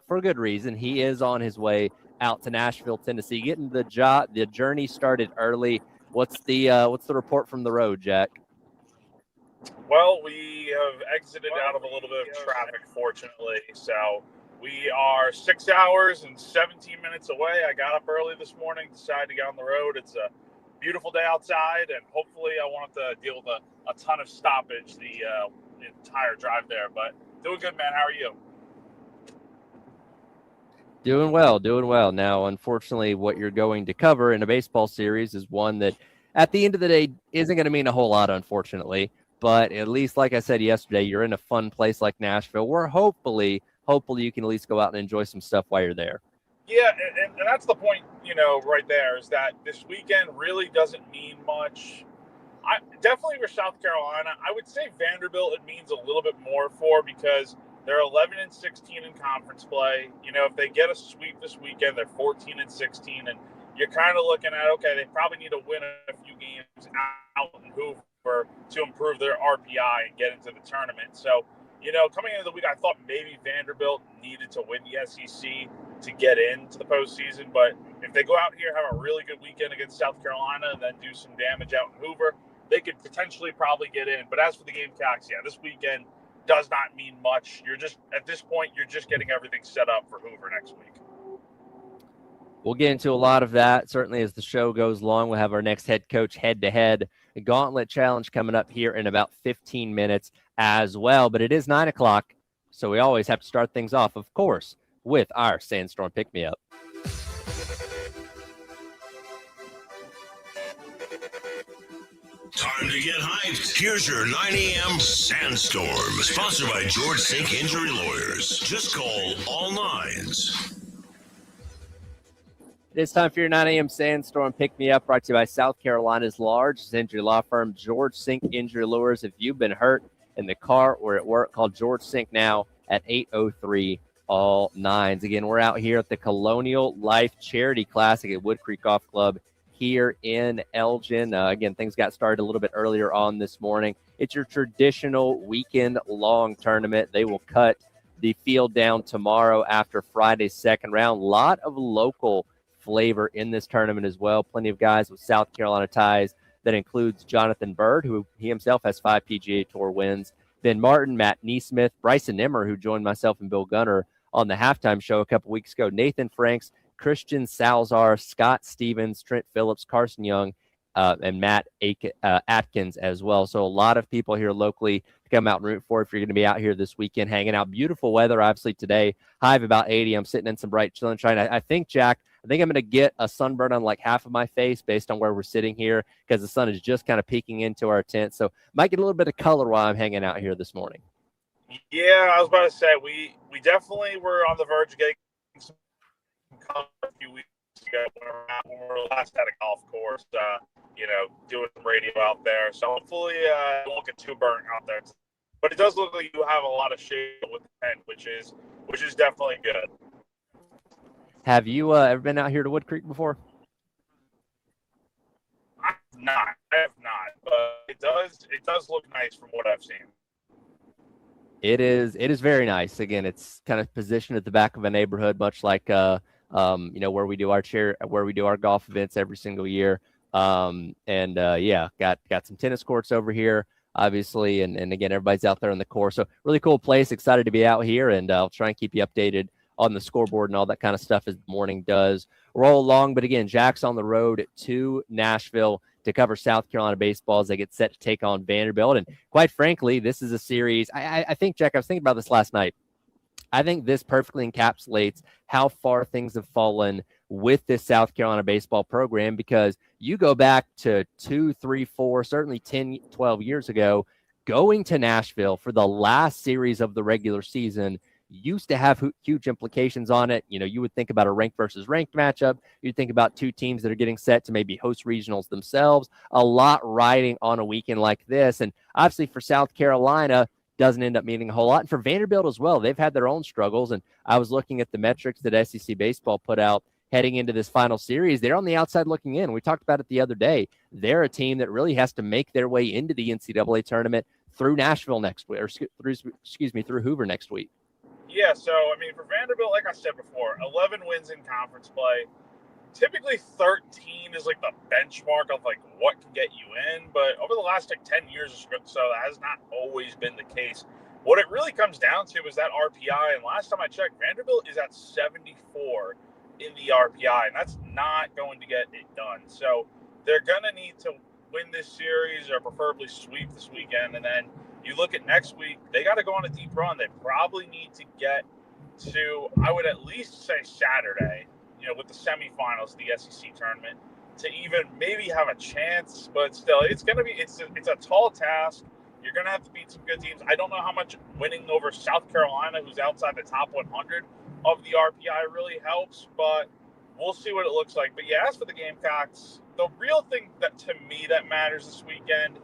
for good reason. He is on his way out to Nashville, Tennessee, getting the journey started early. What's the report from the road, Jack? Well, we have exited out of a little bit of traffic, fortunately. So we are 6 hours and 17 minutes away. I got up early this morning, decided to get on the road. It's a beautiful day outside, and hopefully I won't have to deal with a ton of stoppage the entire drive there. But doing good, man. How are you? Doing well, doing well. Now, unfortunately, what you're going to cover in a baseball series is one that, at the end of the day, isn't going to mean a whole lot, unfortunately. But at least, like I said yesterday, you're in a fun place like Nashville, where hopefully you can at least go out and enjoy some stuff while you're there. Yeah, and that's the point, right there, is that this weekend really doesn't mean much. Definitely for South Carolina, I would say Vanderbilt it means a little bit more for, because they're 11-16 in conference play. If they get a sweep this weekend, they're 14-16, and you're kind of looking at, okay, they probably need to win a few games out in Hoover to improve their RPI and get into the tournament. So, coming into the week, I thought maybe Vanderbilt needed to win the SEC to get into the postseason. But if they go out here, have a really good weekend against South Carolina, and then do some damage out in Hoover, they could potentially probably get in. But as for the Gamecocks, yeah, this weekend does not mean much. At this point, you're just getting everything set up for Hoover next week. We'll get into a lot of that. Certainly as the show goes along, we'll have our next head coach head-to-head gauntlet challenge coming up here in about 15 minutes as well. But it is 9 o'clock, so we always have to start things off, of course, with our Sandstorm Pick-Me-Up. Time to get hyped. Here's your 9 a.m. Sandstorm, sponsored by George Sink Injury Lawyers. Just call all nines. It is time for your 9 a.m. Sandstorm Pick-Me-Up, brought to you by South Carolina's largest injury law firm, George Sink Injury Lawyers. If you've been hurt in the car or at work, call George Sink now at 803 all nines. Again, we're out here at the Colonial Life Charity Classic at Woodcreek Golf Club here in Elgin. Again, things got started a little bit earlier on this morning. It's your traditional weekend-long tournament. They will cut the field down tomorrow after Friday's second round. A lot of local flavor in this tournament as well. Plenty of guys with South Carolina ties. That includes Jonathan Bird, who he himself has 5 PGA Tour wins. Ben Martin, Matt Neesmith, Bryson Nimmer, who joined myself and Bill Gunner on the halftime show a couple weeks ago. Nathan Franks, Christian Salzar, Scott Stevens, Trent Phillips, Carson Young, and Matt Atkins as well. So a lot of people here locally to come out and root for if you're going to be out here this weekend hanging out. Beautiful weather, obviously, today. High of about 80. I'm sitting in some bright sunshine. I think, Jack, I'm going to get a sunburn on like half of my face based on where we're sitting here because the sun is just kind of peeking into our tent. So might get a little bit of color while I'm hanging out here this morning. Yeah, I was about to say, we definitely were on the verge of getting some color a few weeks ago when we were last at a golf course, doing some radio out there. So hopefully it won't get too burnt out there. But it does look like you have a lot of shade with the tent, which is definitely good. Have you ever been out here to Woodcreek before? I have not, but it does look nice from what I've seen. It is very nice. Again, it's kind of positioned at the back of a neighborhood, much like where we do our golf events every single year. Got some tennis courts over here, obviously, and again, everybody's out there on the course. So really cool place. Excited to be out here, and I'll try and keep you updated on the scoreboard and all that kind of stuff as the morning does roll along. But again, Jack's on the road to Nashville to cover South Carolina baseball as they get set to take on Vanderbilt. And quite frankly, this is a series. I think, Jack, I was thinking about this last night. I think this perfectly encapsulates how far things have fallen with this South Carolina baseball program, because you go back to 2, 3, 4, certainly 10, 12 years ago, going to Nashville for the last series of the regular season used to have huge implications on it. You would think about a ranked versus ranked matchup. You'd think about two teams that are getting set to maybe host regionals themselves. A lot riding on a weekend like this. And obviously for South Carolina, doesn't end up meaning a whole lot. And for Vanderbilt as well, they've had their own struggles. And I was looking at the metrics that SEC baseball put out heading into this final series. They're on the outside looking in. We talked about it the other day. They're a team that really has to make their way into the NCAA tournament through Nashville next week, through Hoover next week. Yeah, so, I mean, for Vanderbilt, like I said before, 11 wins in conference play. Typically 13 is like the benchmark of like what can get you in, but over the last like 10 years or so, that has not always been the case. What it really comes down to is that RPI, and last time I checked, Vanderbilt is at 74 in the RPI, and that's not going to get it done. So they're going to need to win this series or preferably sweep this weekend, and then you look at next week, they got to go on a deep run. They probably need to get to, I would at least say Saturday, with the semifinals of the SEC tournament, to even maybe have a chance. But still, it's going to be it's a tall task. You're going to have to beat some good teams. I don't know how much winning over South Carolina, who's outside the top 100 of the RPI, really helps, but we'll see what it looks like. But yeah, as for the Gamecocks, the real thing that to me that matters this weekend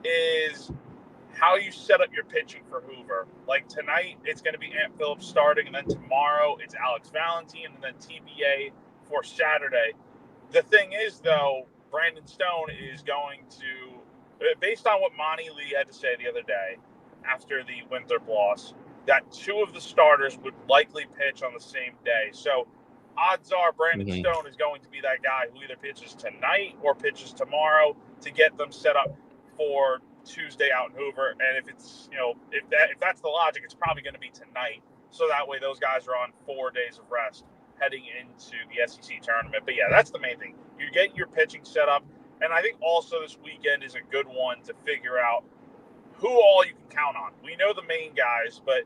is how you set up your pitching for Hoover. Like tonight, it's going to be Ant Phillips starting, and then tomorrow it's Alex Valentine, and then TBA for Saturday. The thing is, though, Brandon Stone is going to, based on what Monty Lee had to say the other day after the Winthrop loss, that two of the starters would likely pitch on the same day. So odds are Brandon Stone is going to be that guy who either pitches tonight or pitches tomorrow to get them set up for Tuesday out in Hoover. And if it's if that's the logic, it's probably going to be tonight, so that way those guys are on 4 days of rest heading into the SEC tournament. But yeah, that's the main thing. You get your pitching set up, and I think also this weekend is a good one to figure out who all you can count on. We know the main guys, but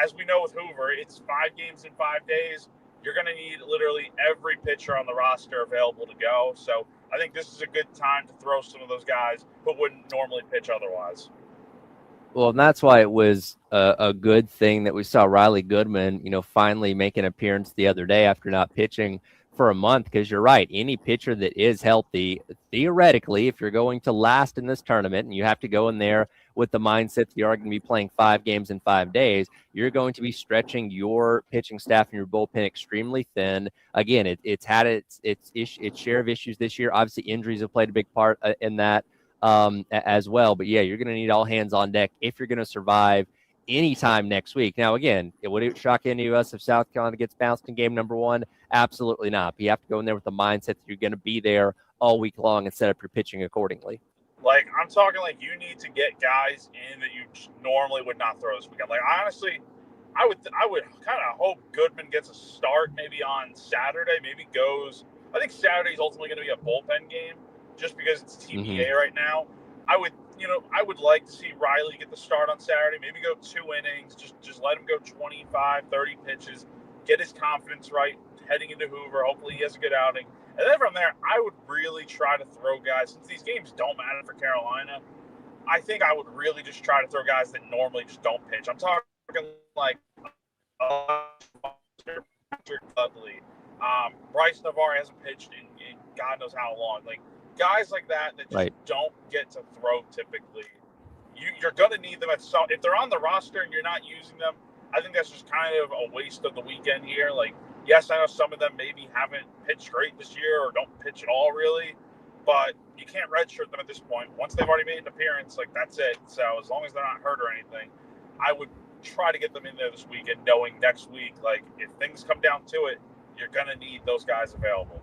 as we know with Hoover, it's 5 games in 5 days. You're going to need literally every pitcher on the roster available to go. So I think this is a good time to throw some of those guys who wouldn't normally pitch otherwise. Well, and that's why it was a good thing that we saw Riley Goodman, finally make an appearance the other day after not pitching for a month. Because you're right, any pitcher that is healthy, theoretically, if you're going to last in this tournament and you have to go in there with the mindset that you are going to be playing 5 games in 5 days, you're going to be stretching your pitching staff and your bullpen extremely thin. Again, it's had its share of issues this year. Obviously, injuries have played a big part in that as well. But yeah, you're going to need all hands on deck if you're going to survive anytime next week. Now, again, would it shock any of us if South Carolina gets bounced in game number 1? Absolutely not. But you have to go in there with the mindset that you're going to be there all week long and set up your pitching accordingly. Like, I'm talking like you need to get guys in that you normally would not throw this weekend. Like, honestly, I would kind of hope Goodman gets a start maybe on Saturday, maybe goes. I think Saturday's ultimately going to be a bullpen game just because it's TBA right now. I would like to see Riley get the start on Saturday, maybe go 2 innings, just let him go 25, 30 pitches, get his confidence right heading into Hoover. Hopefully he has a good outing. And then from there, I would really try to throw guys, since these games don't matter for Carolina, I think I would really just try to throw guys that normally just don't pitch. I'm talking like Patrick Dudley. Bryce Navarre hasn't pitched in God knows how long. Like, guys like that just don't get to throw typically. You're going to need them at some. If they're on the roster and you're not using them, I think that's just kind of a waste of the weekend here. Like, yes, I know some of them maybe haven't pitched great this year or don't pitch at all really, but you can't redshirt them at this point. Once they've already made an appearance, like, that's it. So as long as they're not hurt or anything, I would try to get them in there this weekend, knowing next week, like, if things come down to it, you're going to need those guys available.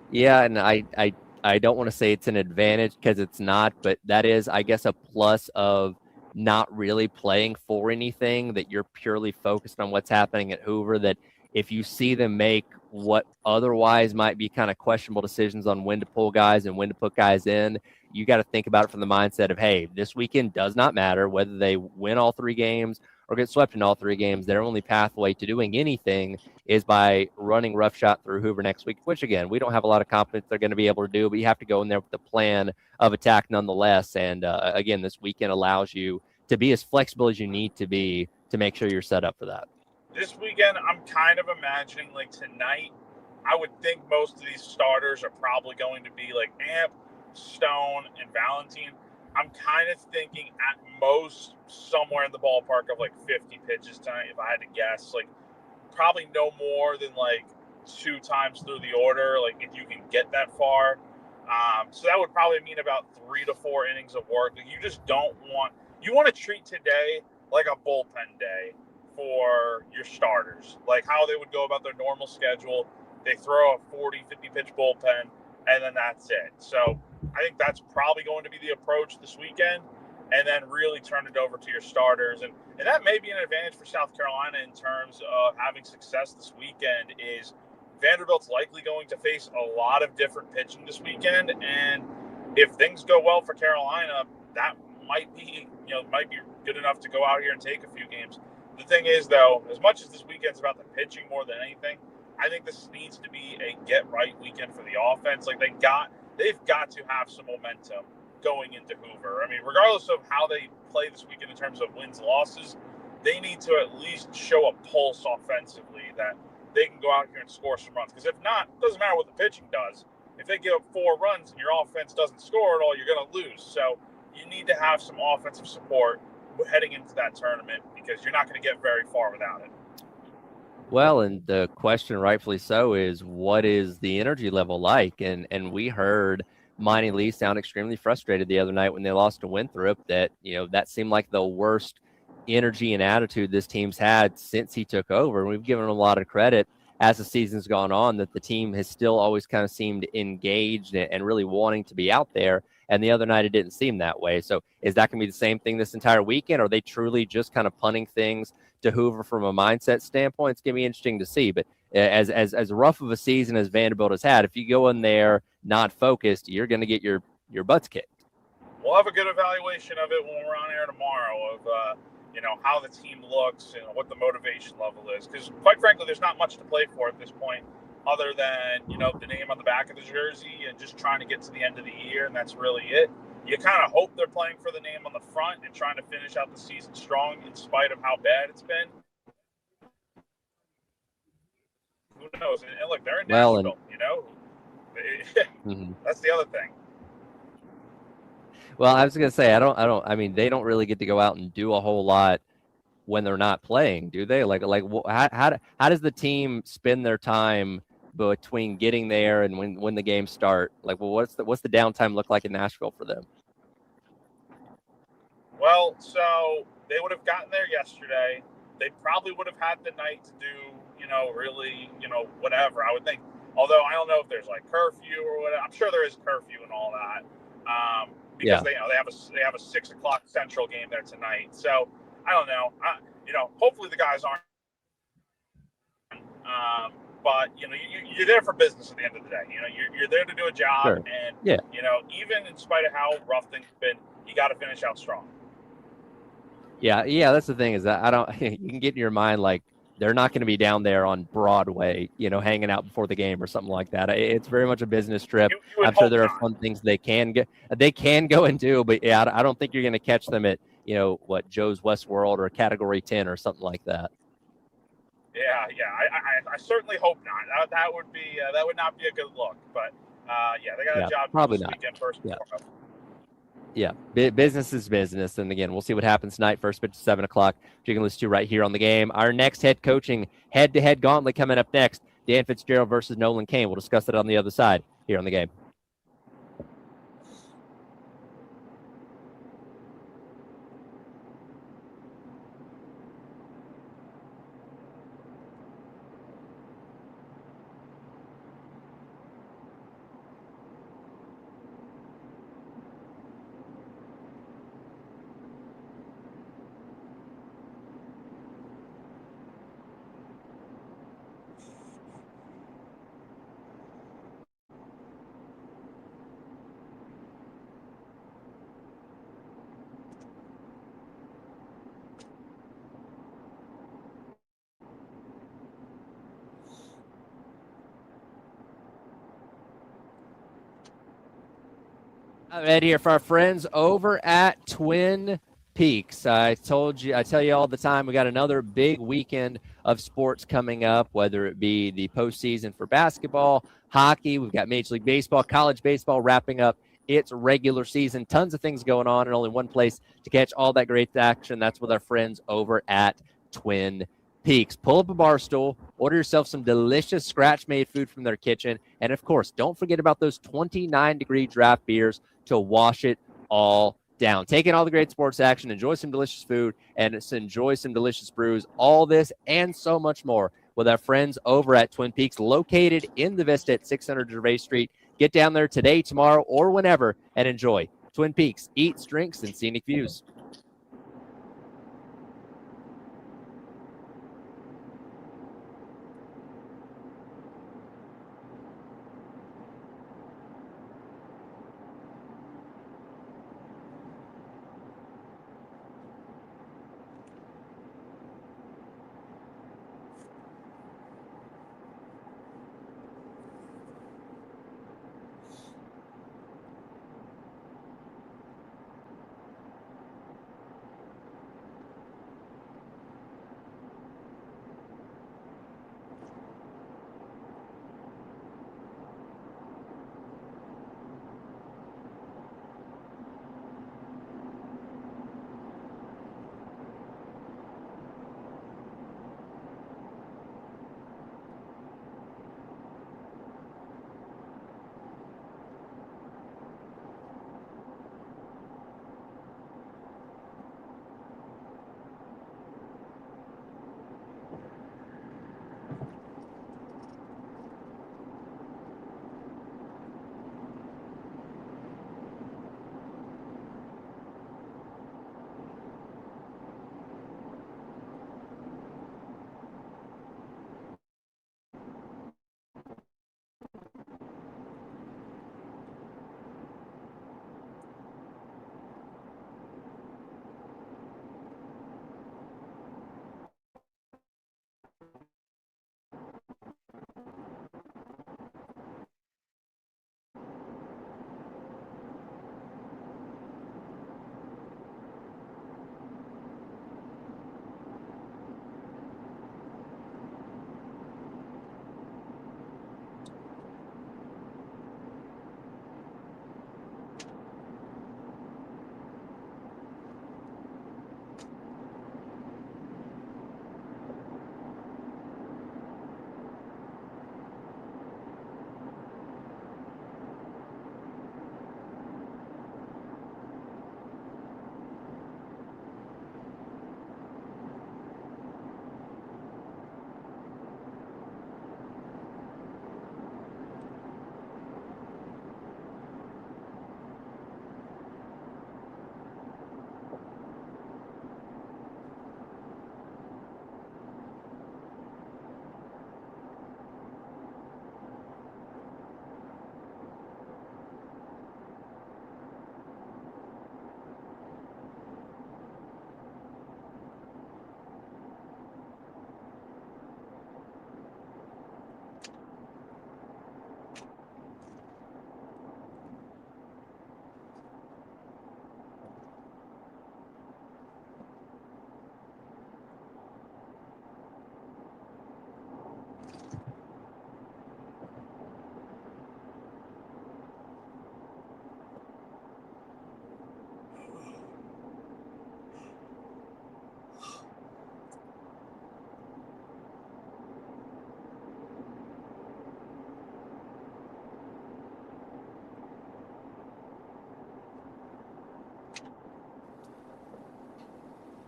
Yeah, and I don't want to say it's an advantage because it's not, but that is, I guess, a plus of not really playing for anything, that you're purely focused on what's happening at Hoover, that if you see them make what otherwise might be kind of questionable decisions on when to pull guys and when to put guys in, you got to think about it from the mindset of, hey, this weekend does not matter whether they win all 3 games or get swept in all 3 games. Their only pathway to doing anything is by running roughshod through Hoover next week, which, again, we don't have a lot of confidence they're going to be able to do, but you have to go in there with the plan of attack nonetheless. And again, this weekend allows you to be as flexible as you need to be to make sure you're set up for that. This weekend, I'm kind of imagining, like, tonight, I would think most of these starters are probably going to be like Amp, Stone, and Valentine. I'm kind of thinking at most somewhere in the ballpark of like 50 pitches tonight, if I had to guess. Like, probably no more than like 2 times through the order, like, if you can get that far. So that would probably mean about 3 to 4 innings of work. Like, you just don't want – you want to treat today like a bullpen day for your starters, like how they would go about their normal schedule. They throw a 40, 50 pitch bullpen, and then that's it. So I think that's probably going to be the approach this weekend, and then really turn it over to your starters. And that may be an advantage for South Carolina in terms of having success this weekend. Is Vanderbilt's likely going to face a lot of different pitching this weekend, and if things go well for Carolina, that might be good enough to go out here and take a few games. The thing is, though, as much as this weekend's about the pitching more than anything, I think this needs to be a get right weekend for the offense. Like they've got to have some momentum going into Hoover. I mean, regardless of how they play this weekend in terms of wins, losses, they need to at least show a pulse offensively that they can go out here and score some runs. Because if not, it doesn't matter what the pitching does. If they give up 4 runs and your offense doesn't score at all, you're going to lose. So you need to have some offensive support heading into that tournament because you're not going to get very far without it. Well, and the question, rightfully so, is what is the energy level like? And we heard Monty Lee sound extremely frustrated the other night when they lost to Winthrop. That that seemed like the worst energy and attitude this team's had since he took over. And we've given him a lot of credit as the season's gone on that the team has still always kind of seemed engaged and really wanting to be out there. And the other night it didn't seem that way. So is that going to be the same thing this entire weekend? Or are they truly just kind of punting things to Hoover from a mindset standpoint? It's going to be interesting to see. But as rough of a season as Vanderbilt has had, if you go in there not focused, you're going to get your butts kicked. We'll have a good evaluation of it when we're on air tomorrow of how the team looks and what the motivation level is. Because quite frankly, there's not much to play for at this point other than, the name on the back of the jersey and just trying to get to the end of the year, and that's really it. You kind of hope they're playing for the name on the front and trying to finish out the season strong in spite of how bad it's been. Who knows? And look, they're in Nashville, That's the other thing. Well, I was going to say, I mean, they don't really get to go out and do a whole lot when they're not playing, do they? How does the team spend their time between getting there and when the games start? What's the downtime look like in Nashville for them? Well, so they would have gotten there yesterday. They probably would have had the night to do, whatever. I would think. Although I don't know if there's curfew or whatever. I'm sure there is curfew and all that. Because they have a 6 o'clock Central game there tonight. So I don't know. Hopefully the guys aren't. But you're there for business at the end of the day. You're there to do a job, sure. And yeah. Even in spite of how rough things have been, you got to finish out strong. Yeah. That's the thing is that you can get in your mind they're not going to be down there on Broadway, hanging out before the game or something like that. It's very much a business trip. I'm sure there are fun things they can go and do, but yeah, I don't think you're going to catch them at, Joe's Westworld or Category 10 or something like that. Yeah. I certainly hope not. That would not be a good look, but they got a job probably this not. weekend first and foremost. Yeah, business is business. And again, we'll see what happens tonight. First pitch at 7 o'clock. You can listen to right here on the game. Our next head coaching head-to-head gauntlet coming up next. Dan Fitzgerald versus Nolan Kane. We'll discuss it on the other side here on the game. Right here for our friends over at Twin Peaks. I tell you all the time, we got another big weekend of sports coming up, whether it be the postseason for basketball, hockey. We've got Major League Baseball, college baseball wrapping up its regular season. Tons of things going on and only one place to catch all that great action. That's with our friends over at Twin Peaks. Pull up a bar stool, order yourself some delicious scratch-made food from their kitchen, and of course, don't forget about those 29-degree draft beers to wash it all down. Take in all the great sports action, enjoy some delicious food, and enjoy some delicious brews. All this and so much more with our friends over at Twin Peaks, located in the Vista at 600 Gervais Street. Get down there today, tomorrow, or whenever and enjoy. Twin Peaks, eats, drinks, and scenic views.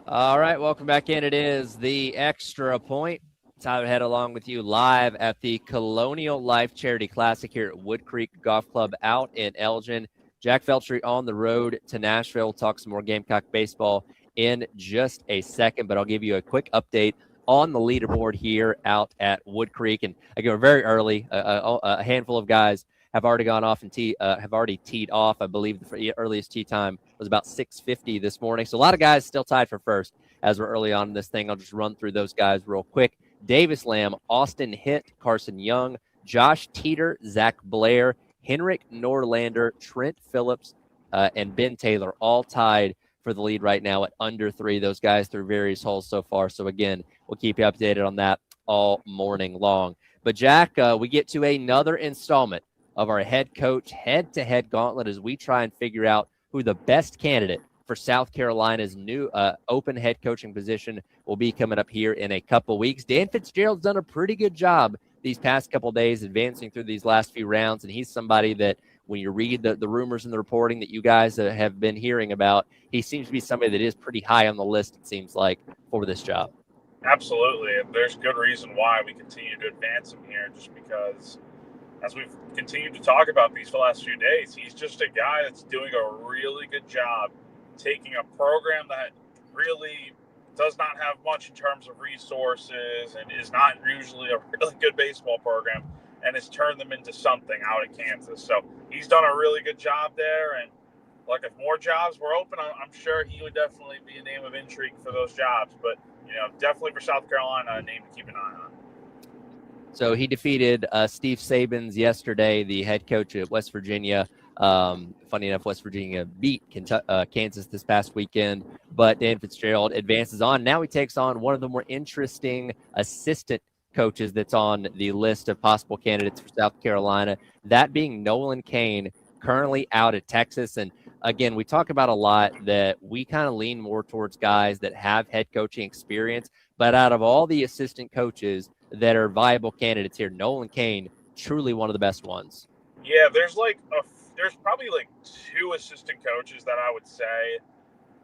All right, welcome back in. It is the Extra Point. Tyler Head along with you live at the Colonial Life Charity Classic here at Woodcreek Golf Club out in Elgin. Jack Feltry on the road to Nashville. We'll talk some more Gamecock baseball in just a second, but I'll give you a quick update on the leaderboard here out at Woodcreek. And again, we're very early. A handful of guys have already gone off and have already teed off. I believe the earliest tee time was about 6:50 this morning. So a lot of guys still tied for first as we're early on in this thing. I'll just run through those guys real quick. Davis Lamb, Austin Hitt, Carson Young, Josh Teeter, Zach Blair, Henrik Norlander, Trent Phillips, and Ben Taylor all tied for the lead right now at under 3. Those guys through various holes so far. So again, we'll keep you updated on that all morning long. But Jack, we get to another installment of our head coach head-to-head gauntlet as we try and figure out who the best candidate for South Carolina's new open head coaching position will be coming up here in a couple weeks. Dan Fitzgerald's done a pretty good job these past couple days advancing through these last few rounds, and he's somebody that when you read the rumors and the reporting that you guys have been hearing about, he seems to be somebody that is pretty high on the list, it seems like, for this job. Absolutely, and there's good reason why we continue to advance him here, just because, as we've continued to talk about these last few days, he's just a guy that's doing a really good job taking a program that really does not have much in terms of resources and is not usually a really good baseball program, and has turned them into something out in Kansas. So he's done a really good job there, and like, if more jobs were open, I'm sure he would definitely be a name of intrigue for those jobs. But, definitely for South Carolina, a name to keep an eye on. So he defeated Steve Sabins yesterday, the head coach at West Virginia. Funny enough, West Virginia beat Kansas this past weekend, but Dan Fitzgerald advances on. Now he takes on one of the more interesting assistant coaches that's on the list of possible candidates for South Carolina, that being Nolan Cain, currently out at Texas. And again, we talk about a lot that we kind of lean more towards guys that have head coaching experience, but out of all the assistant coaches that are viable candidates here, Nolan Cain, truly one of the best ones. Yeah, there's probably like two assistant coaches that I would say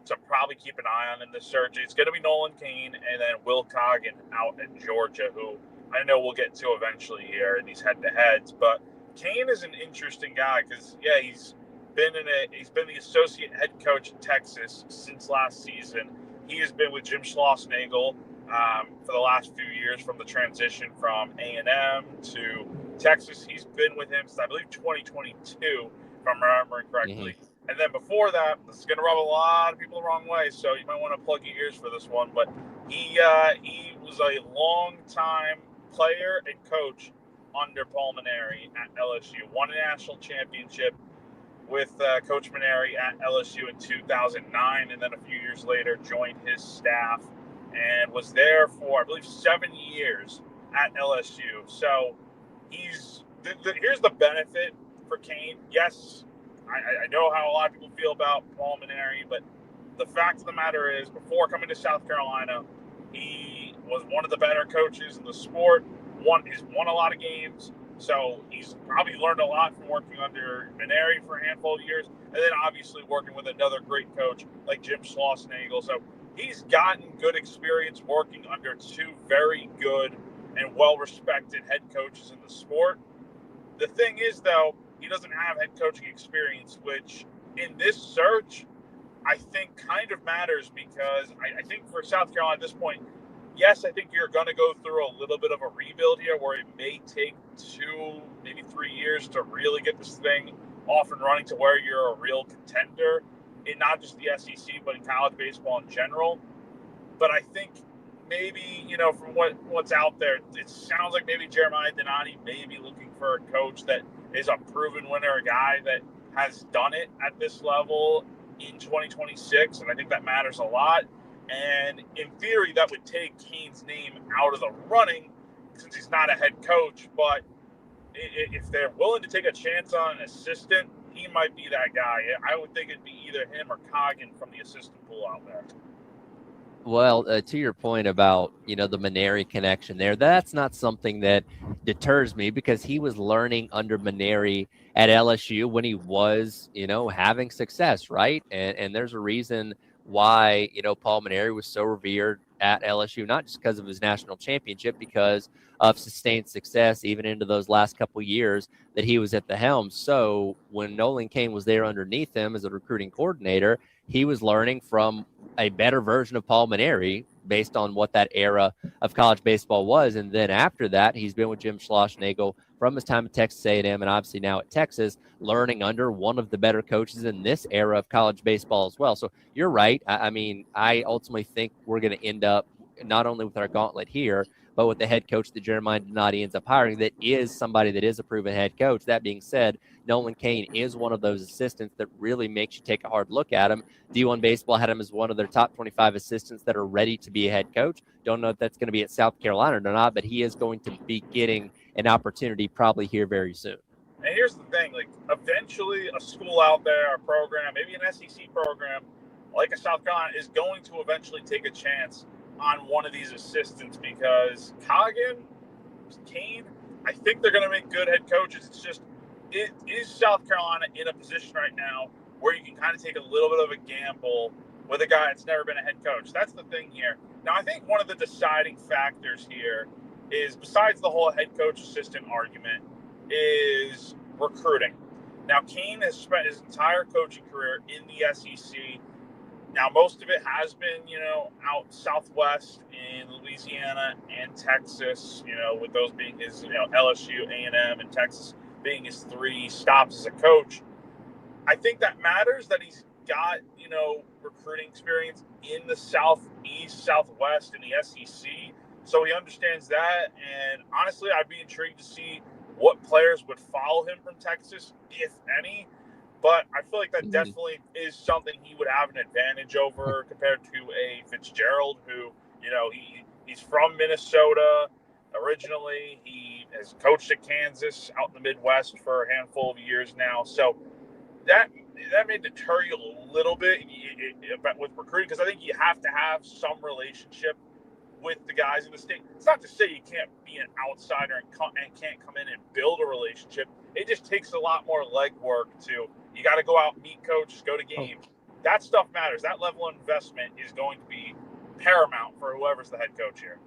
to probably keep an eye on in this search. It's going to be Nolan Cain and then Will Coggin out in Georgia, who I know we'll get to eventually here in these head-to-heads. But Cain is an interesting guy because, yeah, he's been the associate head coach in Texas since last season. He has been with Jim Schlossnagle for the last few years, from the transition from A&M to Texas. He's been with him since, I believe, 2022, if I'm remembering correctly. Mm-hmm. And then before that, this is going to rub a lot of people the wrong way, so you might want to plug your ears for this one. But he was a long-time player and coach under Paul Mainieri at LSU. Won a national championship with Coach Mainieri at LSU in 2009, and then a few years later joined his staff and was there for, I believe, 7 years at LSU. So here's the benefit for Cain. Yes, I know how a lot of people feel about Paul Mainieri, but the fact of the matter is, before coming to South Carolina, he was one of the better coaches in the sport. He's won a lot of games, so he's probably learned a lot from working under Mainieri for a handful of years, and then obviously working with another great coach like Jim Schlossnagle. So he's gotten good experience working under two very good and well-respected head coaches in the sport. The thing is, though, he doesn't have head coaching experience, which in this search, I think kind of matters, because I think for South Carolina at this point, yes, I think you're going to go through a little bit of a rebuild here, where it may take 2, maybe 3 years to really get this thing off and running to where you're a real contender in not just the SEC, but in college baseball in general. But I think maybe, from what's out there, it sounds like maybe Jeremiah Donati may be looking for a coach that is a proven winner, a guy that has done it at this level in 2026, and I think that matters a lot. And in theory, that would take Cain's name out of the running since he's not a head coach. But if they're willing to take a chance on an assistant, he might be that guy. I would think it'd be either him or Coggin from the assistant pool out there. Well, to your point about, the Mainieri connection there, that's not something that deters me, because he was learning under Mainieri at LSU when he was, having success, right? And there's a reason why, Paul Mainieri was so revered at LSU, not just because of his national championship, because of sustained success even into those last couple years that he was at the helm. So when Nolan Cain was there underneath him as a recruiting coordinator, he was learning from a better version of Paul Mainieri based on what that era of college baseball was. And then after that, he's been with Jim Schlossnagle from his time at Texas A&M and obviously now at Texas, learning under one of the better coaches in this era of college baseball as well. So you're right. I ultimately think we're going to end up not only with our gauntlet here, but with the head coach that Jeremiah Donati ends up hiring, that is somebody that is a proven head coach. That being said, Nolan Cain is one of those assistants that really makes you take a hard look at him. D1 Baseball had him as one of their top 25 assistants that are ready to be a head coach. Don't know if that's going to be at South Carolina or not, but he is going to be getting an opportunity probably here very soon. And here's the thing, eventually a school out there, a program, maybe an SEC program, like a South Carolina, is going to eventually take a chance on one of these assistants, because Cain, I think they're going to make good head coaches. It's just is South Carolina in a position right now where you can kind of take a little bit of a gamble with a guy that's never been a head coach? That's the thing here. Now, I think one of the deciding factors here is, besides the whole head coach assistant argument, is recruiting. Now, Kane has spent his entire coaching career in the SEC. Now, most of it has been, out southwest in Louisiana and Texas, with those being his, LSU, A&M, and Texas being his 3 stops as a coach. I think that matters that he's got, recruiting experience in the Southeast, Southwest, in the SEC. So he understands that. And honestly, I'd be intrigued to see what players would follow him from Texas, if any. But I feel like that definitely is something he would have an advantage over compared to a Fitzgerald, who, he's from Minnesota originally. He has coached at Kansas out in the Midwest for a handful of years now. So that may deter you a little bit with recruiting, because I think you have to have some relationship with the guys in the state. It's not to say you can't be an outsider and can't come in and build a relationship. It just takes a lot more legwork to, you got to go out, meet coaches, go to games. That stuff matters. That level of investment is going to be paramount for whoever's the head coach here.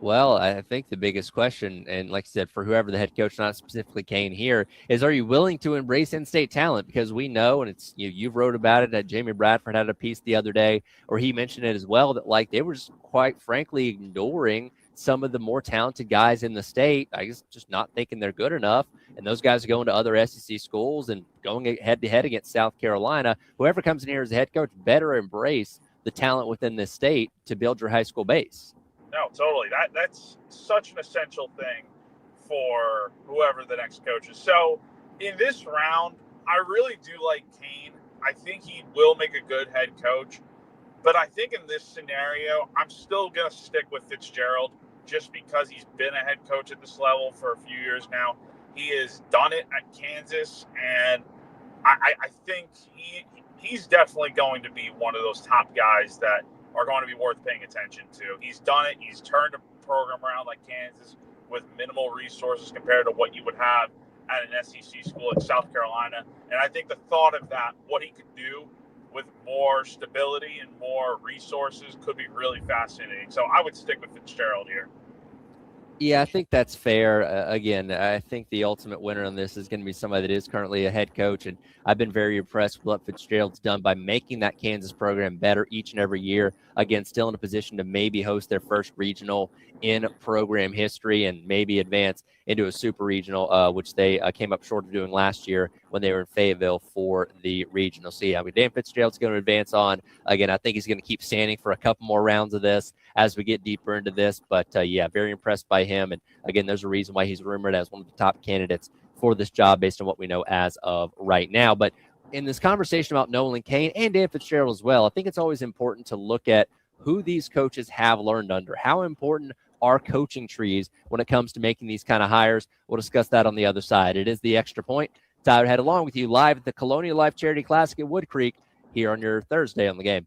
Well, I think the biggest question, and like I said, for whoever the head coach, not specifically Kane here, is are you willing to embrace in-state talent? Because we know, and it's you've wrote about it, that Jamie Bradford had a piece the other day, or he mentioned it as well, that like they were just quite frankly ignoring some of the more talented guys in the state. I guess just not thinking they're good enough. And those guys are going to other SEC schools and going head-to-head against South Carolina. Whoever comes in here as a head coach better embrace the talent within this state to build your high school base. No, totally. That's such an essential thing for whoever the next coach is. So in this round, I really do like Kane. I think he will make a good head coach. But I think in this scenario, I'm still going to stick with Fitzgerald, just because he's been a head coach at this level for a few years now. He has done it at Kansas, and I think he's definitely going to be one of those top guys that are going to be worth paying attention to. He's done it. He's turned a program around like Kansas with minimal resources compared to what you would have at an SEC school in South Carolina. And I think the thought of that, what he could do with more stability and more resources, could be really fascinating. So I would stick with Fitzgerald here. Yeah, I think that's fair. Again, I think the ultimate winner on this is going to be somebody that is currently a head coach, and I've been very impressed with what Fitzgerald's done by making that Kansas program better each and every year. Again, still in a position to maybe host their first regional in program history and maybe advance into a super regional, which they came up short of doing last year when they were in Fayetteville for the regional. So, yeah, Dan Fitzgerald's going to advance on. Again, I think he's going to keep standing for a couple more rounds of this as we get deeper into this. But, yeah, very impressed by him. And, again, there's a reason why he's rumored as one of the top candidates for this job based on what we know as of right now. But in this conversation about Nolan Kane and Dan Fitzgerald as well, I think it's always important to look at who these coaches have learned under. How important are coaching trees when it comes to making these kind of hires? We'll discuss that on the other side. It is the Extra Point. Tyler Head along with you live at the Colonial Life Charity Classic at Woodcreek here on your Thursday on the Game.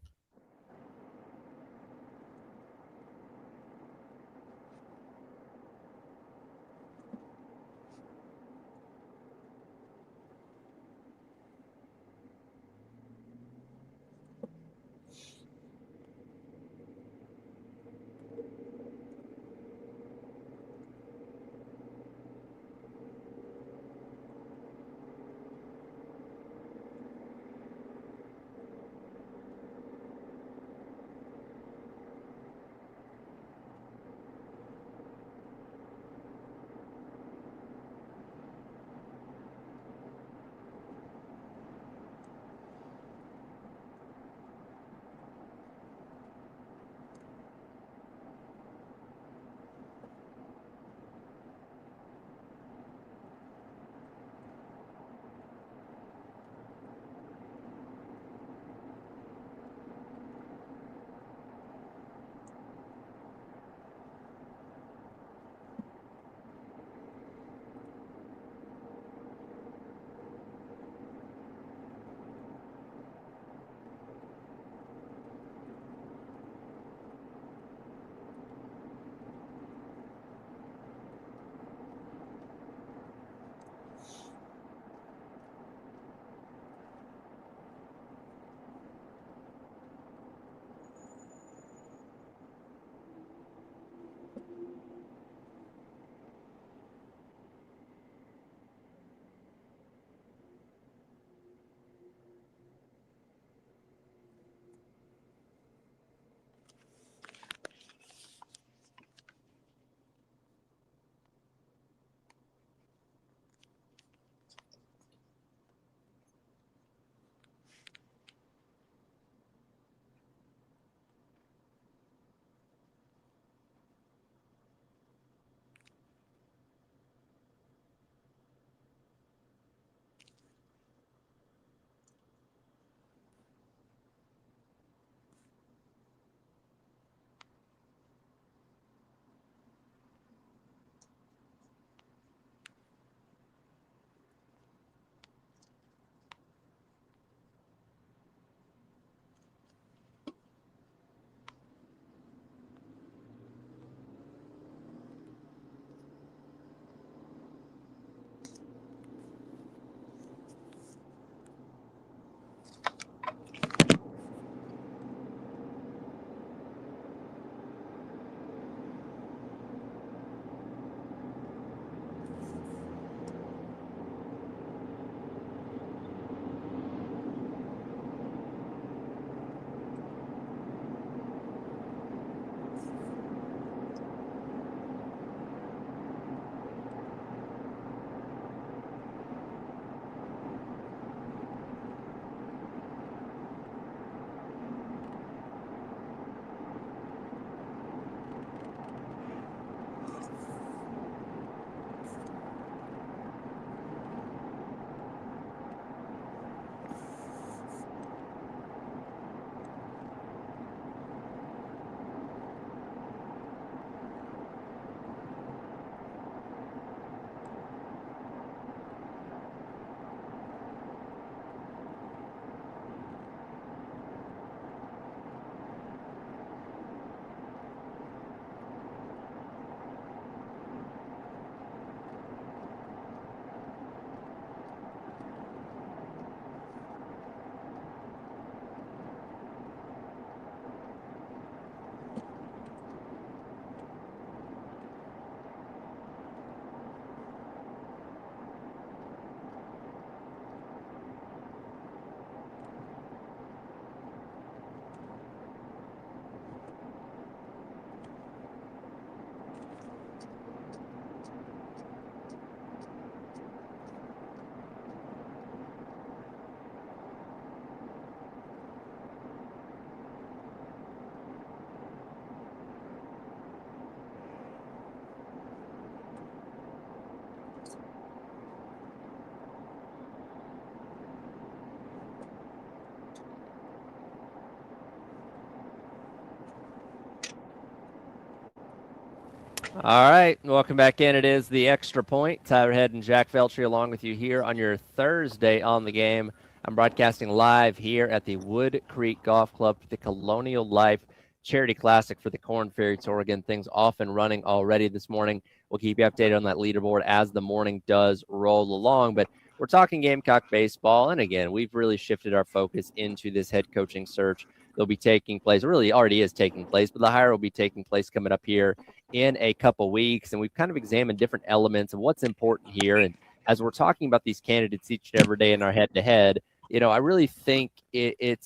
All right, welcome back in. It is the Extra Point. Tyler Head and Jack Feltry along with you here on your Thursday on the game. I'm broadcasting live here at the Woodcreek Golf Club for the Colonial Life Charity Classic for the Corn Ferry Tour. Again, things off and running already this morning. We'll keep you updated on that leaderboard as the morning does roll along. But we're talking Gamecock baseball, and again, we've really shifted our focus into this head coaching search. They'll be taking place, really already is taking place, but the hire will be taking place coming up here in a couple weeks, and we've kind of examined different elements of what's important here. And as we're talking about these candidates each and every day in our head-to-head, I really think it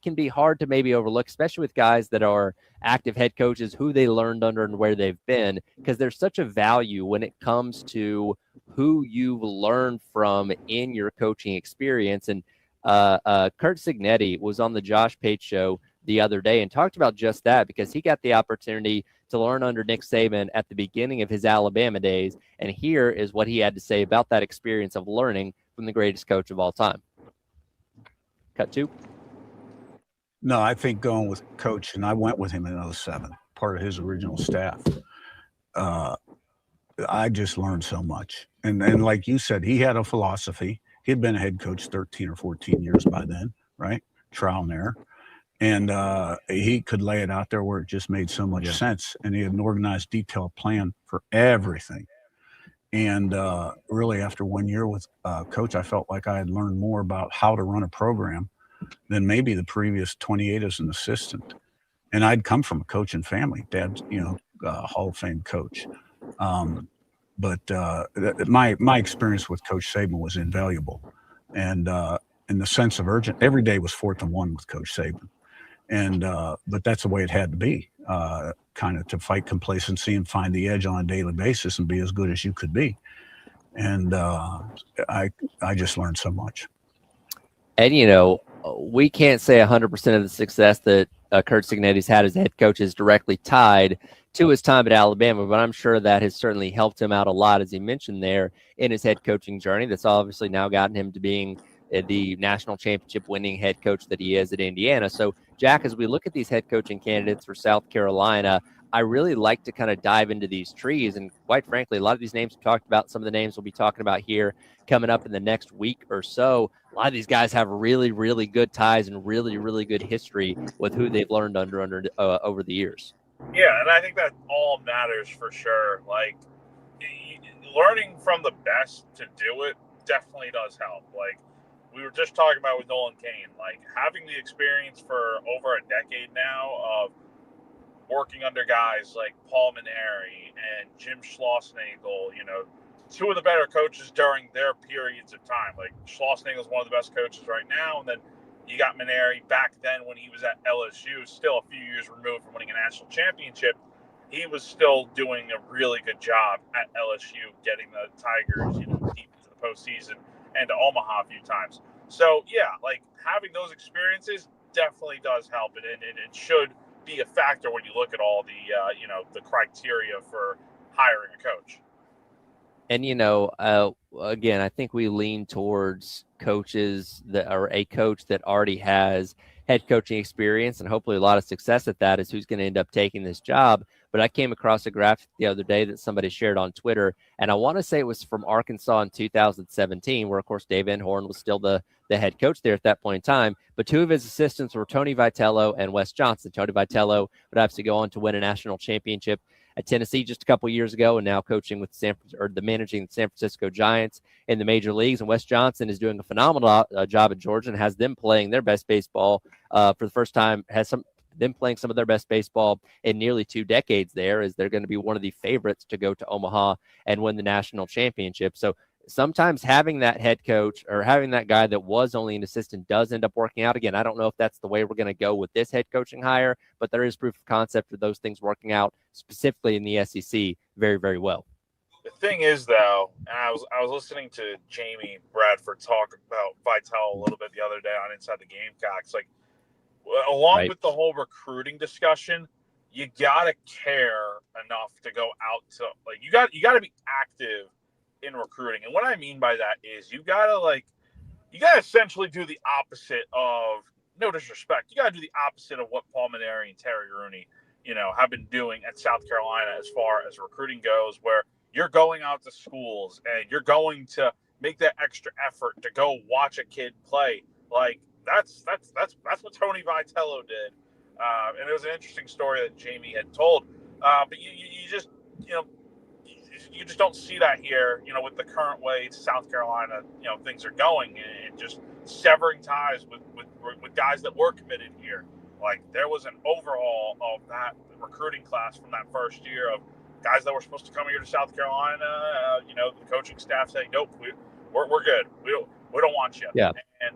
can be hard to maybe overlook, especially with guys that are active head coaches, who they learned under and where they've been, because there's such a value when it comes to who you've learned from in your coaching experience. And Kurt Signetti was on the Josh Pate show the other day and talked about just that, because he got the opportunity to learn under Nick Saban at the beginning of his Alabama days. And here is what he had to say about that experience of learning from the greatest coach of all time. Cut two. No, I think going with Coach, and I went with him in 2007, part of his original staff. I just learned so much. And like you said, he had a philosophy. He had been a head coach 13 or 14 years by then, right? Trial and error. And he could lay it out there where it just made so much sense. And he had an organized, detailed plan for everything. And really, after 1 year with Coach, I felt like I had learned more about how to run a program than maybe the previous 28 as an assistant. And I'd come from a coaching family. Dad's, Hall of Fame coach. But my experience with Coach Saban was invaluable. And in the sense of urgent, every day was 4th and 1 with Coach Saban. And but that's the way it had to be, kind of to fight complacency and find the edge on a daily basis and be as good as you could be. And I just learned so much. And, we can't say 100% of the success that Kurt Signetti's had as head coach is directly tied to his time at Alabama, but I'm sure that has certainly helped him out a lot, as he mentioned there, in his head coaching journey. That's obviously now gotten him to being the national championship winning head coach that he is at Indiana. So, Jack, as we look at these head coaching candidates for South Carolina, I really like to kind of dive into these trees. And quite frankly, a lot of these names we talked about, some of the names we'll be talking about here coming up in the next week or so. A lot of these guys have really, really good ties and really, really good history with who they've learned under over the years. Yeah, and I think that all matters for sure. Like, learning from the best to do it definitely does help. Like, we were just talking about with Nolan Kane, like having the experience for over a decade now of working under guys like Paul Maneri and Jim Schlossnagle, two of the better coaches during their periods of time. Like, Schlossnagle is one of the best coaches right now, and then you got Maneri back then when he was at LSU, still a few years removed from winning a national championship. He was still doing a really good job at LSU, getting the Tigers, deep into the postseason and to Omaha a few times. So, yeah, like having those experiences definitely does help, and it should be a factor when you look at all the the criteria for hiring a coach. And, again, I think we lean towards coaches that are a coach that already has head coaching experience and hopefully a lot of success at that is who's going to end up taking this job. But I came across a graphic the other day that somebody shared on Twitter, and I want to say it was from Arkansas in 2017, where, of course, Dave Van Horn was still the head coach there at that point in time. But two of his assistants were Tony Vitello and Wes Johnson. Tony Vitello would obviously go on to win a national championship at Tennessee just a couple years ago, and now coaching with managing the San Francisco Giants in the major leagues. And Wes Johnson is doing a phenomenal job at Georgia and has them playing their best baseball for the first time. Them playing some of their best baseball in nearly 2 decades there, as they're going to be one of the favorites to go to Omaha and win the national championship. So sometimes having that head coach or having that guy that was only an assistant does end up working out. Again, I don't know if that's the way we're going to go with this head coaching hire, but there is proof of concept of those things working out specifically in the SEC very, very well. The thing is, though, and I was listening to Jamie Bradford talk about Vitale a little bit the other day on Inside the Gamecocks. Like, along with the whole recruiting discussion, you gotta care enough to go out to you gotta be active in recruiting. And what I mean by that is you gotta essentially do the opposite of, no disrespect, you gotta do the opposite of what Paul Maneri and Terry Rooney, have been doing at South Carolina as far as recruiting goes, where you're going out to schools and you're going to make that extra effort to go watch a kid play. Like that's what Tony Vitello did, and it was an interesting story that Jamie had told. But you just you just don't see that here, with the current way South Carolina, things are going, and just severing ties with guys that were committed here. Like there was an overhaul of that recruiting class from that first year of guys that were supposed to come here to South Carolina. The coaching staff saying, nope, we're good. We don't want you. Yeah. And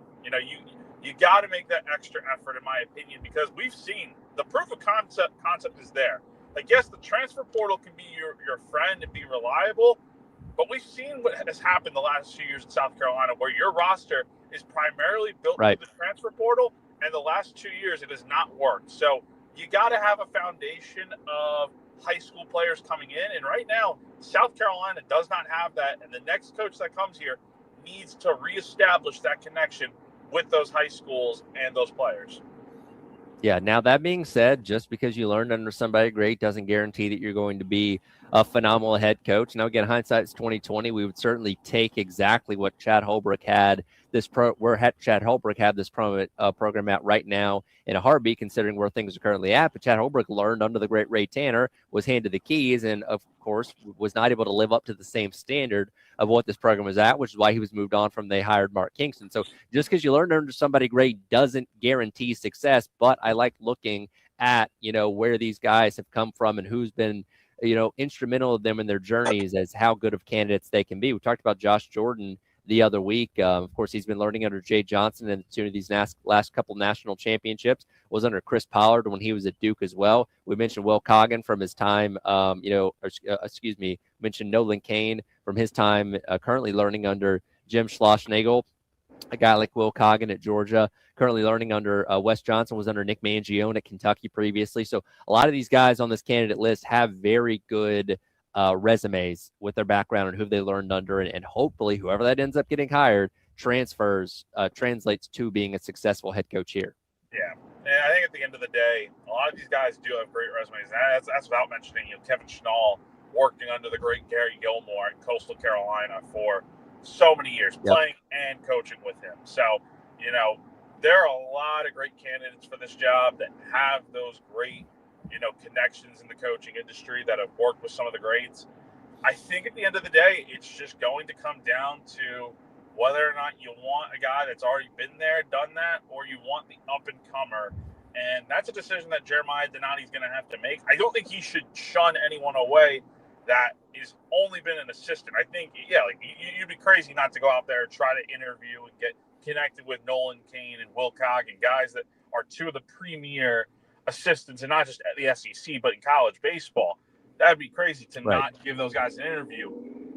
you got to make that extra effort, in my opinion, because we've seen the proof of concept is there. Like, yes, the transfer portal can be your friend and be reliable, but we've seen what has happened the last 2 years in South Carolina, where your roster is primarily built through the transfer portal, and the last 2 years it has not worked. So you got to have a foundation of high school players coming in, and right now South Carolina does not have that, and the next coach that comes here needs to reestablish that connection with those high schools and those players. Yeah. Now, that being said, just because you learned under somebody great doesn't guarantee that you're going to be a phenomenal head coach. Now, again, hindsight's 2020. We would certainly take exactly what Chad Holbrook had Chad Holbrook had this program at right now in a heartbeat, considering where things are currently at. But Chad Holbrook learned under the great Ray Tanner, was handed the keys, and of course was not able to live up to the same standard of what this program was at, which is why he was moved on from. They hired Mark Kingston. So just because you learned under somebody great doesn't guarantee success. But I like looking at where these guys have come from and who's been instrumental of them in their journeys as how good of candidates they can be. We talked about Josh Jordan the other week. Of course, he's been learning under Jay Johnson, and two of these last couple national championships was under Chris Pollard when he was at Duke as well. We mentioned Will Coggin from his time, mentioned Nolan Kane from his time currently learning under Jim Schlossnagle. A guy like Will Coggin at Georgia, currently learning under Wes Johnson, was under Nick Mangione at Kentucky previously. So a lot of these guys on this candidate list have very good resumes with their background and who they learned under, and hopefully whoever that ends up getting hired translates to being a successful head coach here. Yeah, and I think at the end of the day, a lot of these guys do have great resumes. That's without mentioning Kevin Schnall working under the great Gary Gilmore at Coastal Carolina for so many years, playing and coaching with him. So, there are a lot of great candidates for this job that have those great connections in the coaching industry that have worked with some of the greats. I think at the end of the day, it's just going to come down to whether or not you want a guy that's already been there, done that, or you want the up-and-comer. And that's a decision that Jeremiah Donati's going to have to make. I don't think he should shun anyone away that has only been an assistant. I think, you'd be crazy not to go out there and try to interview and get connected with Nolan Kane and Will Coggin, guys that are two of the premier assistants, and not just at the SEC, but in college baseball. That'd be crazy to not give those guys an interview.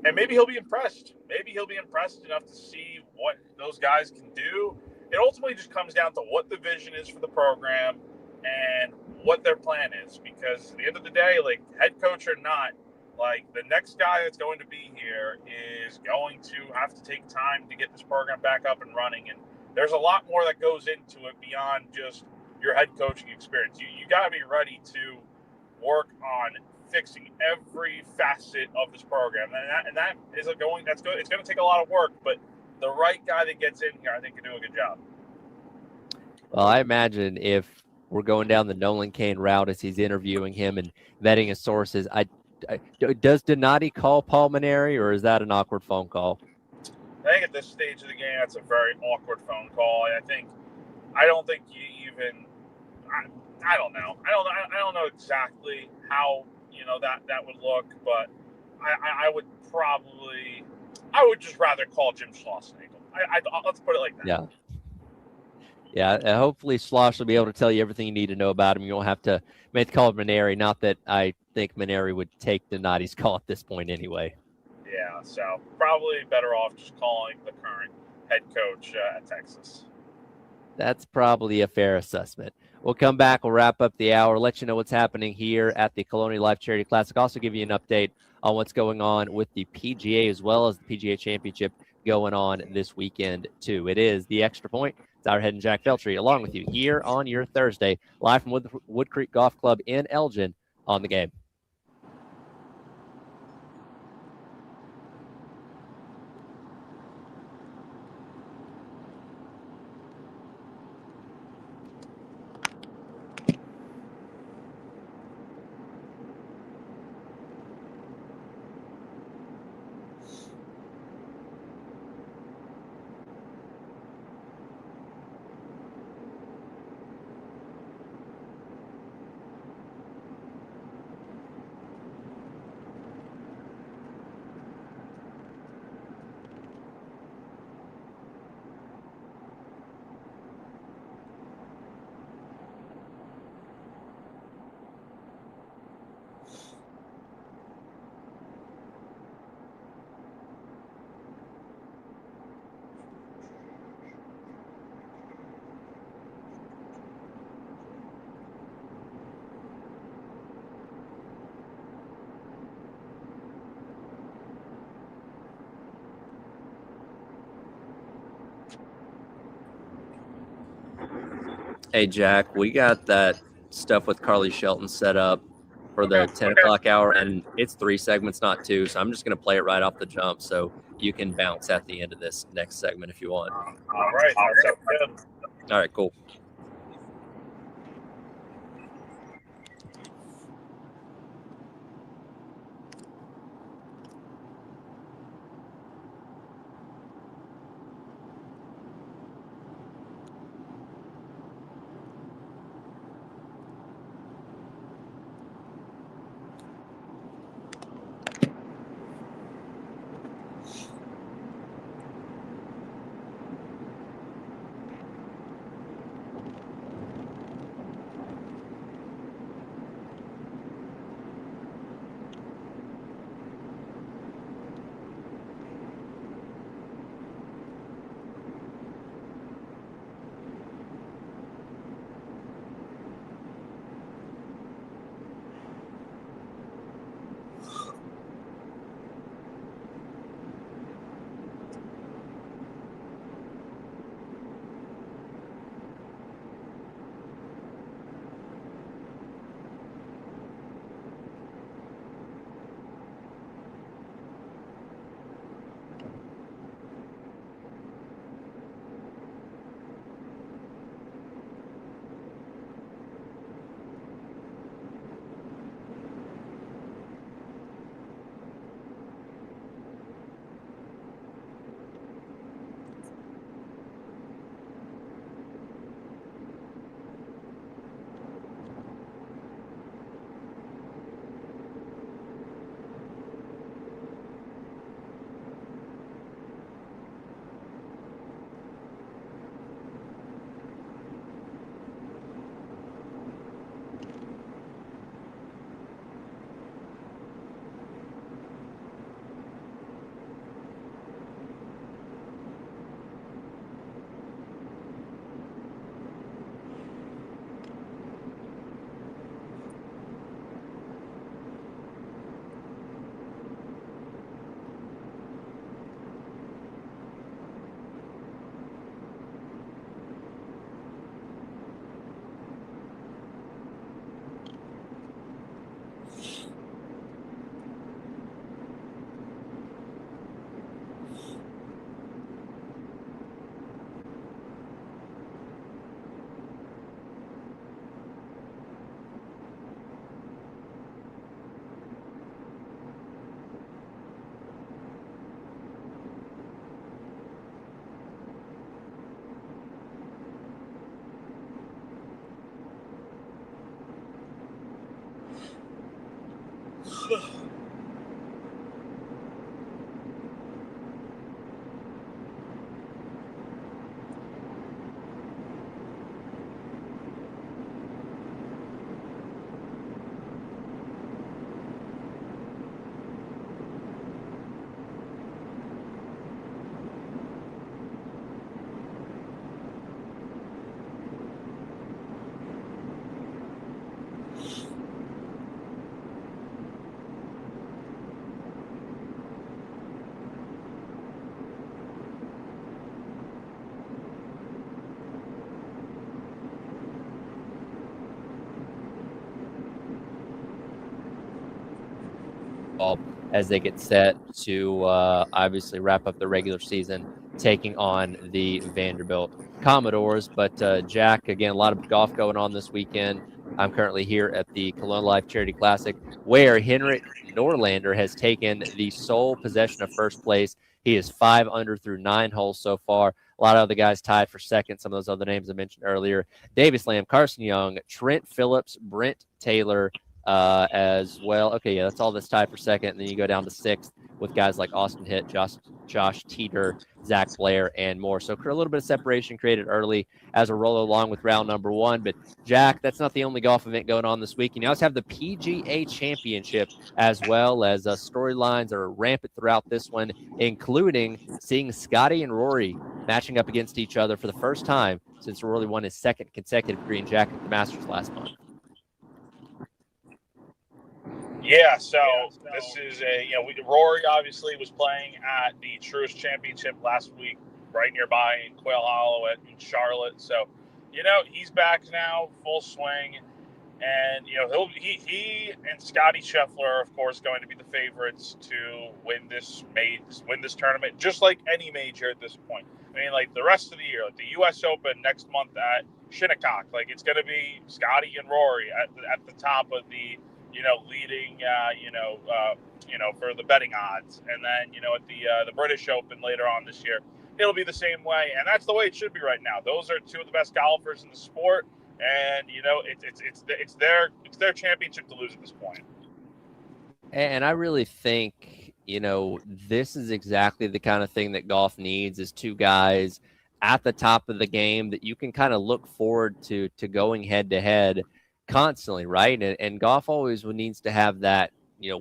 And maybe he'll be impressed. Maybe he'll be impressed enough to see what those guys can do. It ultimately just comes down to what the vision is for the program and what their plan is. Because at the end of the day, like head coach or not, like the next guy that's going to be here is going to have to take time to get this program back up and running. And there's a lot more that goes into it beyond just your head coaching experience. You got to be ready to work on fixing every facet of this program, and that is that's good. It's going to take a lot of work, but the right guy that gets in here, I think, can do a good job. Well, I imagine if we're going down the Nolan Kane route as he's interviewing him and vetting his sources, does Donati call Paul Maneri, or is that an awkward phone call? I think at this stage of the game, that's a very awkward phone call. I don't think you even. I don't know. I don't know exactly how that would look, but I would just rather call Jim Schlossnagle. Let's put it like that. Yeah. Hopefully Schloss will be able to tell you everything you need to know about him. You won't have to make the call of Maneri. Not that I think Maneri would take Donati's call at this point anyway. Yeah, so probably better off just calling the current head coach at Texas. That's probably a fair assessment. We'll come back. We'll wrap up the hour, let you know what's happening here at the Colonial Life Charity Classic. Also give you an update on what's going on with the PGA as well as the PGA Championship going on this weekend, too. It is The Extra Point. It's our head and Jack Feltry along with you here on your Thursday, live from Woodcreek Golf Club in Elgin on the game. Hey, Jack, we got that stuff with Carly Shelton set up for the 10 o'clock hour, and it's 3 segments, not 2. So I'm just going to play it right off the jump so you can bounce at the end of this next segment if you want. All right. That sounds good. All right, cool. basketball as they get set to obviously wrap up the regular season, taking on the Vanderbilt Commodores. But Jack, again, a lot of golf going on this weekend. I'm currently here at the Colonial Life Charity Classic, where Henrik Norlander has taken the sole possession of first place. He is 5 under through 9 holes so far. A lot of other guys tied for second. Some of those other names I mentioned earlier: Davis Lamb, Carson Young, Trent Phillips, Brent Taylor, as well. Okay, yeah, that's all that's tied for second. And then you go down to sixth with guys like Austin Hitt, Josh Teeter, Zach Blair, and more. So a little bit of separation created early as a roll along with round number one. But Jack, that's not the only golf event going on this week. You also have the PGA Championship, as well as storylines are rampant throughout this one, including seeing Scotty and Rory matching up against each other for the first time since Rory won his second consecutive green jacket at the Masters last month. Yeah, so this is Rory obviously was playing at the Truist Championship last week, right nearby in Quail Hollow in Charlotte. So, he's back now, full swing, and he and Scotty Scheffler are, of course, going to be the favorites to win this tournament, just like any major at this point. I mean, like the rest of the year, like the U.S. Open next month at Shinnecock, like it's going to be Scotty and Rory at the top of the leading, for the betting odds. And then, at the British Open later on this year, it'll be the same way. And that's the way it should be right now. Those are two of the best golfers in the sport. And, it's their championship to lose at this point. And I really think, this is exactly the kind of thing that golf needs, is two guys at the top of the game that you can kind of look forward to going head to head constantly, right? And golf always needs to have that,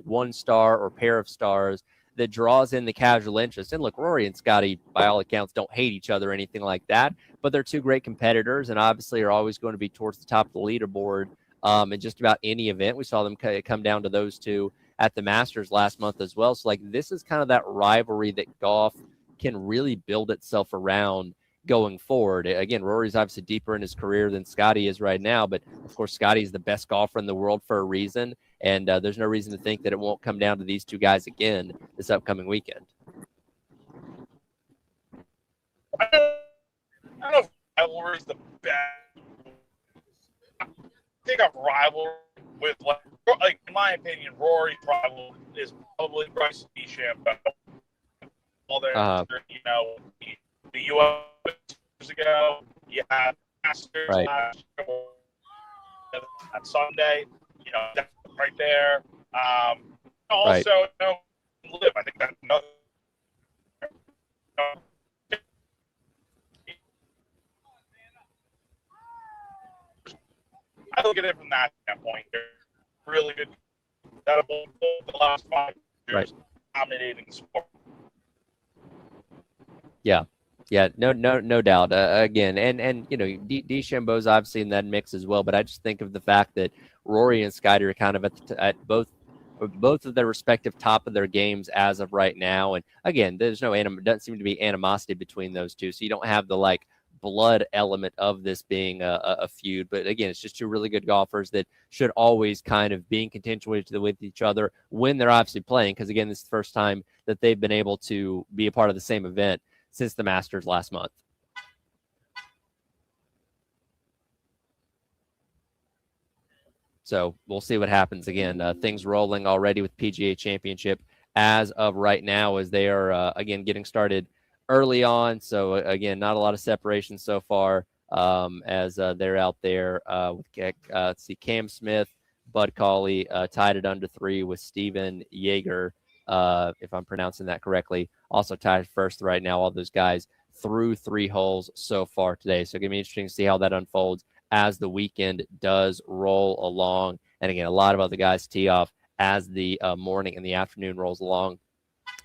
one star or pair of stars that draws in the casual interest. And look, Rory and Scotty, by all accounts, don't hate each other or anything like that, but they're two great competitors and obviously are always going to be towards the top of the leaderboard in just about any event. We saw them come down to those two at the Masters last month as well. So, this is kind of that rivalry that golf can really build itself around going forward. Again, Rory's obviously deeper in his career than Scotty is right now, but of course Scotty is the best golfer in the world for a reason, and there's no reason to think that it won't come down to these two guys again this upcoming weekend. I don't know if rivalry is the best. I think a rivalry with, like in my opinion, Rory's rival is probably Bryson DeChambeau. All their, the U.S. years ago, you had Masters right on Sunday, right there. Also, Live. I think that's another. I look at it from that standpoint. They're really good. That'll hold the last 5 years dominating the sport. Yeah, no doubt. Again, and DeChambeau's obviously in that mix as well. But I just think of the fact that Rory and Scotty are kind of at both of their respective top of their games as of right now. And again, there's doesn't seem to be animosity between those two, so you don't have the blood element of this being a feud. But again, it's just two really good golfers that should always kind of be in contention with each other when they're obviously playing. Because again, this is the first time that they've been able to be a part of the same event since the Masters last month. So we'll see what happens again. Things rolling already with PGA Championship as of right now, as they are, again, getting started early on. So, again, not a lot of separation so far as they're out there with, let's see, Cam Smith, Bud Cauley tied at under 3 with Steven Yeager, if I'm pronouncing that correctly. Also tied first right now, all those guys through 3 holes so far today. So it's going to be interesting to see how that unfolds as the weekend does roll along. And again, a lot of other guys tee off as the morning and the afternoon rolls along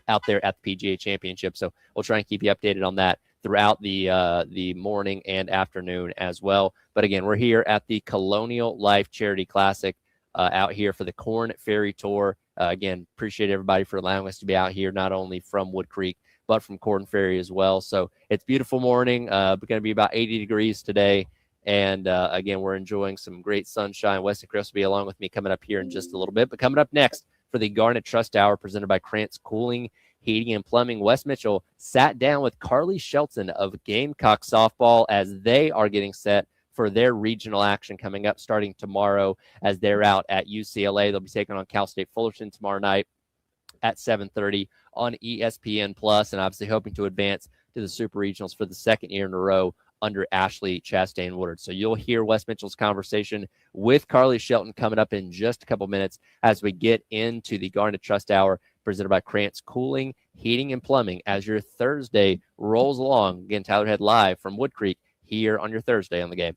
out there at the PGA Championship. So we'll try and keep you updated on that throughout the morning and afternoon as well. But again, we're here at the Colonial Life Charity Classic out here for the Corn Ferry Tour. Again, appreciate everybody for allowing us to be out here, not only from Woodcreek, but from Corn Ferry as well. So it's a beautiful morning. Going to be about 80 degrees today. And again, we're enjoying some great sunshine. Weston Chris will be along with me coming up here in just a little bit. But coming up next, for the Garnet Trust Hour presented by Krantz Cooling, Heating, and Plumbing. Wes Mitchell sat down with Carly Shelton of Gamecock Softball as they are getting set for their regional action coming up starting tomorrow as they're out at UCLA. They'll be taking on Cal State Fullerton tomorrow night at 7:30 on ESPN Plus, and obviously hoping to advance to the Super Regionals for the second year in a row under Ashley Chastain Woodard. So you'll hear Wes Mitchell's conversation with Carly Shelton coming up in just a couple minutes as we get into the Garnet Trust Hour presented by Krantz Cooling, Heating, and Plumbing as your Thursday rolls along. Again, Tyler Head live from Woodcreek here on your Thursday on the Game.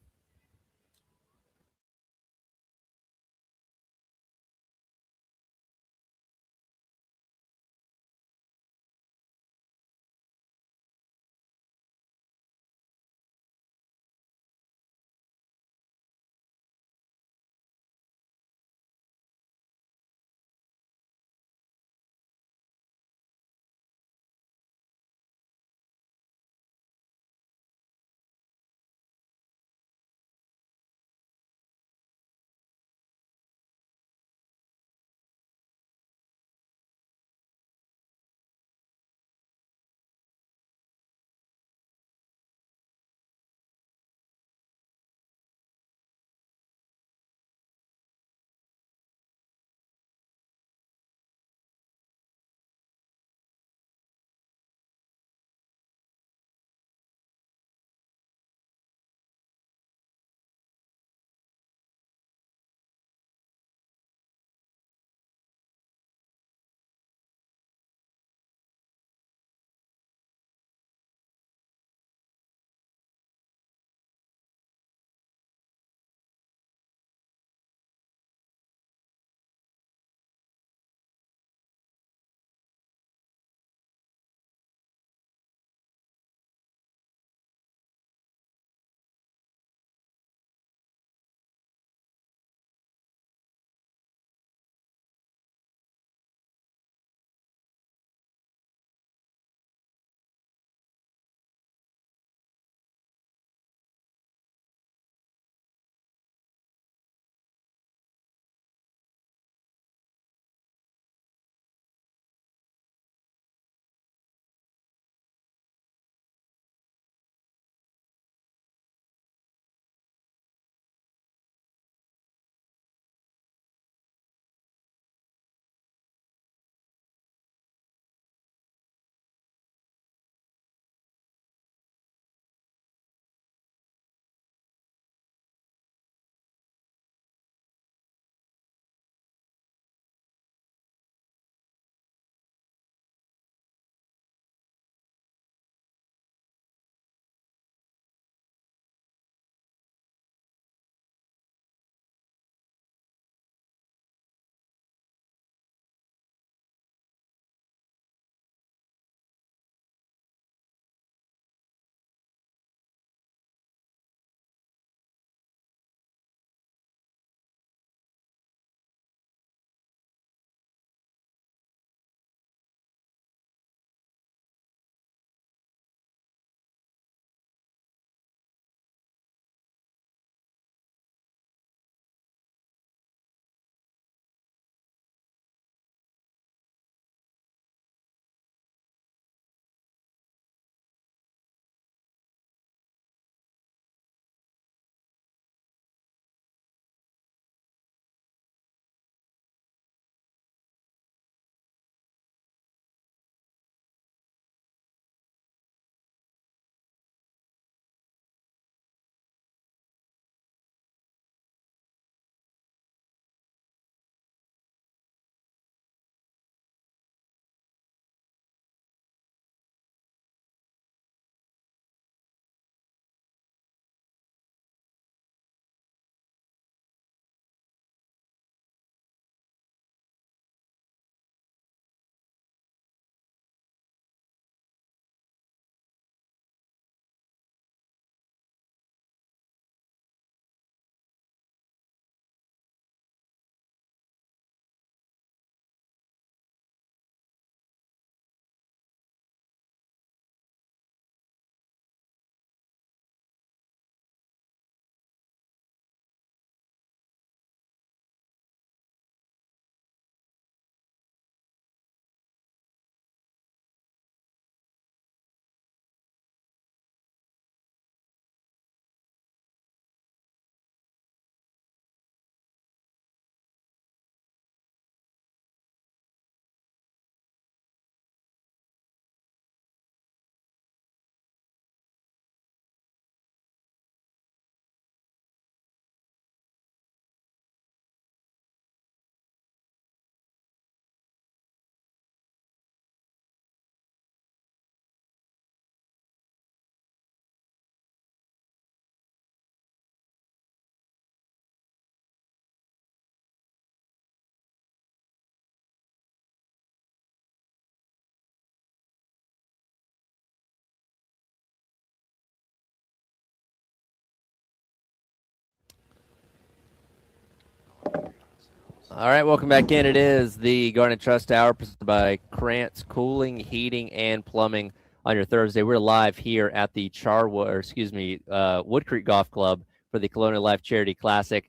All right, welcome back in. It is the Garnet Trust Hour presented by Krantz Cooling, Heating, and Plumbing on your Thursday. We're live here at the Woodcreek Golf Club for the Colonial Life Charity Classic.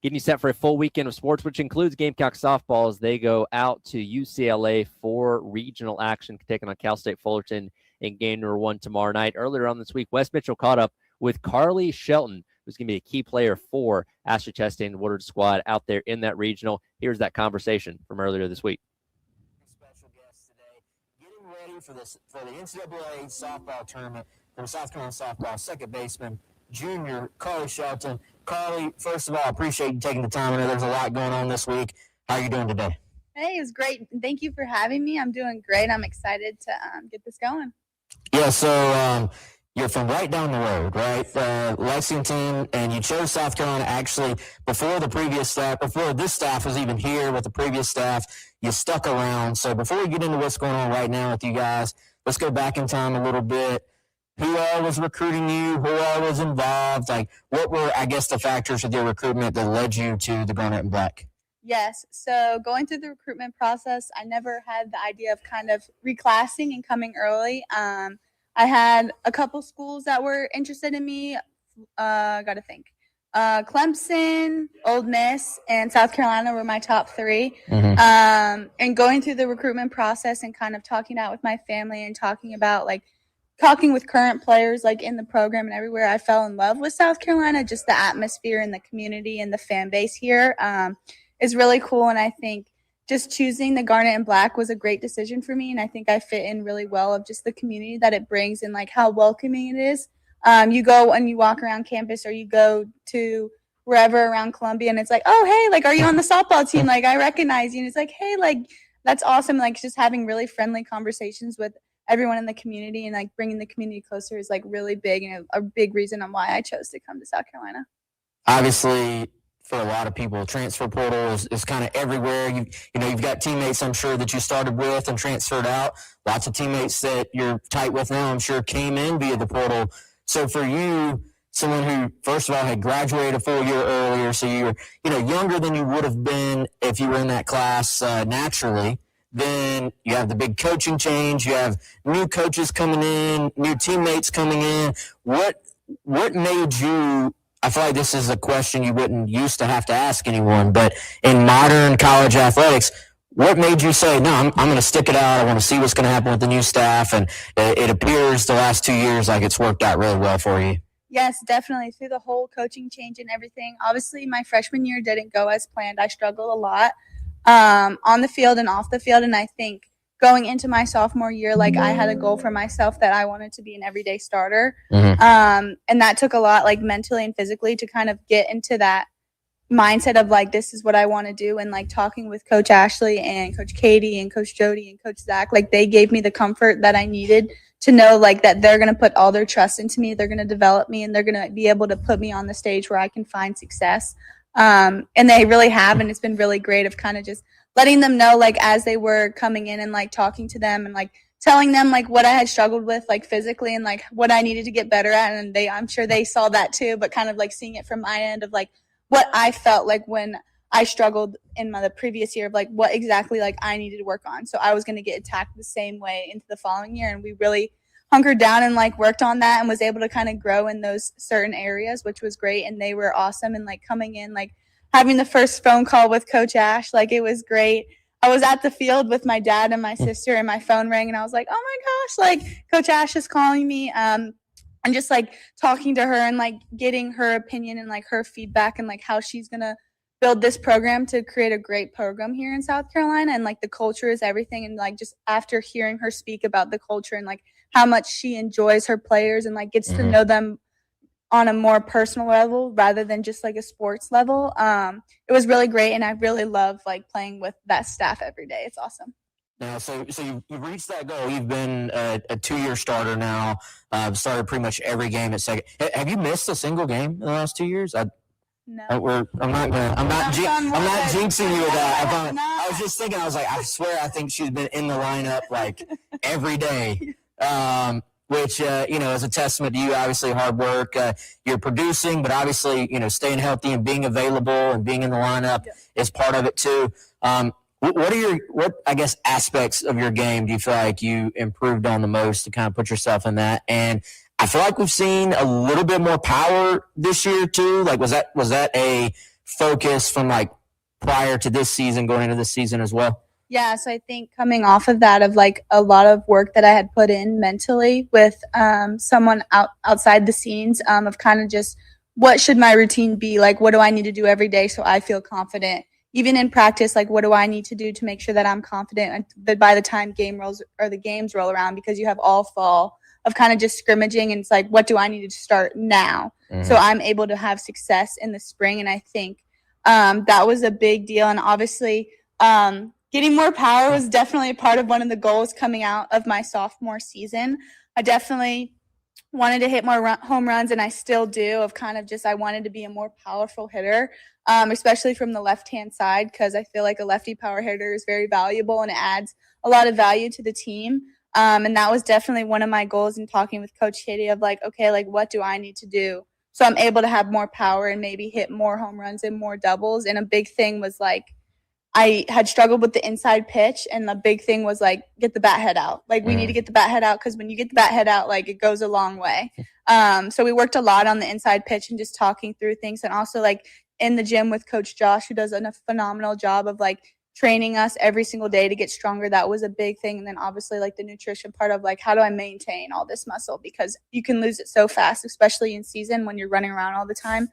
Getting you set for a full weekend of sports, which includes Gamecock softball as they go out to UCLA for regional action, taking on Cal State Fullerton in game number 1 tomorrow night. Earlier on this week, Wes Mitchell caught up with Carly Shelton, who's going to be a key player for Ashley Chastain and Woodward squad out there in that regional. Here's that conversation from earlier this week. Special guest today, getting ready for the NCAA softball tournament from South Carolina softball, second baseman, junior Carly Shelton. Carly, first of all, I appreciate you taking the time. I know there's a lot going on this week. How are you doing today? Hey, it's great. Thank you for having me. I'm doing great. I'm excited to get this going. Yeah, so you're from right down the road, right? Lexington, and you chose South Carolina actually before this staff was even here with the previous staff. You stuck around. So before we get into what's going on right now with you guys, let's go back in time a little bit. Who all was recruiting you? Who all was involved? Like, what were, I guess, the factors with your recruitment that led you to the Garnet and Black? Yes. So going through the recruitment process, I never had the idea of kind of reclassing and coming early. I had a couple schools that were interested in me. Got to think. Clemson, Ole Miss, and South Carolina were my top 3. Mm-hmm. And going through the recruitment process and kind of talking out with my family and talking with current players like in the program and everywhere, I fell in love with South Carolina. Just the atmosphere and the community and the fan base here is really cool. And I think just choosing the Garnet and Black was a great decision for me. And I think I fit in really well of just the community that it brings and like how welcoming it is. You go and you walk around campus or you go to wherever around Columbia and it's like, oh, hey, like, are you on the softball team? Like, I recognize you. And it's like, hey, like, that's awesome. Like, just having really friendly conversations with everyone in the community and like bringing the community closer is like really big and a big reason on why I chose to come to South Carolina. Obviously, for a lot of people, transfer portal is kind of everywhere. You've got teammates I'm sure that you started with and transferred out. Lots of teammates that you're tight with now I'm sure came in via the portal. So for you, someone who first of all had graduated a full year earlier, so you're younger than you would have been if you were in that class naturally. Then you have the big coaching change. You have new coaches coming in, new teammates coming in. What made you, I feel like this is a question you wouldn't used to have to ask anyone, but in modern college athletics, what made you say, no, I'm going to stick it out. I want to see what's going to happen with the new staff. And it appears the last 2 years like it's worked out really well for you. Yes, definitely. Through the whole coaching change and everything. Obviously, my freshman year didn't go as planned. I struggled a lot. On the field and off the field. And I think going into my sophomore year, like I had a goal for myself that I wanted to be an everyday starter. Mm-hmm. And that took a lot like mentally and physically to kind of get into that mindset of like, this is what I want to do. And like talking with Coach Ashley and Coach Katie and Coach Jody and Coach Zach, like they gave me the comfort that I needed to know like that they're going to put all their trust into me. They're going to develop me and they're going to be able to put me on the stage where I can find success. And they really have, and it's been really great of kind of just letting them know, like, as they were coming in and, like, talking to them and, like, telling them, like, what I had struggled with, like, physically and, like, what I needed to get better at. And I'm sure they saw that too, but kind of, like, seeing it from my end of, like, what I felt like when I struggled in the previous year of, like, what exactly, like, I needed to work on. So I was going to get attacked the same way into the following year, and we really hunkered down and like worked on that and was able to kind of grow in those certain areas, which was great. And they were awesome. And like coming in, like having the first phone call with Coach Ash, like it was great. I was at the field with my dad and my sister and my phone rang and I was like, oh my gosh, like Coach Ash is calling me. And just like talking to her and like getting her opinion and like her feedback and like how she's going to build this program to create a great program here in South Carolina. And like the culture is everything. And like just after hearing her speak about the culture and like how much she enjoys her players and like gets to know them on a more personal level rather than just like a sports level. It was really great. And I really love like playing with that staff every day. It's awesome. Now, so you've reached that goal. You've been a 2-year starter now. Started pretty much every game at second. Have you missed a single game in the last 2 years? No. I'm not jinxing you with that. I was just thinking. I was like, I swear, I think she's been in the lineup like every day. Which, is a testament to you, obviously hard work. You're producing, but obviously, staying healthy and being available and being in the lineup is part of it too. What I guess aspects of your game do you feel like you improved on the most to kind of put yourself in that? And I feel like we've seen a little bit more power this year too. Like was that a focus from like prior to this season, going into this season as well? Yeah, so I think coming off of that, of like a lot of work that I had put in mentally with someone outside the scenes, of kind of just what should my routine be? Like, what do I need to do every day so I feel confident? Even in practice, like, what do I need to do to make sure that I'm confident that by the time the games roll around, because you have all fall of kind of just scrimmaging, and it's like, what do I need to start now? So I'm able to have success in the spring, and I think that was a big deal. And obviously, getting more power was definitely a part of one of the goals coming out of my sophomore season. I definitely wanted to hit more home runs, and I still do, of kind of just I wanted to be a more powerful hitter, especially from the left-hand side, because I feel like a lefty power hitter is very valuable and it adds a lot of value to the team. And that was definitely one of my goals in talking with Coach Katie of like, okay, like what do I need to do so I'm able to have more power and maybe hit more home runs and more doubles. And a big thing was like I had struggled with the inside pitch, and the big thing was like get the bat head out. Like we need to get the bat head out, because when you get the bat head out, like it goes a long way. So we worked a lot on the inside pitch and just talking through things, and also like in the gym with Coach Josh, who does a phenomenal job of like training us every single day to get stronger. That was a big thing. And then obviously like the nutrition part of like how do I maintain all this muscle, because you can lose it so fast, especially in season when you're running around all the time.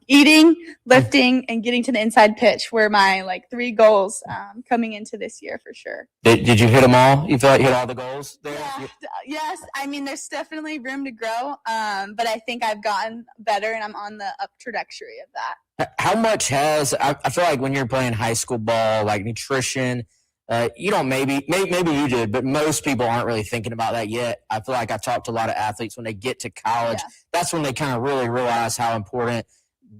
Eating, lifting, and getting to the inside pitch were my like 3 goals coming into this year for sure. Did you hit them all? You feel like you hit all the goals there? Yeah, yes. I mean, there's definitely room to grow, but I think I've gotten better, and I'm on the up trajectory of that. How much I feel like when you're playing high school ball, like nutrition, you don't maybe you did, but most people aren't really thinking about that yet. I feel like I've talked to a lot of athletes when they get to college. Yeah. That's when they kind of really realize how important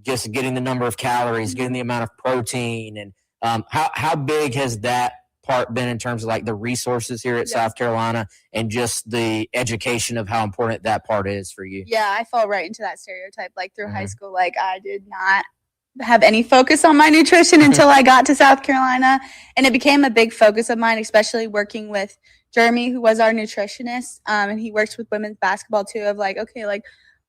just getting the number of calories, getting the amount of protein, and how big has that part been in terms of like the resources here at South Carolina and just the education of how important that part is for you? Yeah, I fall right into that stereotype. Like through high school, like I did not have any focus on my nutrition until I got to South Carolina, and it became a big focus of mine, especially working with Jeremy, who was our nutritionist, and he works with women's basketball too, of like, okay, like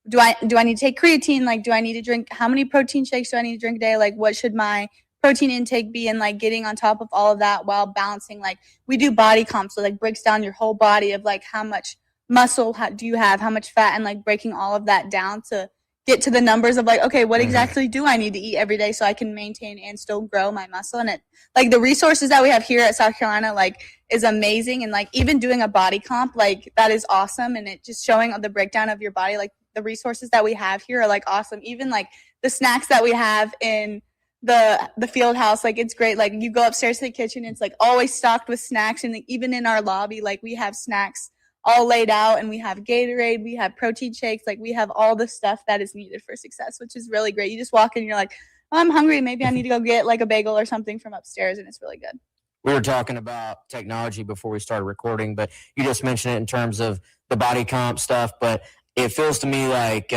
do I need to take creatine? Like do I need to drink, how many protein shakes do I need to drink a day? Like what should my protein intake be? And like getting on top of all of that while balancing, like we do body comp, so like breaks down your whole body of like how much muscle do you have, how much fat, and like breaking all of that down to get to the numbers of like, okay, what exactly do I need to eat every day so I can maintain and still grow my muscle? And it, like the resources that we have here at South Carolina, like is amazing. And like even doing a body comp, like that is awesome. And it just showing the breakdown of your body, like the resources that we have here are like awesome. Even like the snacks that we have in the field house, like it's great. Like you go upstairs to the kitchen, it's like always stocked with snacks. And even in our lobby, like we have snacks all laid out, and we have Gatorade, we have protein shakes, like we have all the stuff that is needed for success, which is really great. You just walk in and you're like, oh, I'm hungry, maybe I need to go get like a bagel or something from upstairs, and it's really good. We were talking about technology before we started recording, but you just mentioned it in terms of the body comp stuff, but it feels to me like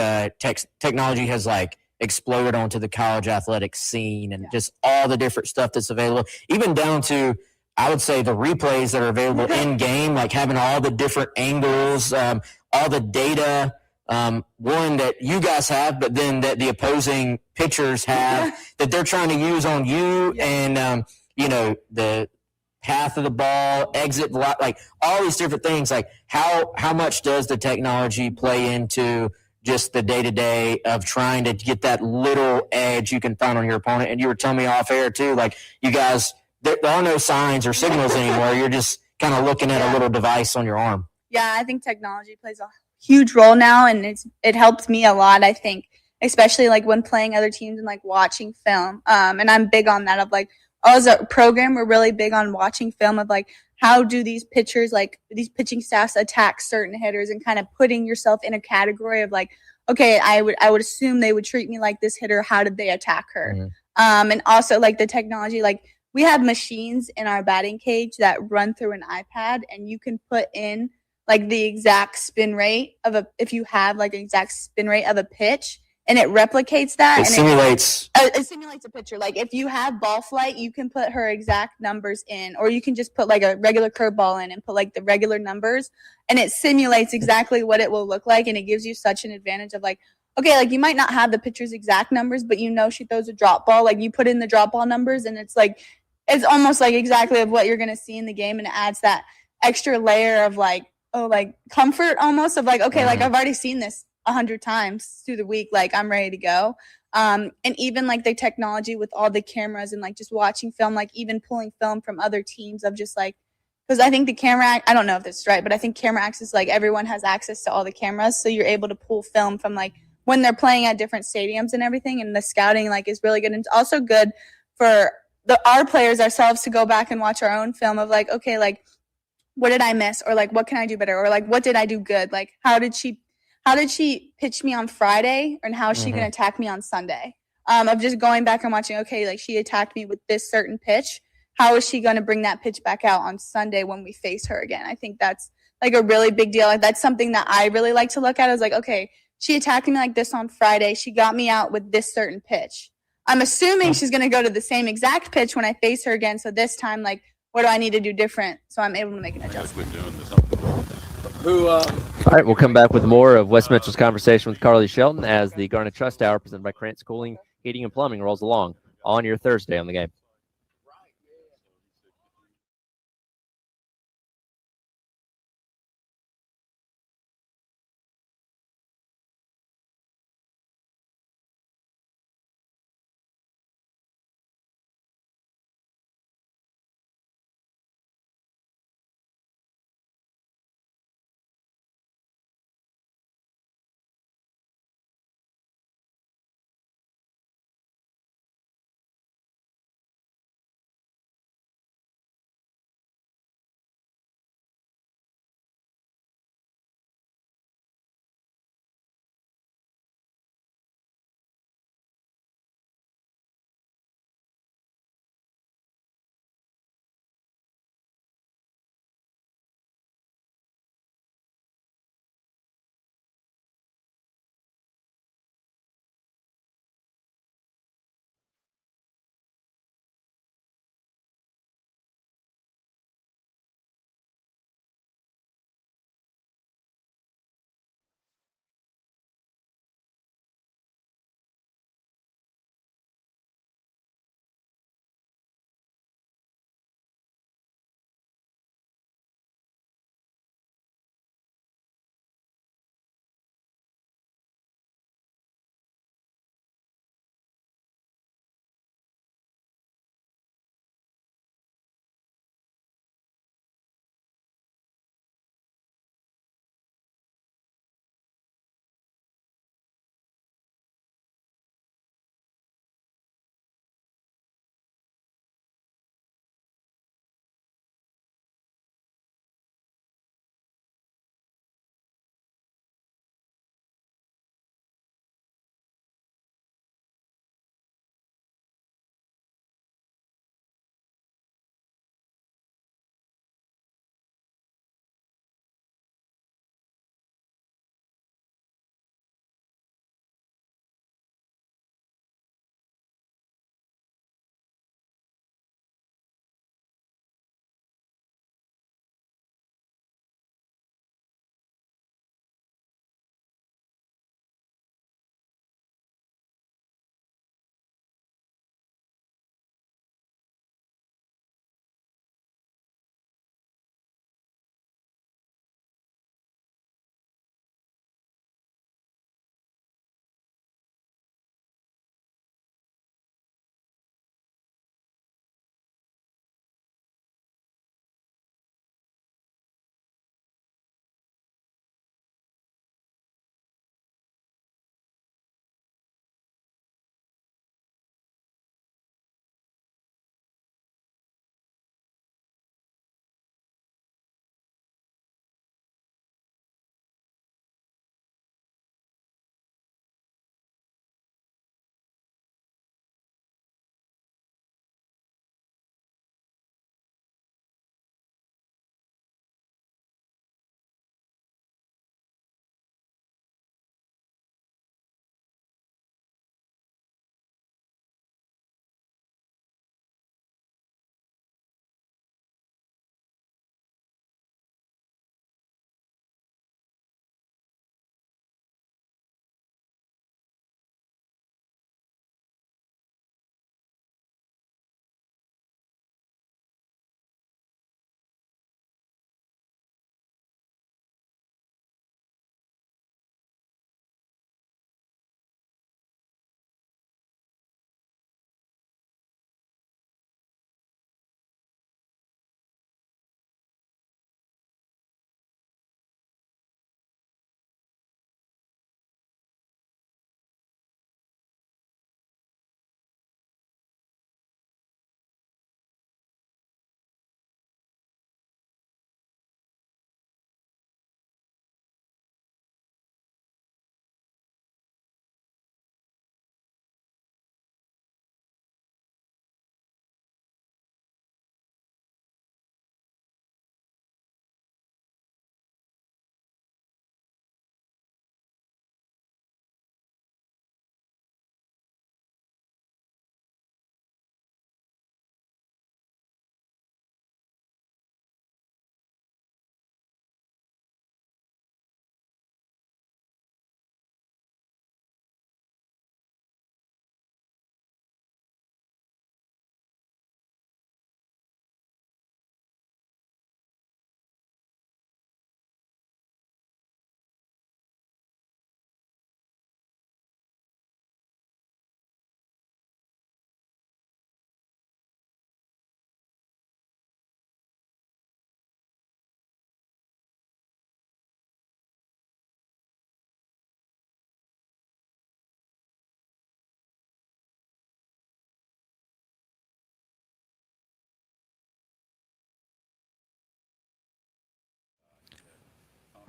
technology has like exploded onto the college athletics scene, and just all the different stuff that's available, even down to I would say the replays that are available in game, like having all the different angles, all the data, one that you guys have, but then that the opposing pitchers have that they're trying to use on you, and you know, the path of the ball, exit, like all these different things. Like how much does the technology play into just the day-to-day of trying to get that little edge you can find on your opponent? And you were telling me off air too, like you guys, there are no signs or signals anymore. You're just kind of looking at a little device on your arm. Yeah, I think technology plays a huge role now, and it helps me a lot, I think, especially like when playing other teams and like watching film. And I'm big on that of like, as a program, we're really big on watching film of like, how do these pitchers, like these pitching staffs attack certain hitters, and kind of putting yourself in a category of like, okay, I would assume they would treat me like this hitter. How did they attack her? And also like the technology, like we have machines in our batting cage that run through an iPad, and you can put in like the exact spin rate of if you have like an exact spin rate of a pitch, and it replicates that. It simulates. It simulates a picture. Like if you have ball flight, you can put her exact numbers in, or you can just put like a regular curveball in and put like the regular numbers, and it simulates exactly what it will look like, and it gives you such an advantage of like, okay, like you might not have the pitcher's exact numbers, but you know she throws a drop ball. Like you put in the drop ball numbers, and it's like it's almost like exactly of what you're gonna see in the game, and it adds that extra layer of like, oh, like comfort almost of like, okay, like I've already seen this 100 times through the week, like I'm ready to go. And even like the technology with all the cameras and like just watching film, like even pulling film from other teams of just like, because I think the camera, I don't know if this is right, but I think camera access, like everyone has access to all the cameras, so you're able to pull film from like when they're playing at different stadiums and everything, and the scouting like is really good. And it's also good for our players ourselves to go back and watch our own film of like, okay, like what did I miss, or like what can I do better, or like what did I do good, like how did she pitch me on Friday, and how is she going to attack me on Sunday, of just going back and watching, okay, like she attacked me with this certain pitch, how is she going to bring that pitch back out on Sunday when we face her again. I think that's like a really big deal. Like that's something that I really like to look at, is like, okay, she attacked me like this on Friday, she got me out with this certain pitch, I'm assuming she's going to go to the same exact pitch when I face her again, so this time, like, what do I need to do different so I'm able to make an adjustment? All right, we'll come back with more of West Mitchell's conversation with Carly Shelton as the Garnet Trust Hour presented by Krantz Cooling, Heating, and Plumbing rolls along on your Thursday on the game.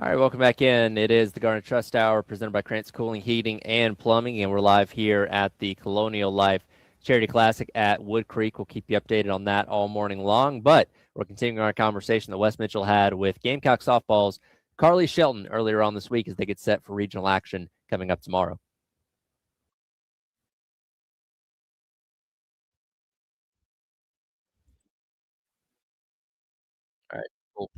All right, welcome back in. It is the Garnet Trust Hour presented by Krantz Cooling, Heating, and Plumbing, and we're live here at the Colonial Life Charity Classic at Woodcreek. We'll keep you updated on that all morning long, but we're continuing our conversation that Wes Mitchell had with Gamecock softball's Carly Shelton earlier on this week as they get set for regional action coming up tomorrow. All right, cool.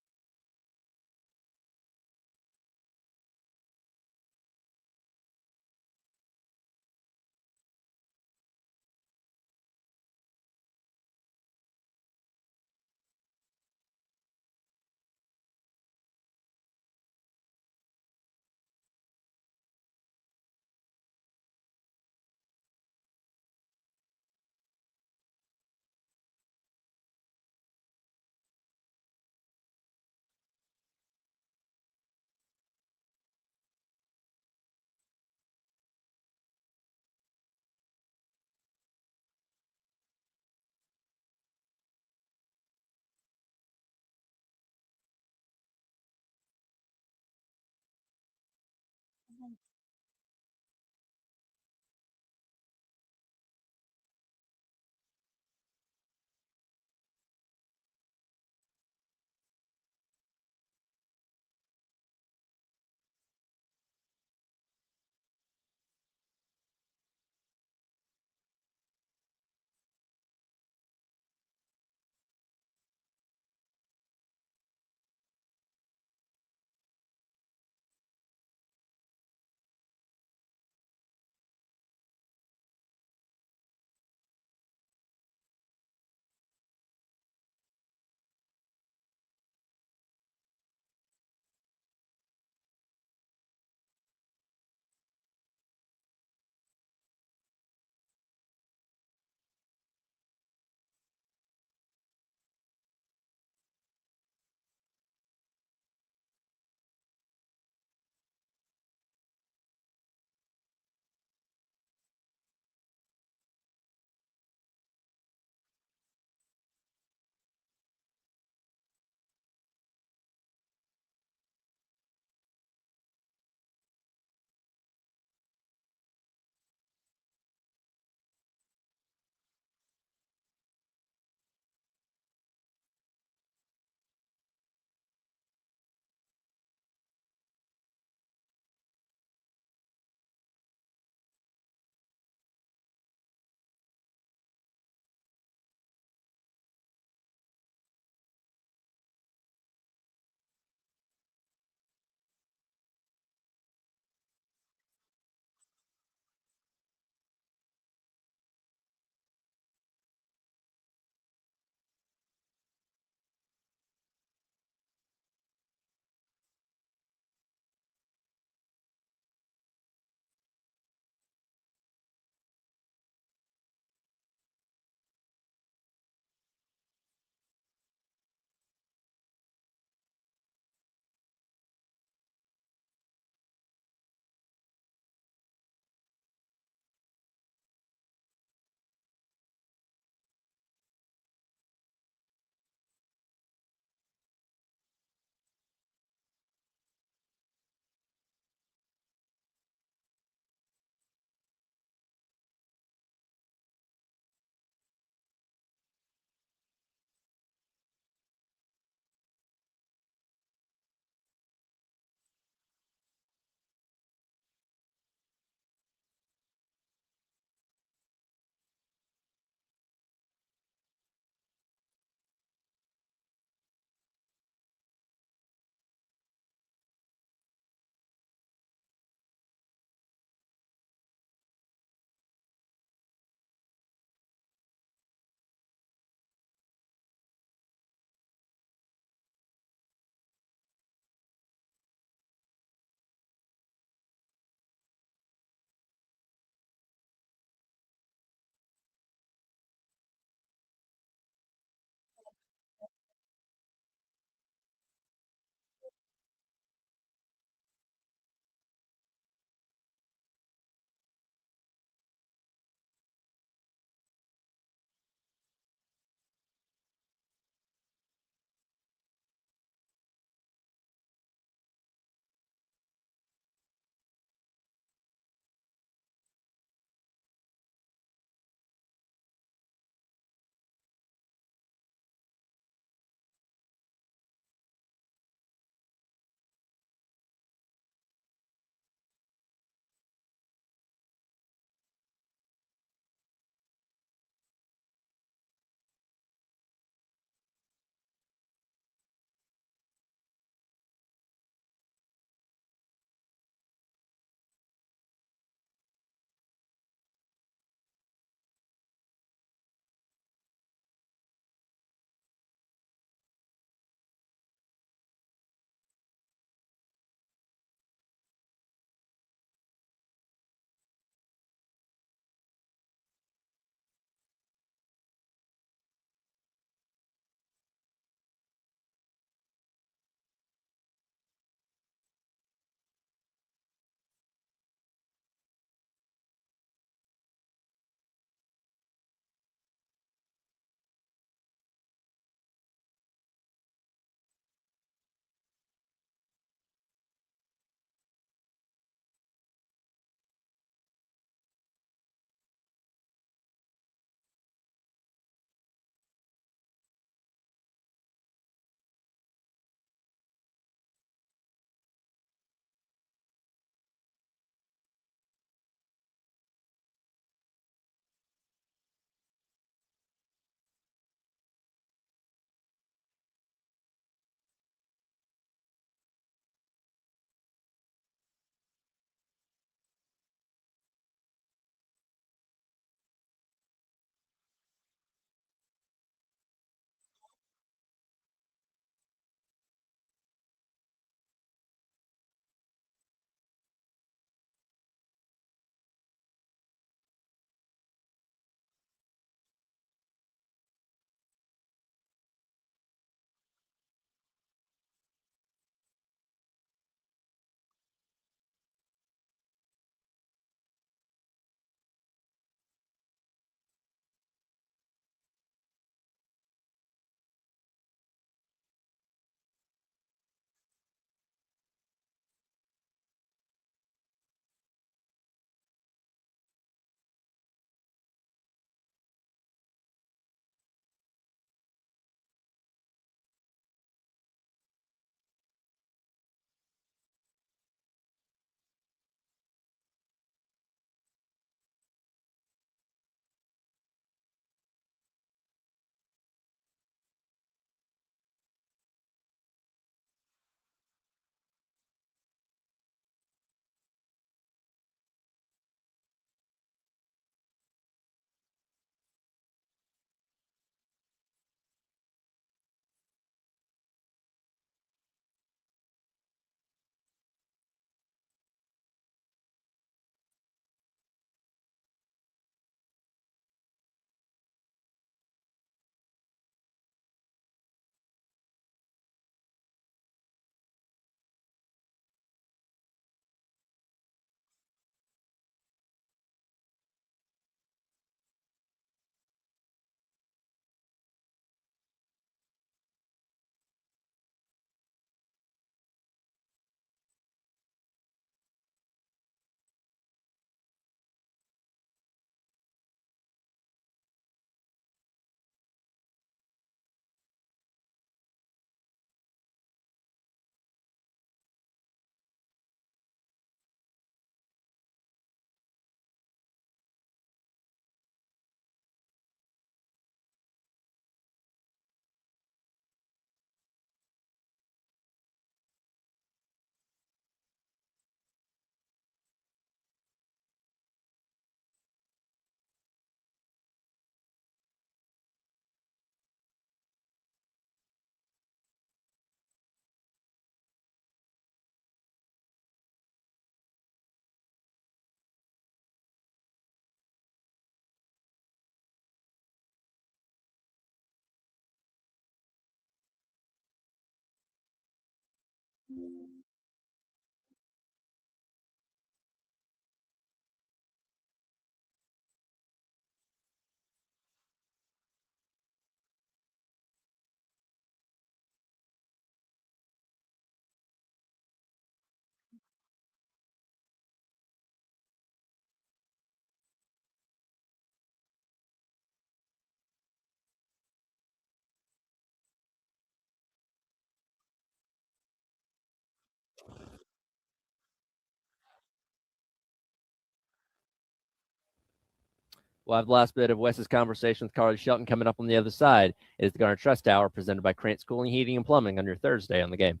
We'll have the last bit of Wes's conversation with Carly Shelton coming up on the other side. It is the Garner Trust Hour presented by Krantz Cooling, Heating, and Plumbing on your Thursday on the Game.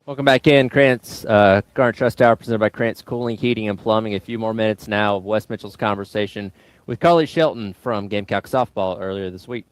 Welcome back in, Krantz. Current Trust Hour presented by Krantz Cooling, Heating, and Plumbing. A few more minutes now of Wes Mitchell's conversation with Carly Shelton from Gamecock Softball earlier this week.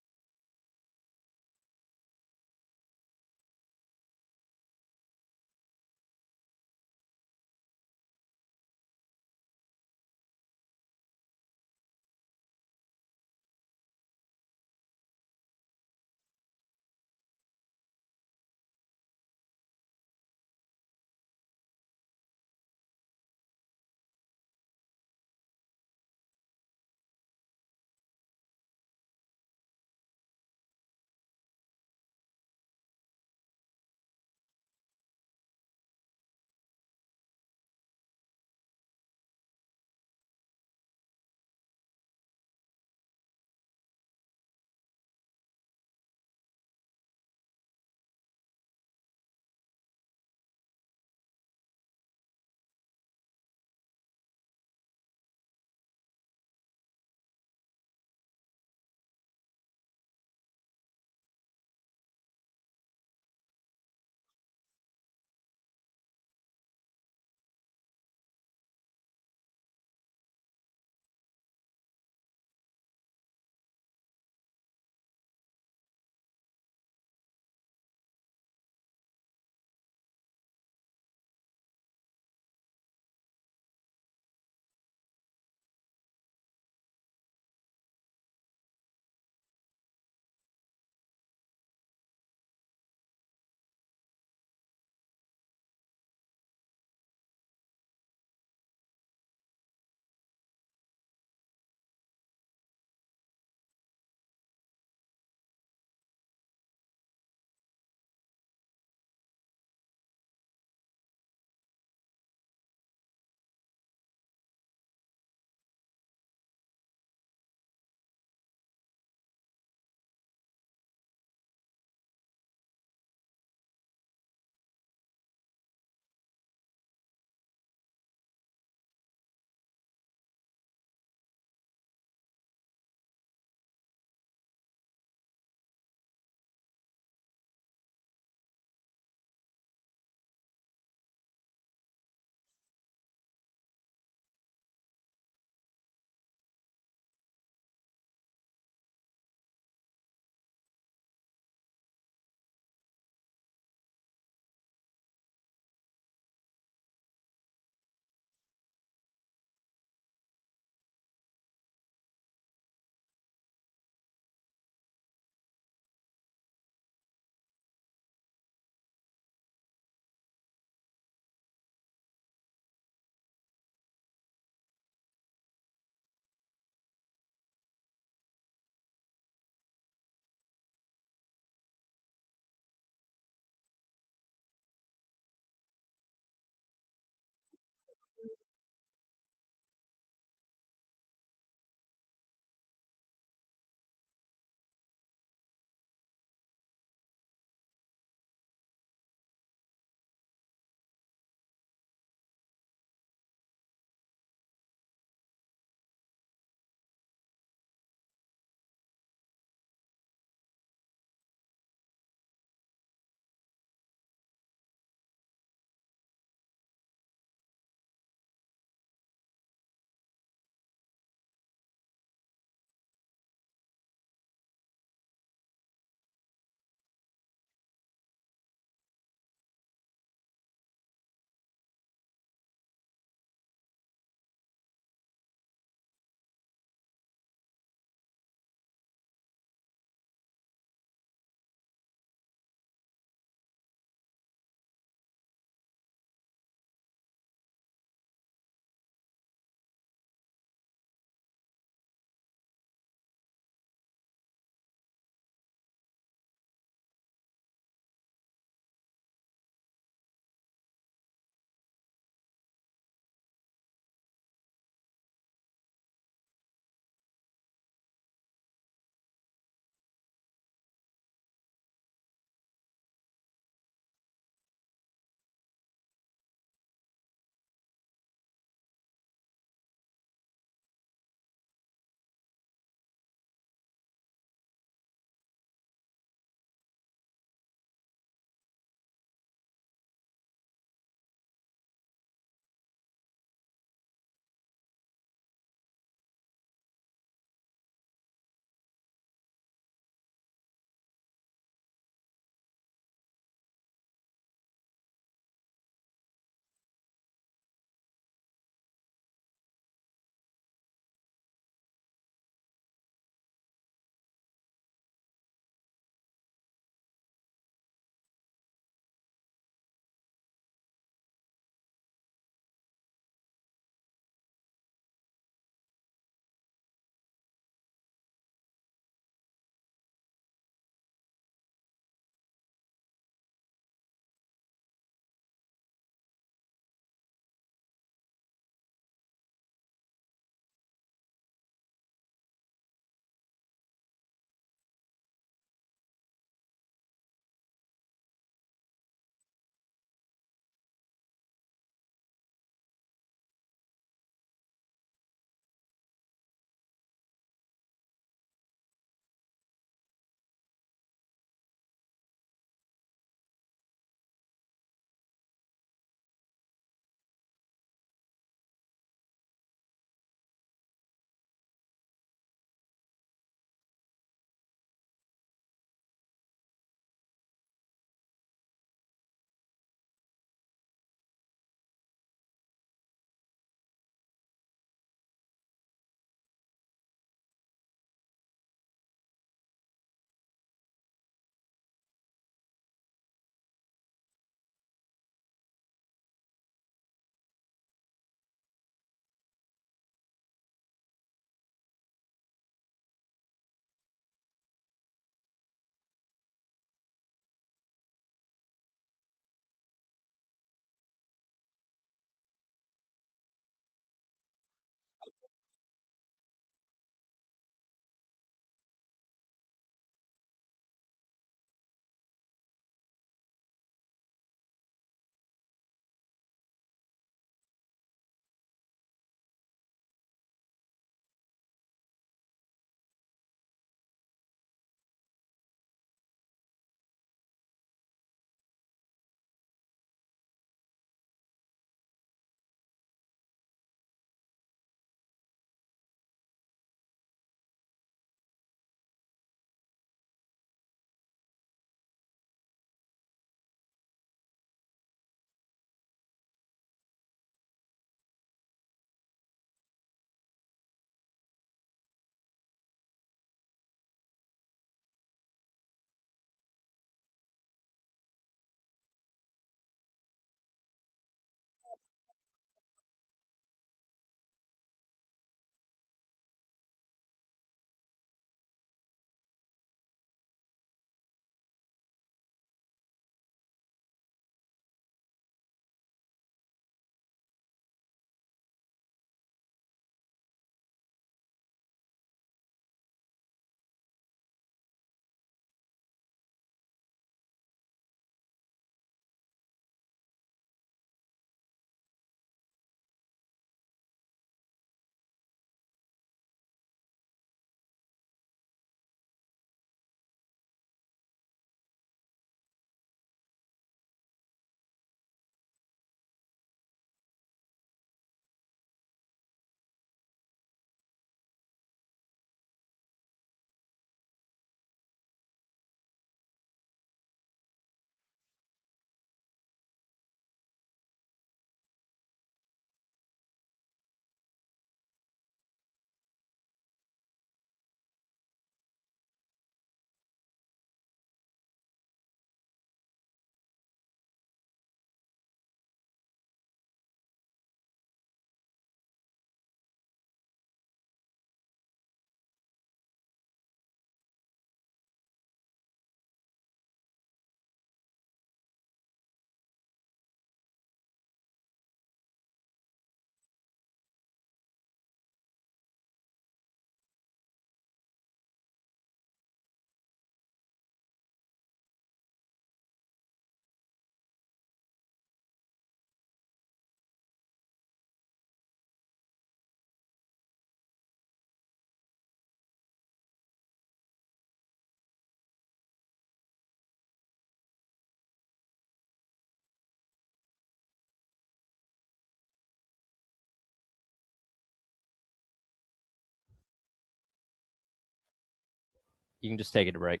You can just take it to break.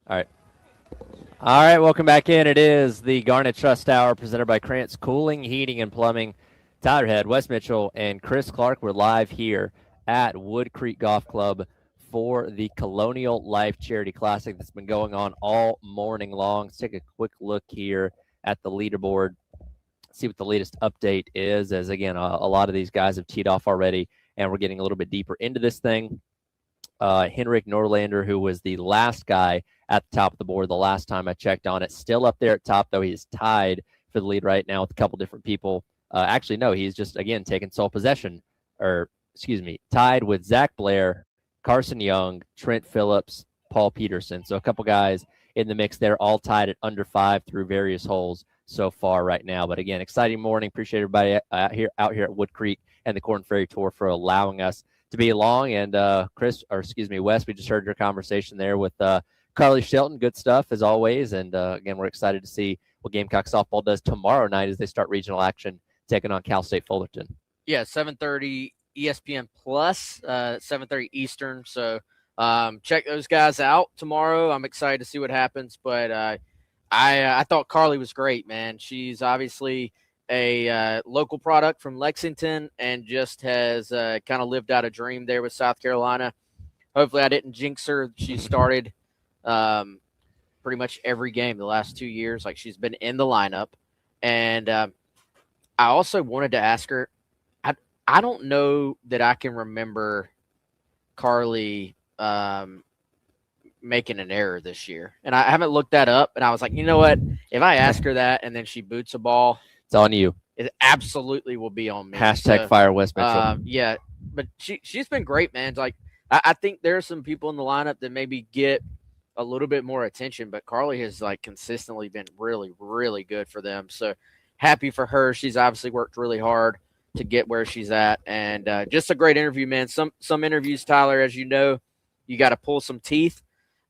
All right. All right, welcome back in. It is the Garnet Trust Hour presented by Krantz Cooling, Heating, and Plumbing. Tyler Head, Wes Mitchell, and Chris Clark. We're live here at Woodcreek Golf Club for the Colonial Life Charity Classic that's been going on all morning long. Let's take a quick look here at the leaderboard, see what the latest update is, as again, a lot of these guys have teed off already, and we're getting a little bit deeper into this thing. Henrik Norlander, who was the last guy at the top of the board the last time I checked on it, still up there at top, though he's tied for the lead right now with a couple different people. Actually, no, he's just, again, taking sole possession, or excuse me, tied with Zach Blair, Carson Young, Trent Phillips, Paul Peterson. So a couple guys in the mix there, all tied at under 5 through various holes so far right now. But again, exciting morning. Appreciate everybody out here at Woodcreek and the Corn Ferry Tour for allowing us to be along. And Wes, we just heard your conversation there with Carly Shelton. Good stuff as always. And again, we're excited to see what Gamecock softball does tomorrow night as they start regional action taking on Cal State Fullerton. Yeah, 7:30 ESPN Plus, 7:30 Eastern. So check those guys out tomorrow. I'm excited to see what happens. But I thought Carly was great, man. She's obviously a local product from Lexington and just has kind of lived out a dream there with South Carolina. Hopefully I didn't jinx her. She started pretty much every game the last 2 years. Like, she's been in the lineup. And I also wanted to ask her, I don't know that I can remember Carly making an error this year. And I haven't looked that up. And I was like, you know what? If I ask her that and then she boots a ball, it's on you. It absolutely will be on me. Hashtag fire Wes Mitchell. Yeah, but she's been great, man. Like, I think there are some people in the lineup that maybe get a little bit more attention, but Carly has like consistently been really, really good for them. So happy for her. She's obviously worked really hard to get where she's at, and just a great interview, man. Some interviews, Tyler, as you know, you got to pull some teeth.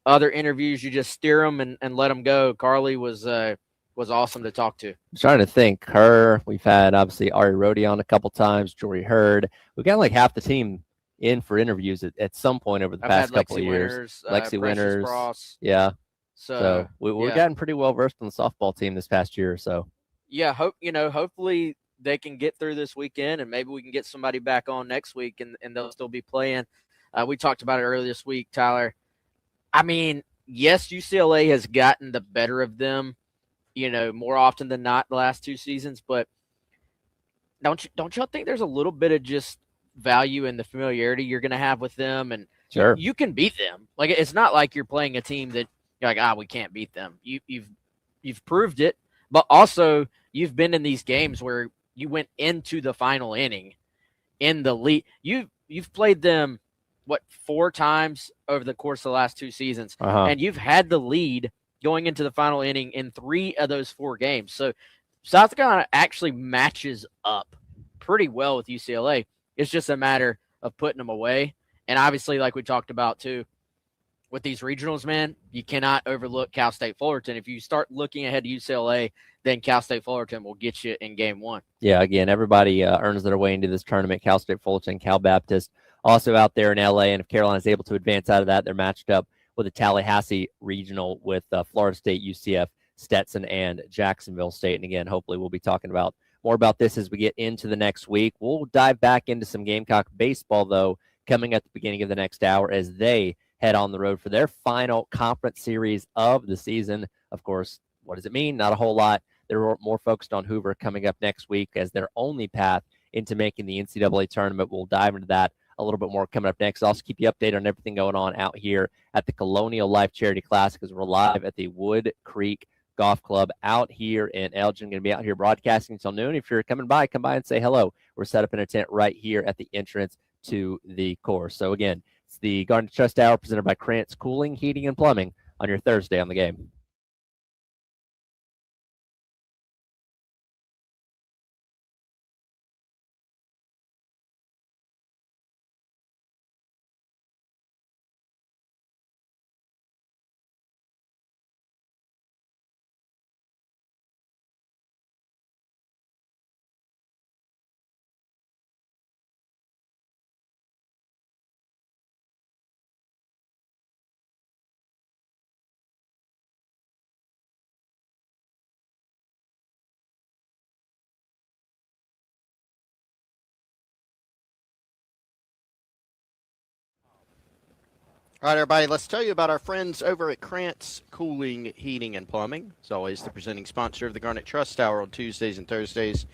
Other interviews, you just steer them and let them go. Carly was awesome to talk to. I'm trying to think. Her, we've had obviously Ari Rhodey on a couple times, Jory Hurd. We've got like half the team in for interviews at some point over the past couple of years. Lexi Winters, Ross. Yeah. So we've gotten pretty well versed on the softball team this past year or so. Yeah, hopefully they can get through this weekend, and maybe we can get somebody back on next week, and they'll still be playing. We talked about it earlier this week, Tyler. I mean, yes, UCLA has gotten the better of them, more often than not the last 2 seasons, but don't y'all think there's a little bit of just value in the familiarity you're going to have with them? And sure, you can beat them. Like, it's not like you're playing a team that you're like, we can't beat them. You've proved it, but also you've been in these games where you went into the final inning in the lead. You've played them 4 times over the course of the last 2 seasons, and you've had the lead going into the final inning in 3 of those 4 games. So South Carolina actually matches up pretty well with UCLA. It's just a matter of putting them away. And obviously, like we talked about too, with these regionals, man, you cannot overlook Cal State Fullerton. If you start looking ahead to UCLA, then Cal State Fullerton will get you in game 1. Yeah, again, everybody earns their way into this tournament. Cal State Fullerton, Cal Baptist, also out there in LA. And if Carolina's able to advance out of that, they're matched up with a Tallahassee regional with Florida State, UCF, Stetson, and Jacksonville State. And again, hopefully we'll be talking about more about this as we get into the next week. We'll dive back into some Gamecock baseball, though, coming at the beginning of the next hour as they head on the road for their final conference series of the season. Of course, what does it mean? Not a whole lot. They're more focused on Hoover coming up next week as their only path into making the NCAA tournament. We'll dive into that a little bit more coming up next. I'll also keep you updated on everything going on out here at the Colonial Life Charity Classic as we're live at the Woodcreek Golf Club out here in Elgin. Going to be out here broadcasting until noon. If you're coming by, come by and say hello. We're set up in a tent right here at the entrance to the course. So again, it's the Garden Trust Hour presented by Krantz Cooling, Heating, and Plumbing on your Thursday on the Game. All right, everybody, let's tell you about our friends over at Krantz Cooling, Heating, and Plumbing. As always, the presenting sponsor of the Garnet Trust Hour on Tuesdays and Thursdays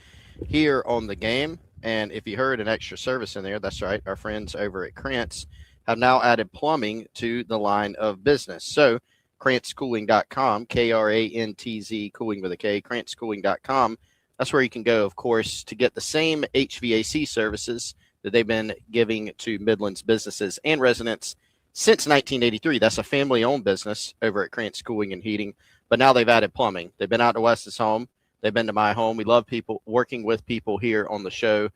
here on the game. And if you heard an extra service in there, that's right, our friends over at Krantz have now added plumbing to the line of business. So, KrantzCooling.com, Krantz cooling with a K, KrantzCooling.com. That's where you can go, of course, to get the same HVAC services that they've been giving to Midland's businesses and residents since 1983. That's a family-owned business over at Krantz Cooling and Heating, but now they've added plumbing. They've been out to Wes's home. They've been to my home. We love people working with people here on the show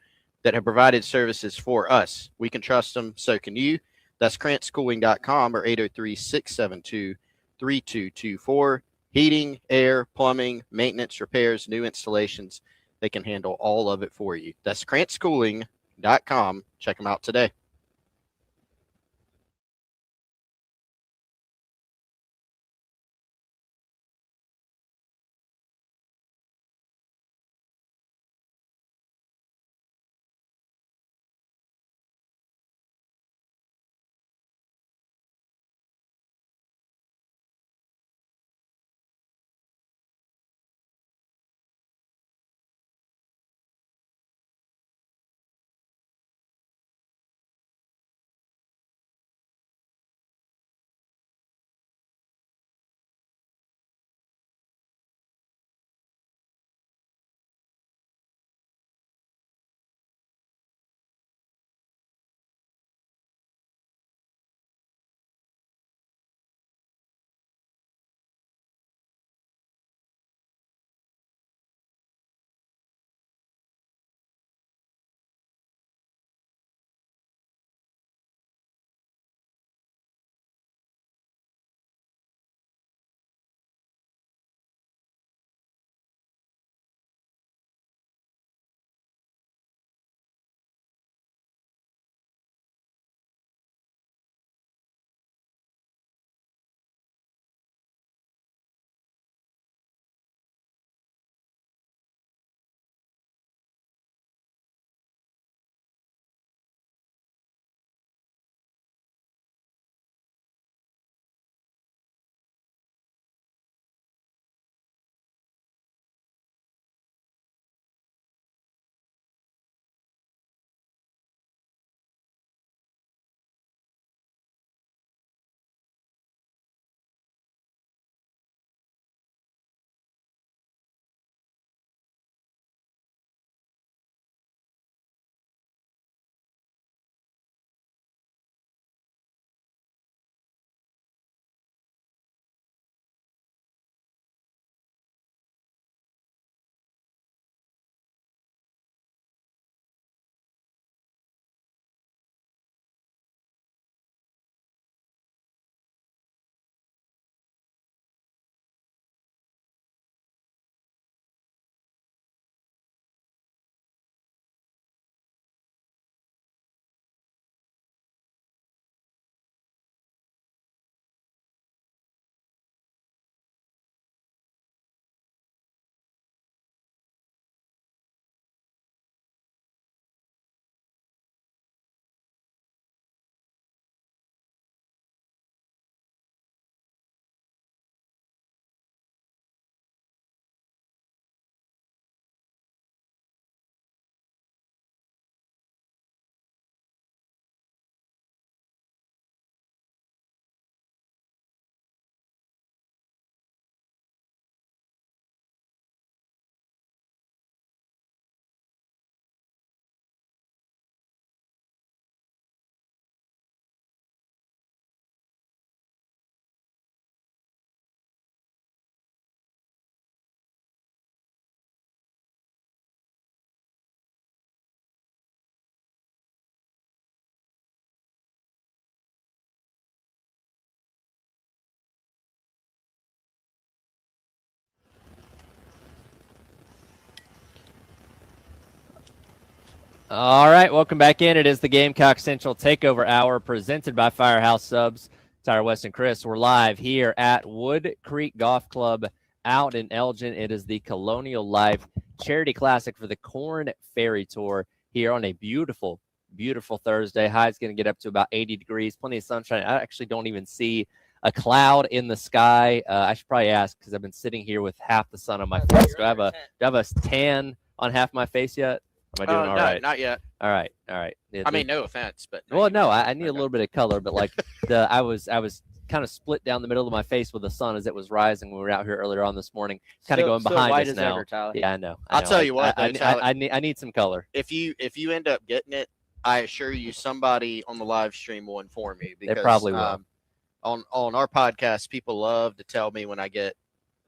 that have provided services for us. We can trust them. So can you. That's KrantzCooling.com or 803-672-3224. Heating, air, plumbing, maintenance, repairs, new installations. They can handle all of it for you. That's KrantzCooling.com. Check them out today. All right, welcome back in. It is the Gamecock Central Takeover Hour presented by Firehouse Subs. Tyler West and Chris. We're live here at Woodcreek Golf Club out in Elgin. It is the Colonial Life Charity Classic for the Corn Ferry Tour here on a beautiful beautiful Thursday. High's going to get up to about 80 degrees, plenty of sunshine. I actually don't even see a cloud in the sky. I should probably ask because I've been sitting here with half the sun on my face. Do I have a tan on half my face yet? Am I doing all no, right? Not yet. All right. I mean, no offense, but I need a little bit of color, but like I was kind of split down the middle of my face with the sun as it was rising when we were out here earlier on this morning. Kind of going behind us now. Ever, yeah, I know. I'll tell you what, I need some color. If you end up getting it, I assure you, somebody on the live stream will inform me because they probably will. On our podcast, people love to tell me when I get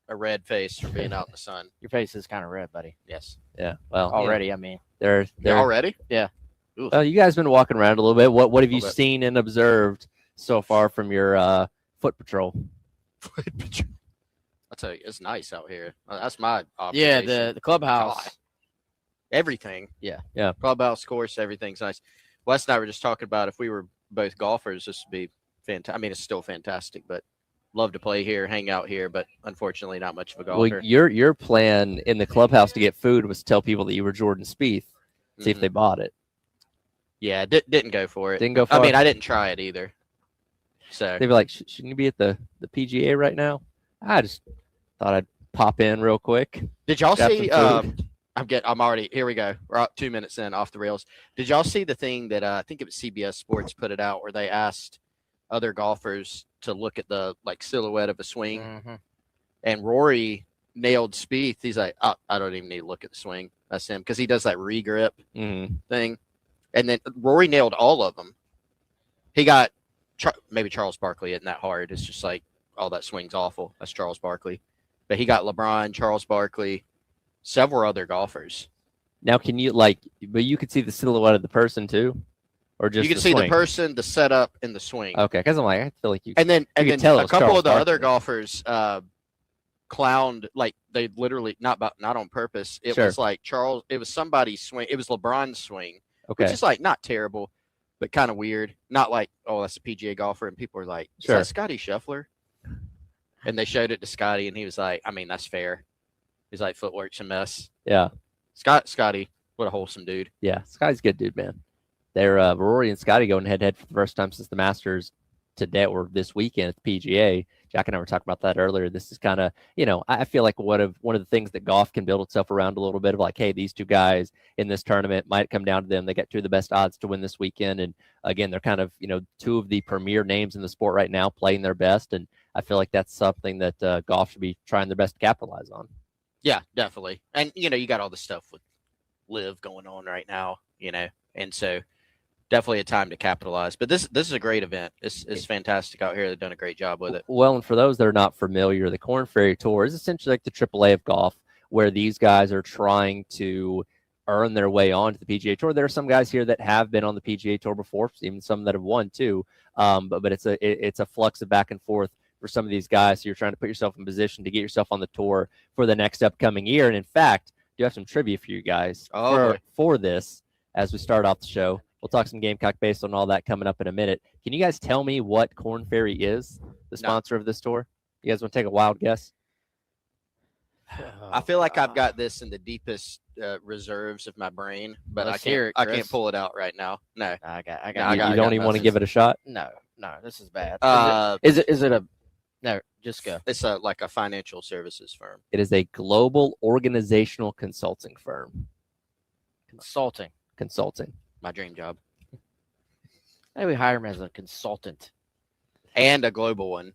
a red face from being out in the sun. Your face is kind of red, buddy. Yes. Yeah. Well, already. I mean, they're already. Yeah. Well, you guys been walking around a little bit. What have you seen and observed so far from your foot patrol? Foot patrol. I'll tell you, it's nice out here. That's my observation. Yeah. The clubhouse. God. Everything. Yeah. Clubhouse, course, everything's nice. Wes and I were just talking about if we were both golfers, this would be fantastic. I mean, it's still fantastic, but love to play here, hang out here, but unfortunately not much of a golfer. Well, your plan in the clubhouse to get food was to tell people that you were Jordan Spieth, see if they bought it. Yeah, didn't go for it. Didn't go for it. I mean, I didn't try it either. So they'd be like, shouldn't you be at the PGA right now? I just thought I'd pop in real quick. Did y'all see I'm already here we go. We're 2 minutes in off the rails. Did y'all see the thing that I think it was CBS Sports put it out where they asked other golfers to look at the silhouette of a swing, and Rory nailed Spieth. He's like, oh, I don't even need to look at the swing. That's him because he does that regrip thing, and then Rory nailed all of them. He got maybe Charles Barkley isn't that hard. It's just like, oh, that swing's awful. That's Charles Barkley, but he got LeBron, Charles Barkley, several other golfers. Now, can you but you could see the silhouette of the person too? Or just you can see the person, the setup, and the swing. Okay, because I'm like, I feel like you. And then tell a couple couple of the Barkley. other golfers clowned, they literally not on purpose. It was like Charles. It was somebody's swing. It was LeBron's swing, which is not terrible, but kind of weird. Not like, oh, that's a PGA golfer, and people are like, is that Scotty Scheffler? And they showed it to Scotty, and he was like, I mean, that's fair. He's like, footwork's a mess. Yeah, Scotty, what a wholesome dude. Yeah, Scotty's a good dude, man. They're Rory and Scotty going head-to-head for the first time since the Masters today or this weekend at the PGA. Jack and I were talking about that earlier. This is kind of, I feel like one of the things that golf can build itself around a little bit of like, hey, these two guys in this tournament might come down to them. They got two of the best odds to win this weekend. And again, they're kind of, two of the premier names in the sport right now playing their best. And I feel like that's something that golf should be trying their best to capitalize on. Yeah, definitely. And, you got all the stuff with Live going on right now, and so definitely a time to capitalize. But this is a great event. It's fantastic out here. They've done a great job with it. Well, and for those that are not familiar, the Korn Ferry Tour is essentially like the AAA of golf, where these guys are trying to earn their way onto the PGA Tour. There are some guys here that have been on the PGA Tour before, even some that have won too. But it's a flux of back and forth for some of these guys. So you're trying to put yourself in position to get yourself on the tour for the next upcoming year. And in fact, I do have some trivia for you guys for this as we start off the show. We'll talk some Gamecock based on all that coming up in a minute. Can you guys tell me what Korn Ferry is, the sponsor of this tour? You guys want to take a wild guess? I feel like I've got this in the deepest reserves of my brain, but I can't pull it out right now. No, I got. You don't even want to give it a shot? No, this is bad. Is it a? No, just go. It's like a financial services firm. It is a global organizational consulting firm. Consulting. My dream job. Maybe we hire him as a consultant. And a global one.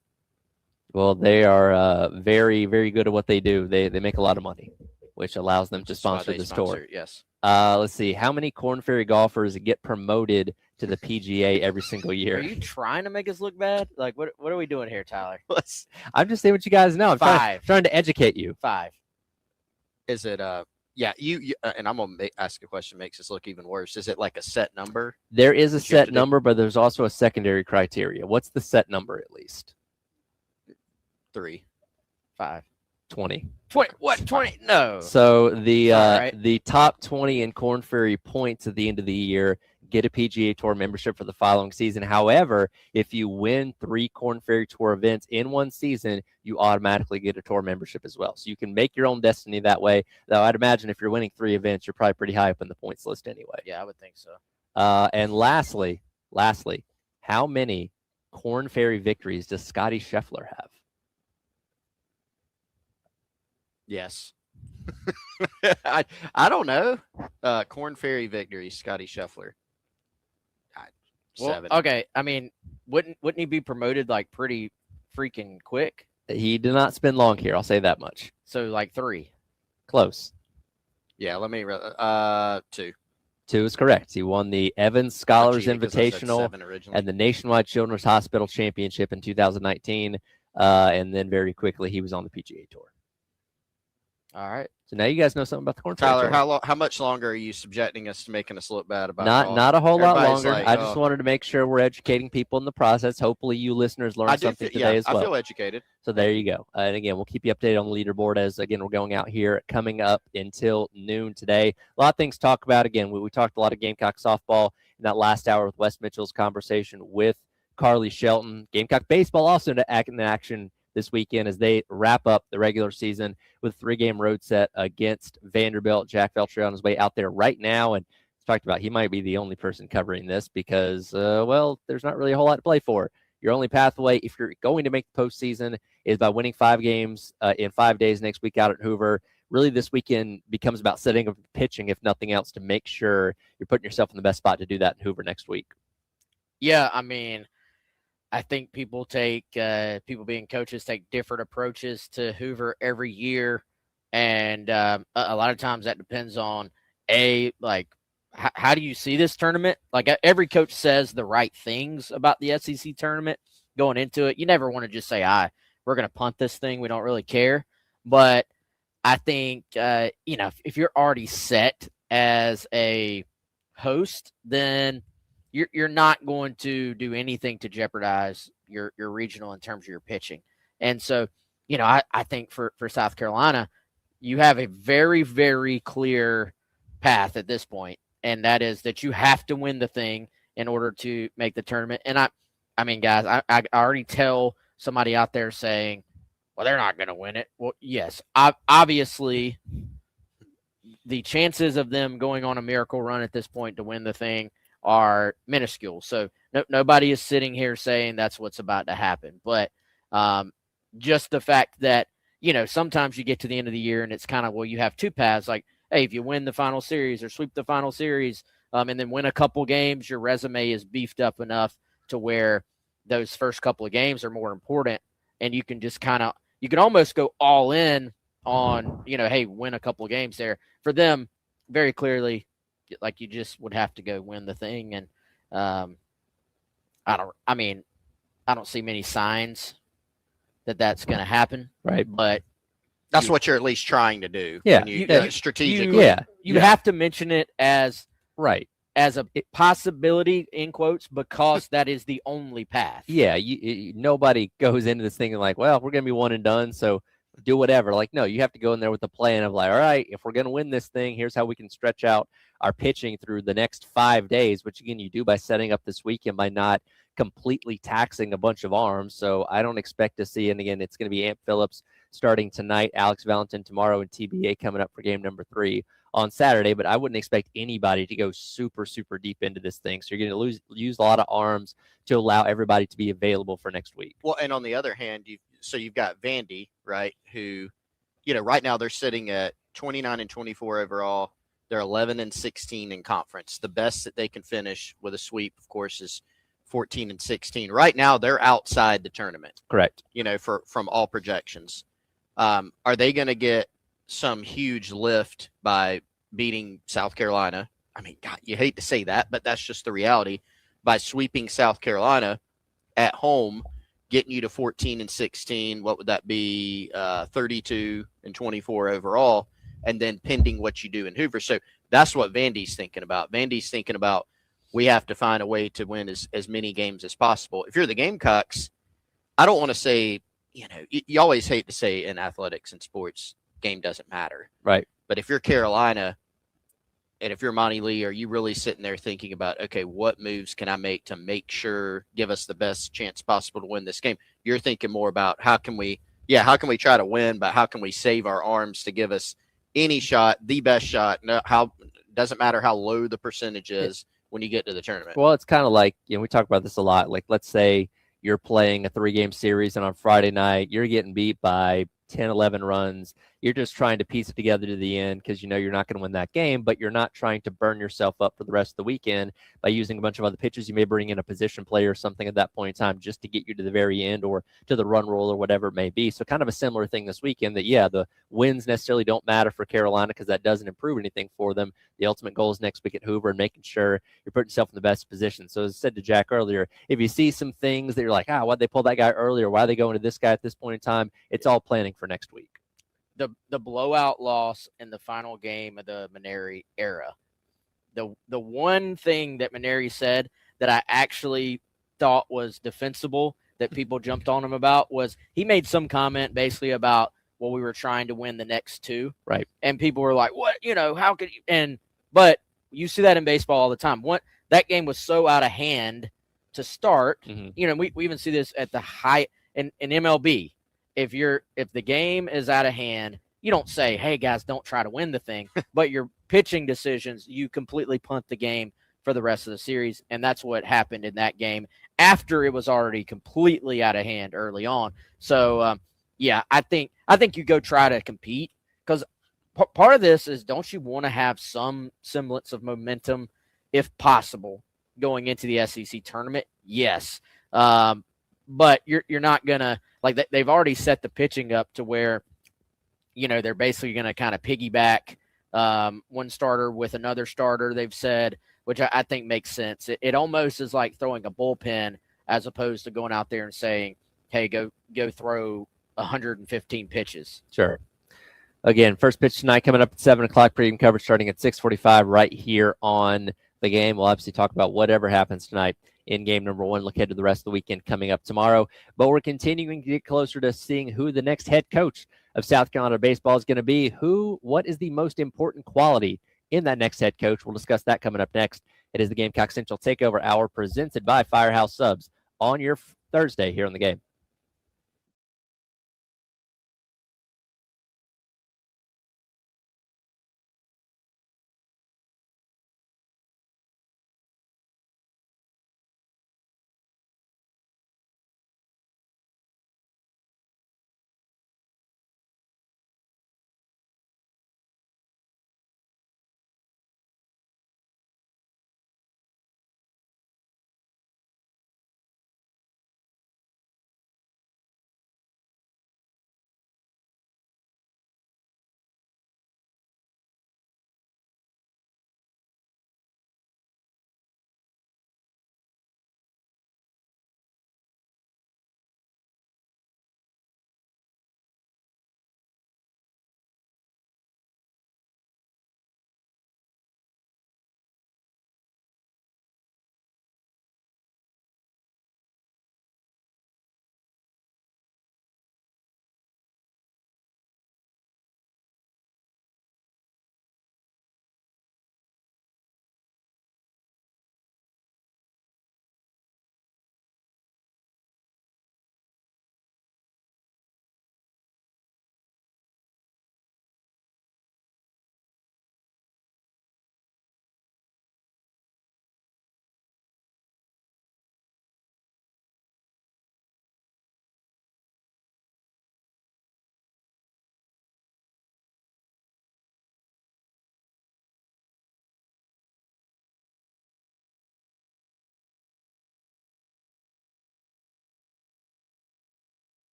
Well, they are very, very good at what they do. They make a lot of money, which allows them to sponsor this tour. Yes. Let's see. How many Korn Ferry golfers get promoted to the PGA every single year? Are you trying to make us look bad? Like, what are we doing here, Tyler? I'm just saying what you guys know. I'm trying to educate you. 5. Is it yeah, you and I'm gonna ask a question makes this look even worse. Is it like a set number? There is a set number, but there's also a secondary criteria. What's the set number at least? 3. 5. 20. 20. What? 20? No. So the top 20 in Korn Ferry points at the end of the year get a PGA Tour membership for the following season. However, if you win 3 Korn Ferry Tour events in one season, you automatically get a tour membership as well. So you can make your own destiny that way. Though I'd imagine if you're winning 3 events, you're probably pretty high up in the points list anyway. Yeah, I would think so. And lastly, how many Corn Ferry victories does Scotty Scheffler have? Yes. I don't know. Corn Ferry victory, Scotty Scheffler. Well, 7. okay. I mean, wouldn't he be promoted like pretty freaking quick? He did not spend long here. I'll say that much. So like 3. Close. Yeah, let me 2. 2 is correct. He won the Evans Scholars Invitational and the Nationwide Children's Hospital Championship in 2019. And then very quickly, he was on the PGA Tour. All right. So now you guys know something about the Corn Ferry Tyler, Tour. how much longer are you subjecting us to making us look bad about Not a whole lot Everybody's longer. like, I just wanted to make sure we're educating people in the process. Hopefully you listeners learned something today as well. I feel educated. So there you go. And again, we'll keep you updated on the leaderboard as, again, we're going out here coming up until noon today. A lot of things to talk about. Again, we talked a lot of Gamecock softball in that last hour with Wes Mitchell's conversation with Carly Shelton. Gamecock baseball also in action this weekend as they wrap up the regular season with a 3-game road set against Vanderbilt. Jack Veltri on his way out there right now, and talked about he might be the only person covering this because, there's not really a whole lot to play for. Your only pathway, if you're going to make the postseason, is by winning 5 games in 5 days next week out at Hoover. Really, this weekend becomes about setting up pitching, if nothing else, to make sure you're putting yourself in the best spot to do that in Hoover next week. Yeah, I mean, I think people being coaches take different approaches to Hoover every year. And a lot of times that depends on, how do you see this tournament? Like every coach says the right things about the SEC tournament going into it. You never want to just say, we're going to punt this thing. We don't really care. But I think, if you're already set as a host, then you're not going to do anything to jeopardize your regional in terms of your pitching. And so, I think for South Carolina, you have a very, very clear path at this point, and that is that you have to win the thing in order to make the tournament. And I mean, guys, I already tell somebody out there saying, well, they're not going to win it. Well, yes, obviously the chances of them going on a miracle run at this point to win the thing are minuscule. So nobody is sitting here saying that's what's about to happen. But just the fact that, sometimes you get to the end of the year and it's kind of, you have 2 paths. Like, hey, if you win the final series or sweep the final series and then win a couple games, your resume is beefed up enough to where those first couple of games are more important. And you can just you can almost go all in on, hey, win a couple of games there. For them, very clearly, like you just would have to go win the thing. And I don't see many signs that that's going to happen. Right. But That's what you're at least trying to do. Yeah. Strategically. You have to mention it as right. As a possibility, in quotes, because that is the only path. Yeah. Nobody goes into this thing like, well, we're going to be one and done, so do whatever. Like, no, you have to go in there with a plan of like, all right, if we're going to win this thing, here's how we can stretch out our pitching through the next 5 days, which again, you do by setting up this weekend by not completely taxing a bunch of arms. So I don't expect to see, and again, it's going to be Amp Phillips starting tonight, Alex Valentin tomorrow, and TBA coming up for game number 3 on Saturday. But I wouldn't expect anybody to go super, super deep into this thing. So you're going to use a lot of arms to allow everybody to be available for next week. Well, and on the other hand, you've got Vandy, right, who, right now they're sitting at 29 and 24 overall. They're 11 and 16 in conference. The best that they can finish with a sweep, of course, is 14 and 16. Right now, they're outside the tournament. Correct. From all projections. Are they going to get some huge lift by beating South Carolina? I mean, God, you hate to say that, but that's just the reality. By sweeping South Carolina at home, getting you to 14 and 16, what would that be? 32 and 24 overall, and then pending what you do in Hoover. So that's what Vandy's thinking about. Vandy's thinking about, we have to find a way to win as many games as possible. If you're the Gamecocks, I don't want to say, you always hate to say in athletics and sports, game doesn't matter. Right. But if you're Carolina and if you're Monty Lee, are you really sitting there thinking about, okay, what moves can I make to make sure, give us the best chance possible to win this game? You're thinking more about how can we try to win, but how can we save our arms to give us any shot, the best shot? No, doesn't matter how low the percentage is. when you get to the tournament. Well, it's kind of like, we talk about this a lot. Like, let's say you're playing a 3-game series, and on Friday night, you're getting beat by 10, 11 runs. You're just trying to piece it together to the end because you're not going to win that game, but you're not trying to burn yourself up for the rest of the weekend by using a bunch of other pitches. You may bring in a position player or something at that point in time just to get you to the very end or to the run roll or whatever it may be. So kind of a similar thing this weekend that, the wins necessarily don't matter for Carolina because that doesn't improve anything for them. The ultimate goal is next week at Hoover and making sure you're putting yourself in the best position. So as I said to Jack earlier, if you see some things that you're like, why'd they pull that guy earlier? Why are they going to this guy at this point in time? It's all planning for next week. The blowout loss in the final game of the Maneri era. The one thing that Maneri said that I actually thought was defensible that people jumped on him about was he made some comment basically about, well, we were trying to win the next two. Right. And people were like, what, how could you? But you see that in baseball all the time. That game was so out of hand to start. Mm-hmm. We even see this at the high in MLB. If the game is out of hand, you don't say, hey, guys, don't try to win the thing. But your pitching decisions, you completely punt the game for the rest of the series. And that's what happened in that game after it was already completely out of hand early on. So, I think you go try to compete because part of this is, don't you want to have some semblance of momentum, if possible, going into the SEC tournament? Yes. But you're not going to, like, they've already set the pitching up to where, they're basically going to kind of piggyback one starter with another starter, they've said, which I think makes sense. It almost is like throwing a bullpen as opposed to going out there and saying, hey, go throw 115 pitches. Sure. Again, first pitch tonight coming up at 7 o'clock, pregame coverage starting at 6:45 right here on the game. We'll obviously talk about whatever happens tonight in game number 1. Look ahead to the rest of the weekend coming up tomorrow. But we're continuing to get closer to seeing who the next head coach of South Carolina baseball is going to be. What is the most important quality in that next head coach? We'll discuss that coming up next. It is the Gamecock Central Takeover Hour presented by Firehouse Subs on your Thursday here on the game.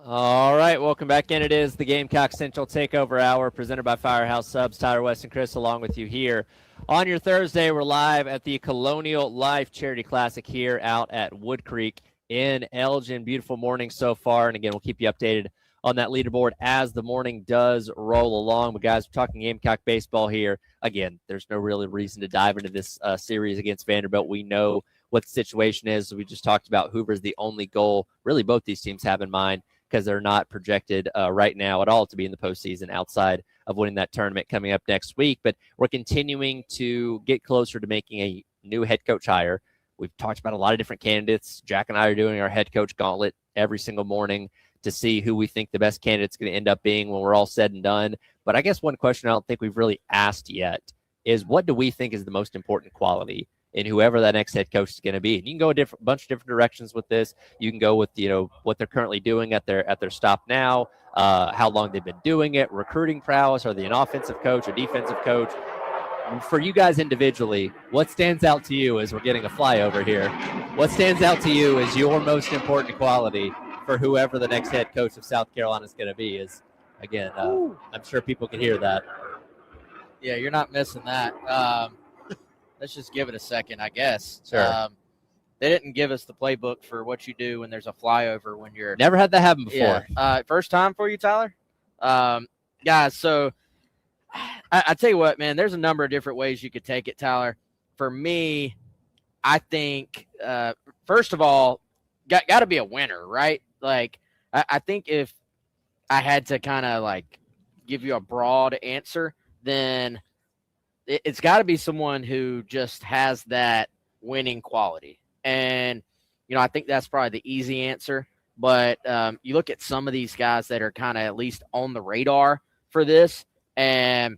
All right, welcome back in. It is the Gamecock Central Takeover Hour presented by Firehouse Subs. Tyler, West, and Chris along with you here. On your Thursday, we're live at the Colonial Life Charity Classic here out at Woodcreek in Elgin. Beautiful morning so far. And again, we'll keep you updated on that leaderboard as the morning does roll along. But guys, we're talking Gamecock baseball here. Again, there's no really reason to dive into this series against Vanderbilt. We know what the situation is. We just talked about Hoover's the only goal really both these teams have in mind, because they're not projected right now at all to be in the postseason outside of winning that tournament coming up next week. But we're continuing to get closer to making a new head coach hire. We've talked about a lot of different candidates. Jack and I are doing our head coach gauntlet every single morning to see who we think the best candidate's going to end up being when we're all said and done. But I guess one question I don't think we've really asked yet is, what do we think is the most important quality in whoever that next head coach is going to be? And you can go a bunch of different directions with this. You can go with, what they're currently doing at their stop now, how long they've been doing it, recruiting prowess, are they an offensive coach, a defensive coach? For you guys individually, what stands out to you as we're getting a flyover here? What stands out to you as your most important quality for whoever the next head coach of South Carolina is going to be? Is, again, I'm sure people can hear that. Yeah, you're not missing that. Let's just give it a second, I guess. Sure. They didn't give us the playbook for what you do when there's a flyover when you're – Never had that happen before. Yeah. First time for you, Tyler? Guys, so I tell you what, man, there's a number of different ways you could take it, Tyler. For me, I think, first of all, got to be a winner, right? Like, I think if I had to kind of, like, give you a broad answer, then – it's got to be someone who just has that winning quality. And, I think that's probably the easy answer. But you look at some of these guys that are kind of at least on the radar for this, and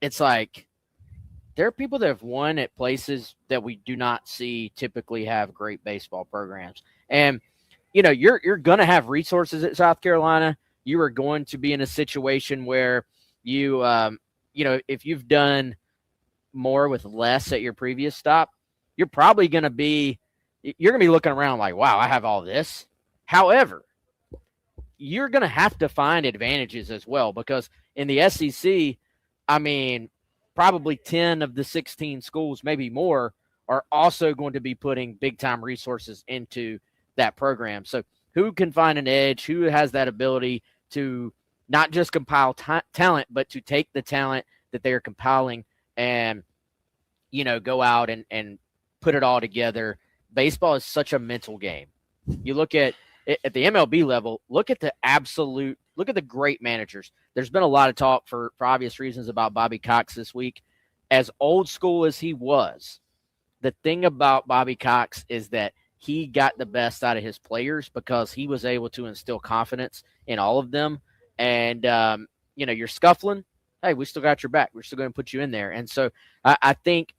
it's like there are people that have won at places that we do not see typically have great baseball programs. And, you're going to have resources at South Carolina. You are going to be in a situation where you if you've done more with less at your previous stop, you're going to be looking around like, wow, I have all this. However, you're going to have to find advantages as well, because in the SEC, probably 10 of the 16 schools, maybe more, are also going to be putting big time resources into that program. So who can find an edge? Who has that ability to not just compile talent, but to take the talent that they are compiling and, go out and put it all together. Baseball is such a mental game. You look at the MLB level, look at the great managers. There's been a lot of talk for obvious reasons about Bobby Cox this week. As old school as he was, the thing about Bobby Cox is that he got the best out of his players because he was able to instill confidence in all of them. And, you're scuffling. Hey, we still got your back. We're still going to put you in there. And so I think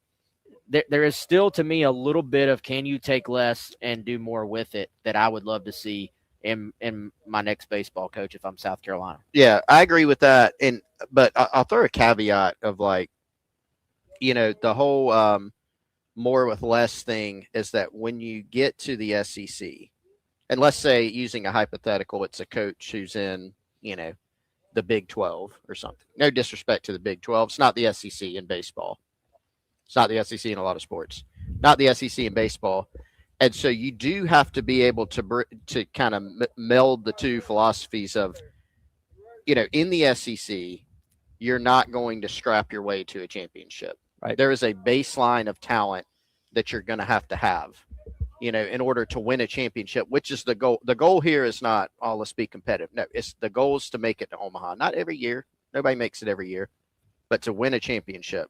there is still, to me, a little bit of, can you take less and do more with it, that I would love to see in my next baseball coach if I'm South Carolina. Yeah, I agree with that. But I'll throw a caveat of, like, the whole more with less thing is that when you get to the SEC, and let's say, using a hypothetical, it's a coach who's in, the Big 12 or something. No disrespect to the Big 12. It's not the SEC in baseball. It's not the SEC in a lot of sports. Not the SEC in baseball. And so you do have to be able to kind of meld the two philosophies of, in the SEC, you're not going to scrap your way to a championship. Right. There is a baseline of talent that you're going to have, in order to win a championship, which is the goal. The goal here is not, let's be competitive. No, it's the goal is to make it to Omaha. Not every year. Nobody makes it every year, but to win a championship.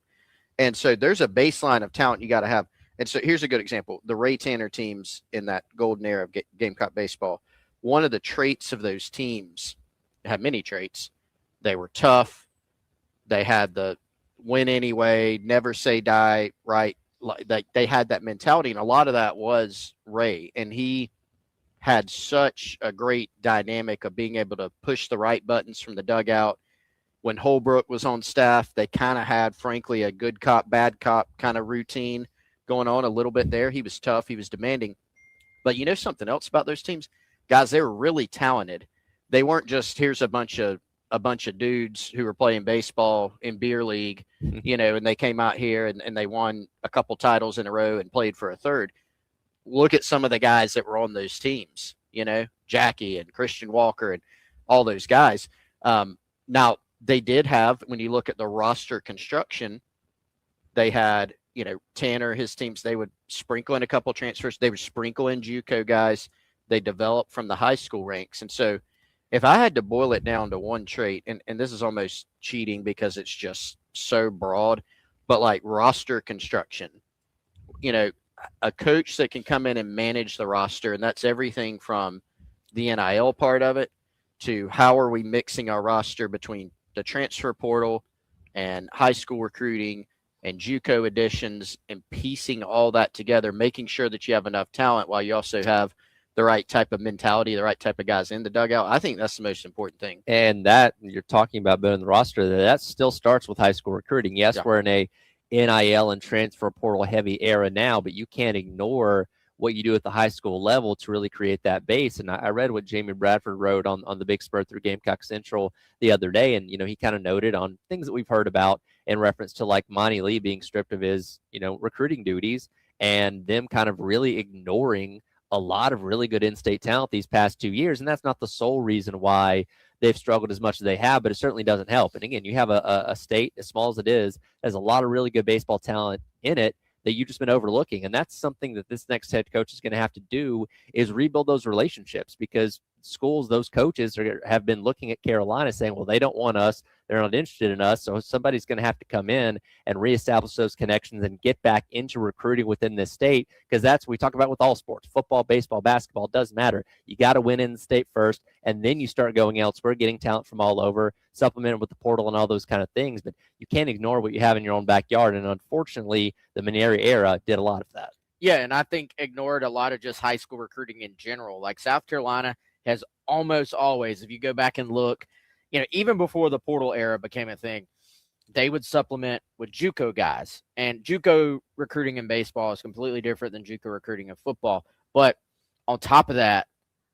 And so there's a baseline of talent you got to have. And so here's a good example. The Ray Tanner teams in that golden era of Gamecock baseball, one of the traits of those teams had many traits. They were tough. They had the win anyway, never say die, right? Like they had that mentality, and a lot of that was Ray. And he had such a great dynamic of being able to push the right buttons from the dugout. When Holbrook was on staff, they kind of had, frankly, a good cop, bad cop kind of routine going on a little bit there. He was tough. He was demanding. But something else about those teams? guys, they were really talented. They weren't just here's a bunch of dudes who were playing baseball in beer league, and they came out here and they won a couple titles in a row and played for a third. Look at some of the guys that were on those teams, Jackie and Christian Walker and all those guys. Now, they did have, when you look at the roster construction, they had, Tanner, his teams, they would sprinkle in a couple transfers. They would sprinkle in JUCO guys. They developed from the high school ranks. And so if I had to boil it down to one trait, and this is almost cheating because it's just so broad, but like roster construction, a coach that can come in and manage the roster, and that's everything from the NIL part of it to how are we mixing our roster between the transfer portal and high school recruiting and JUCO additions and piecing all that together, making sure that you have enough talent while you also have the right type of mentality, the right type of guys in the dugout. I think that's the most important thing. And that you're talking about building the roster, that still starts with high school recruiting. Yes, we're in a NIL and transfer portal heavy era now, but you can't ignore what you do at the high school level to really create that base. And I read what Jamie Bradford wrote on the Big Spur through Gamecock Central the other day. And, he kind of noted on things that we've heard about in reference to like Monty Lee being stripped of his, recruiting duties and them kind of really ignoring a lot of really good in-state talent these past 2 years. And that's not the sole reason why they've struggled as much as they have, but it certainly doesn't help. And again, you have a state as small as it is, has a lot of really good baseball talent in it that you've just been overlooking. And that's something that this next head coach is going to have to do, is rebuild those relationships, because schools, those coaches have been looking at Carolina saying, well, they don't want us. They're not interested in us. So somebody's going to have to come in and reestablish those connections and get back into recruiting within this state, because that's what we talk about with all sports, football, baseball, basketball. It doesn't matter. You got to win in the state first, and then you start going elsewhere, getting talent from all over, supplemented with the portal and all those kind of things. But you can't ignore what you have in your own backyard. And unfortunately, the Manieri era did a lot of that. Yeah, and I think ignored a lot of just high school recruiting in general. Like South Carolina has almost always, if you go back and look, even before the portal era became a thing, they would supplement with JUCO guys. And JUCO recruiting in baseball is completely different than JUCO recruiting in football. But on top of that,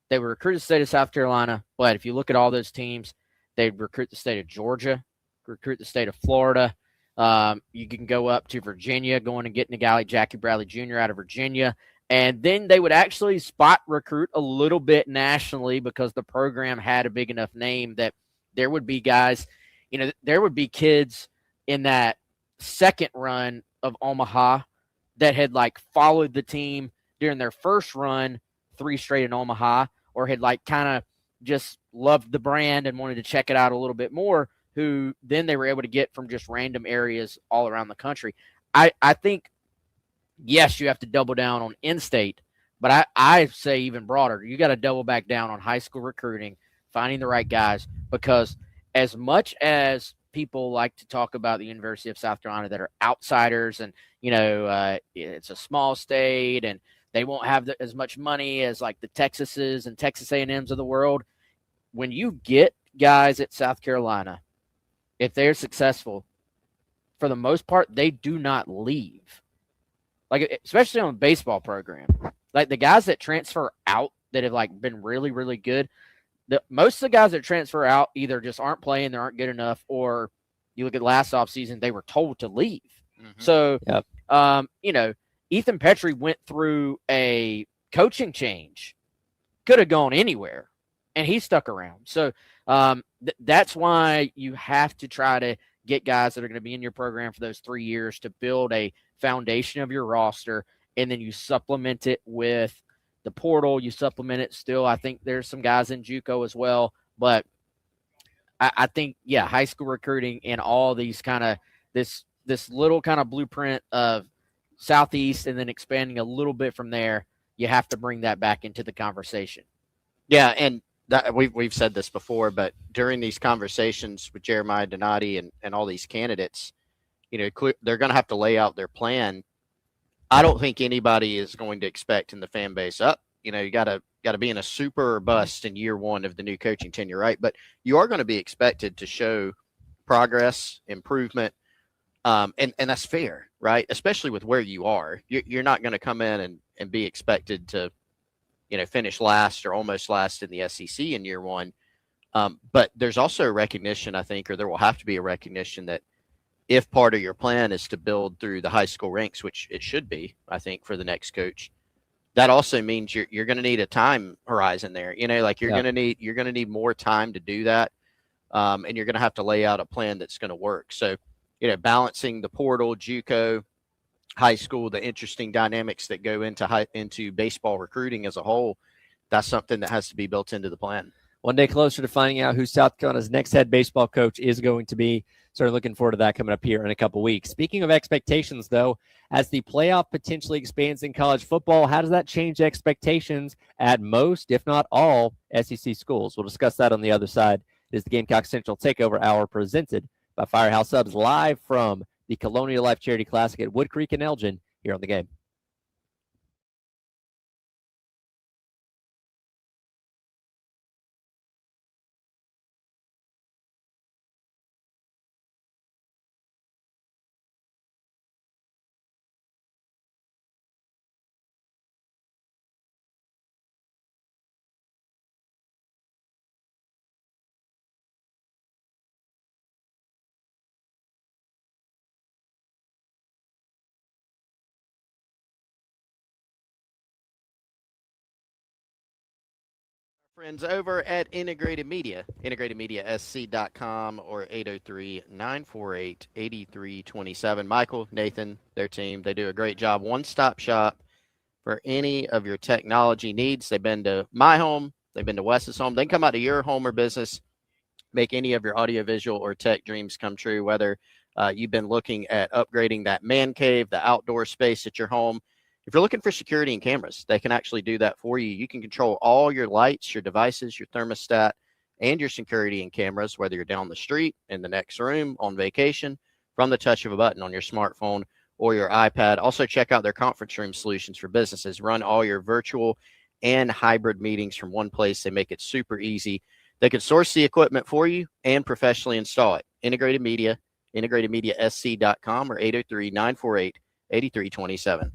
they would recruit the state of South Carolina. But if you look at all those teams, they'd recruit the state of Georgia, recruit the state of Florida. You can go up to Virginia, going and getting a guy like Jackie Bradley Jr. out of Virginia. And then they would actually spot recruit a little bit nationally because the program had a big enough name that there would be guys, there would be kids in that second run of Omaha that had like followed the team during their first run, 3 straight in Omaha, or had like kind of just loved the brand and wanted to check it out a little bit more, who then they were able to get from just random areas all around the country. I think, yes, you have to double down on in-state, but I say even broader, you got to double back down on high school recruiting, finding the right guys, because as much as people like to talk about the University of South Carolina that are outsiders and, it's a small state and they won't have as much money as like the Texases and Texas A&Ms of the world, when you get guys at South Carolina, if they're successful, for the most part, they do not leave. Like, especially on the baseball program, like the guys that transfer out that have like been really, really good, most of the guys that transfer out either just aren't playing, they aren't good enough, or you look at last offseason, they were told to leave. Mm-hmm. So, Ethan Petrie went through a coaching change, could have gone anywhere, and he stuck around. So that's why you have to try to get guys that are going to be in your program for those 3 years to build a foundation of your roster, and then you supplement it with the portal. You supplement it still. I think there's some guys in JUCO as well, but I think, high school recruiting and all these kind of this little kind of blueprint of Southeast and then expanding a little bit from there, you have to bring that back into the conversation. Yeah, and we've said this before, but during these conversations with Jeremiah Donati and all these candidates, they're going to have to lay out their plan. I don't think anybody is going to expect in the fan base you got to be in a super or bust in year one of the new coaching tenure, right? But you are going to be expected to show progress, improvement, and that's fair, right? Especially with where you are. You're not going to come in and be expected to finish last or almost last in the SEC in year one. But there's also a recognition, I think, or there will have to be a recognition that if part of your plan is to build through the high school ranks, which it should be, I think, for the next coach, that also means you're going to need a time horizon there. Like you're going to need more time to do that, and you're going to have to lay out a plan that's going to work. So, balancing the portal, JUCO, high school, the interesting dynamics that go into baseball recruiting as a whole, that's something that has to be built into the plan. One day closer to finding out who South Carolina's next head baseball coach is going to be. So looking forward to that coming up here in a couple weeks. Speaking of expectations, though, as the playoff potentially expands in college football, how does that change expectations at most, if not all, SEC schools? We'll discuss that on the other side. It is the Gamecock Central Takeover Hour presented by Firehouse Subs, live from the Colonial Life Charity Classic at Woodcreek and Elgin here on the Game. Friends over at Integrated Media, integratedmediasc.com or 803-948-8327. Michael, Nathan, their team, they do a great job. One-stop shop for any of your technology needs. They've been to my home. They've been to Wes's home. They can come out to your home or business, make any of your audiovisual or tech dreams come true, whether you've been looking at upgrading that man cave, the outdoor space at your home. If you're looking for security and cameras, they can actually do that for you. You can control all your lights, your devices, your thermostat, and your security and cameras, whether you're down the street, in the next room, on vacation, from the touch of a button on your smartphone or your iPad. Also, check out their conference room solutions for businesses. Run all your virtual and hybrid meetings from one place. They make it super easy. They can source the equipment for you and professionally install it. Integrated Media, integratedmediasc.com or 803-948-8327.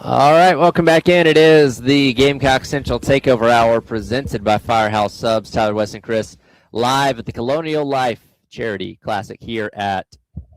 All right, welcome back in. It is the Gamecock Central Takeover Hour presented by Firehouse Subs. Tyler, West, and Chris live at the Colonial Life Charity Classic here at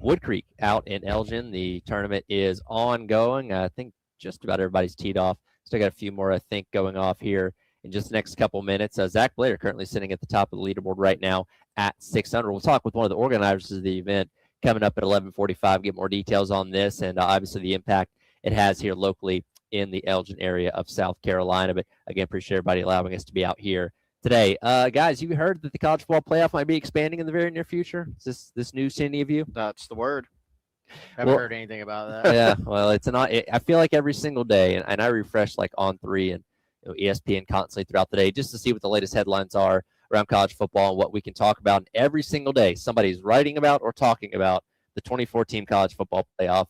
Woodcreek out in Elgin. The tournament is ongoing. I think just about everybody's teed off. Still got a few more, I think, going off here in just the next couple minutes. Zach Blair currently sitting at the top of the leaderboard right now at 600. We'll talk with one of the organizers of the event coming up at 11:45, get more details on this and obviously the impact it has here locally in the Elgin area of South Carolina. But again, appreciate everybody allowing us to be out here today. Guys, you heard that the college football playoff might be expanding in the very near future? Is this news to any of you? That's the word. Haven't heard anything about that. Yeah, well, I feel like every single day, and I refresh like On3 and ESPN constantly throughout the day just to see what the latest headlines are around college football and what we can talk about. And every single day, somebody's writing about or talking about the 2014 college football playoff,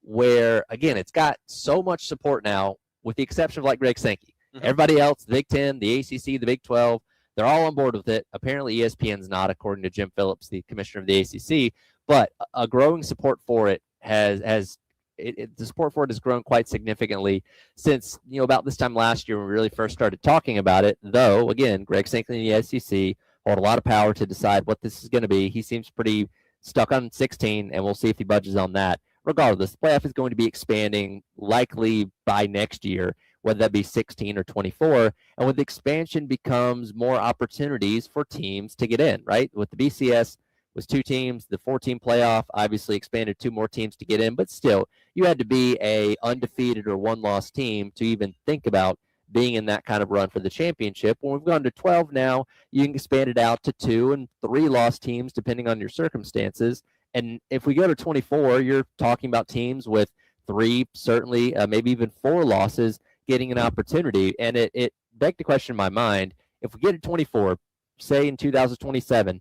where, again, it's got so much support now, with the exception of like Greg Sankey. Mm-hmm. Everybody else, the Big 10, the ACC, the Big 12, they're all on board with it. Apparently ESPN's not, according to Jim Phillips, the commissioner of the ACC, but a growing support for it the support for it has grown quite significantly since, about this time last year when we really first started talking about it. Though, again, Greg Sankey and the SEC hold a lot of power to decide what this is going to be. He seems pretty stuck on 16, and we'll see if he budges on that. Regardless, the playoff is going to be expanding likely by next year, whether that be 16 or 24. And with expansion becomes more opportunities for teams to get in, right? With the BCS was 2 teams, the 4-team playoff obviously expanded 2 more teams to get in, but still, you had to be a undefeated or 1-loss team to even think about being in that kind of run for the championship. When we've gone to 12 now, you can expand it out to 2 and 3-loss teams depending on your circumstances. And if we go to 24, you're talking about teams with 3, certainly maybe even 4 losses getting an opportunity. And it begged the question in my mind, if we get to 24, say in 2027,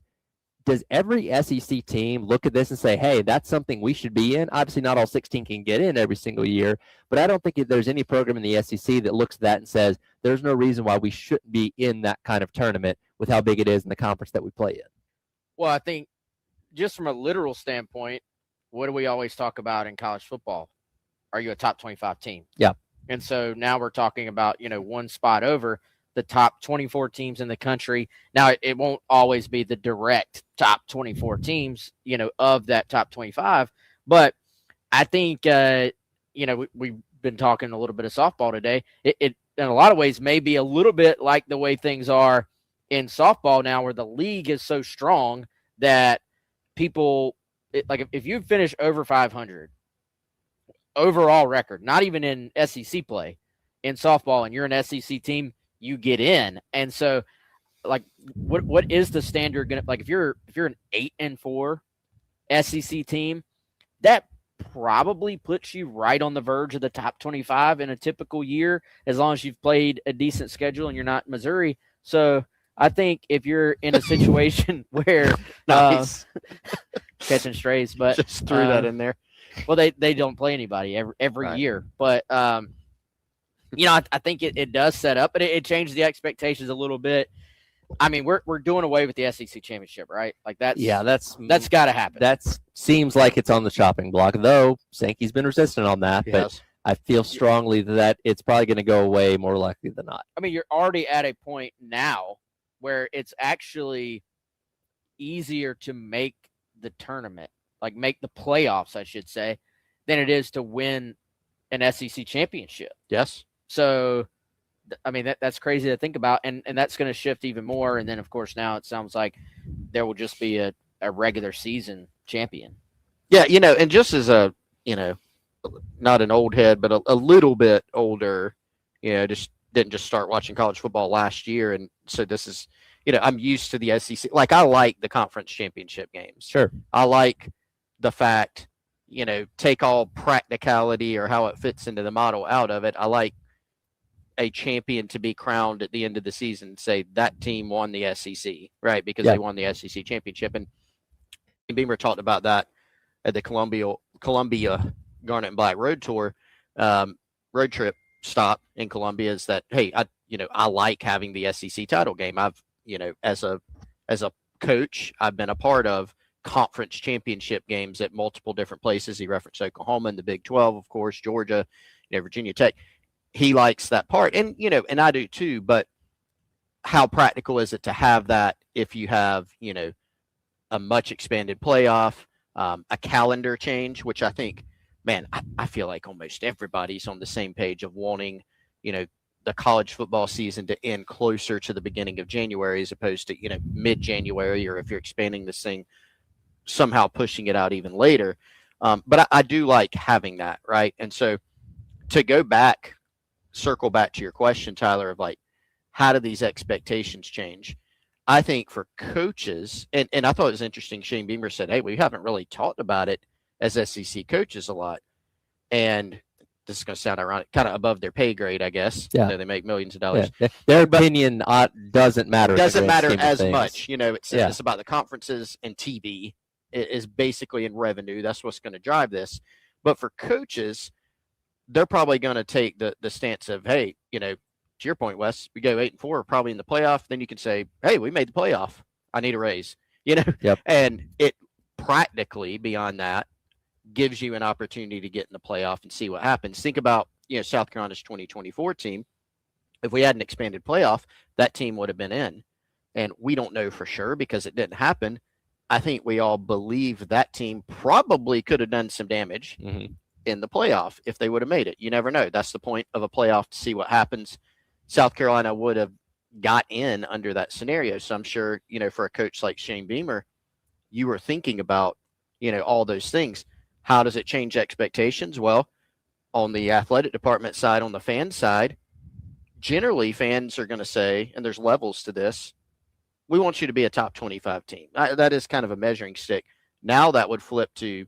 does every SEC team look at this and say, hey, that's something we should be in? Obviously, not all 16 can get in every single year, but I don't think there's any program in the SEC that looks at that and says, there's no reason why we shouldn't be in that kind of tournament with how big it is in the conference that we play in. Well, I think just from a literal standpoint, what do we always talk about in college football? Are you a top 25 team? Yeah. And so now we're talking about, one spot over the top 24 teams in the country. Now, it won't always be the direct top 24 teams, of that top 25. But I think, we've been talking a little bit of softball today. It in a lot of ways may be a little bit like the way things are in softball now, where the league is so strong that people, if you finish over 500 overall record, not even in SEC play, in softball, and you're an SEC team, you get in. And so, what is the standard gonna, if you're an 8-4 SEC team, that probably puts you right on the verge of the top 25 in a typical year, as long as you've played a decent schedule and you're not Missouri. So I think if you're in a situation where Nice. Catching strays, but just threw that in there. Well, they don't play anybody every Right. year, but I think it does set up, but it changed the expectations a little bit. I mean, we're doing away with the SEC championship, right? That's got to happen. That seems like it's on the chopping block, though Sankey's been resistant on that. Yes. But I feel strongly that it's probably going to go away more likely than not. I mean, you're already at a point now where it's actually easier to make the tournament, make the playoffs, I should say, than it is to win an SEC championship. Yes. So, I mean, that's crazy to think about, and that's going to shift even more. And then, of course, now it sounds like there will just be a regular season champion. Yeah, and just as a, not an old head, but a little bit older, just didn't just start watching college football last year. And so this is, I'm used to the SEC. I like the conference championship games. Sure. I like the fact, take all practicality or how it fits into the model out of it. I like a champion to be crowned at the end of the season, say that team won the SEC, right? Because they won the SEC championship. And Beamer talked about that at the Columbia Garnet and Black Road Tour, road trip stop in Columbia, is that, hey, I like having the SEC title game. I've, as a coach, I've been a part of conference championship games at multiple different places. He referenced Oklahoma and the Big 12, of course, Georgia, Virginia Tech. He likes that part, and and I do too. But how practical is it to have that if you have a much expanded playoff, a calendar change, which I think, man, I feel like almost everybody's on the same page of wanting, the college football season to end closer to the beginning of January as opposed to, mid-January, or if you're expanding this thing, somehow pushing it out even later. But I do like having that, right? And so to go back, circle back to your question, Tyler, of like, how do these expectations change? I think for coaches, and I thought it was interesting, Shane Beamer said, hey, we haven't really talked about it as SEC coaches a lot. And this is going to sound ironic, kind of above their pay grade, I guess. Yeah. They make millions of dollars. Yeah. Their opinion doesn't matter. Doesn't matter as much. It's It's about the conferences, and TV is basically in revenue. That's what's going to drive this. But for coaches, they're probably going to take the stance of, hey, to your point, Wes, we go 8-4, we're probably in the playoff. Then you can say, hey, we made the playoff. I need a raise, Yep. And it practically beyond that gives you an opportunity to get in the playoff and see what happens. Think about, South Carolina's 2024 team. If we had an expanded playoff, that team would have been in, and we don't know for sure because it didn't happen. I think we all believe that team probably could have done some damage in the playoff if they would have made it. You never know. That's the point of a playoff, to see what happens. South Carolina would have got in under that scenario. So I'm sure, for a coach like Shane Beamer, you were thinking about, all those things. How does it change expectations? Well, on the athletic department side, on the fan side, generally fans are going to say, and there's levels to this, we want you to be a top 25 team. That is kind of a measuring stick. Now that would flip to,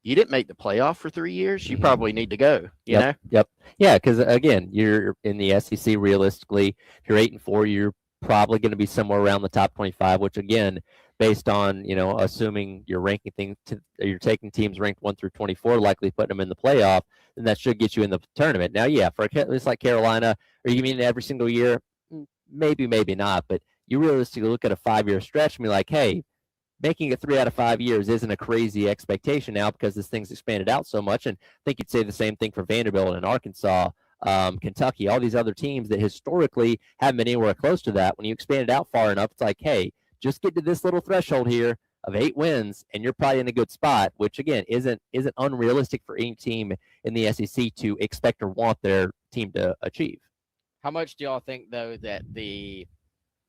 you didn't make the playoff for 3 years. You probably need to go. You know? Yep. Yeah, because again, you're in the SEC. Realistically, if you're 8-4, you're probably going to be somewhere around the top 25. Which again, based on assuming you're ranking things, you're taking teams ranked 1 through 24, likely putting them in the playoff, then that should get you in the tournament. Now, yeah, for it's like Carolina, are you mean every single year? Maybe, maybe not. But you realistically look at a 5-year stretch and be like, hey, making it 3 out of 5 years isn't a crazy expectation now because this thing's expanded out so much. And I think you'd say the same thing for Vanderbilt and Arkansas, Kentucky, all these other teams that historically haven't been anywhere close to that. When you expand it out far enough, it's like, hey, just get to this little threshold here of 8 wins, and you're probably in a good spot, which again isn't unrealistic for any team in the SEC to expect or want their team to achieve. How much do y'all think, though, that the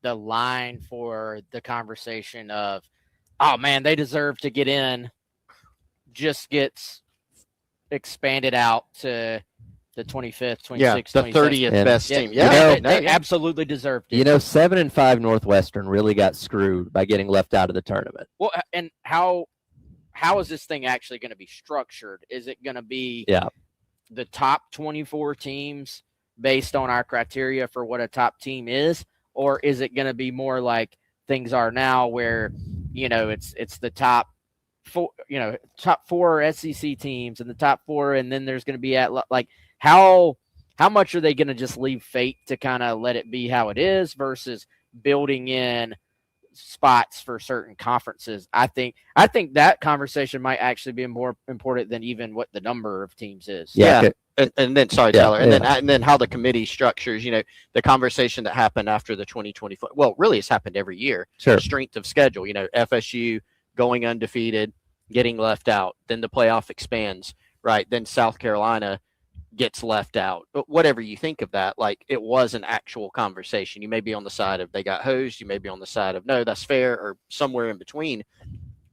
line for the conversation of, oh man, they deserve to get in, just gets expanded out to the 25th, 26th, the 27th. 30th best team. They absolutely deserved it. 7-5 Northwestern really got screwed by getting left out of the tournament. Well, and how is this thing actually going to be structured? Is it going to be the top 24 teams based on our criteria for what a top team is, or is it going to be more like things are now, where it's the top 4, top 4 SEC teams and the top 4, and then there's going to be how much are they going to just leave fate to kind of let it be how it is versus building in spots for certain conferences? I think that conversation might actually be more important than even what the number of teams is. Yeah. And then, sorry, Tyler, and then how the committee structures, the conversation that happened after the 2024. Well, really, it's happened every year. Sure. The strength of schedule, FSU going undefeated, getting left out. Then the playoff expands, right? Then South Carolina gets left out. But whatever you think of that, like, it was an actual conversation. You may be on the side of they got hosed. You may be on the side of no, that's fair, or somewhere in between.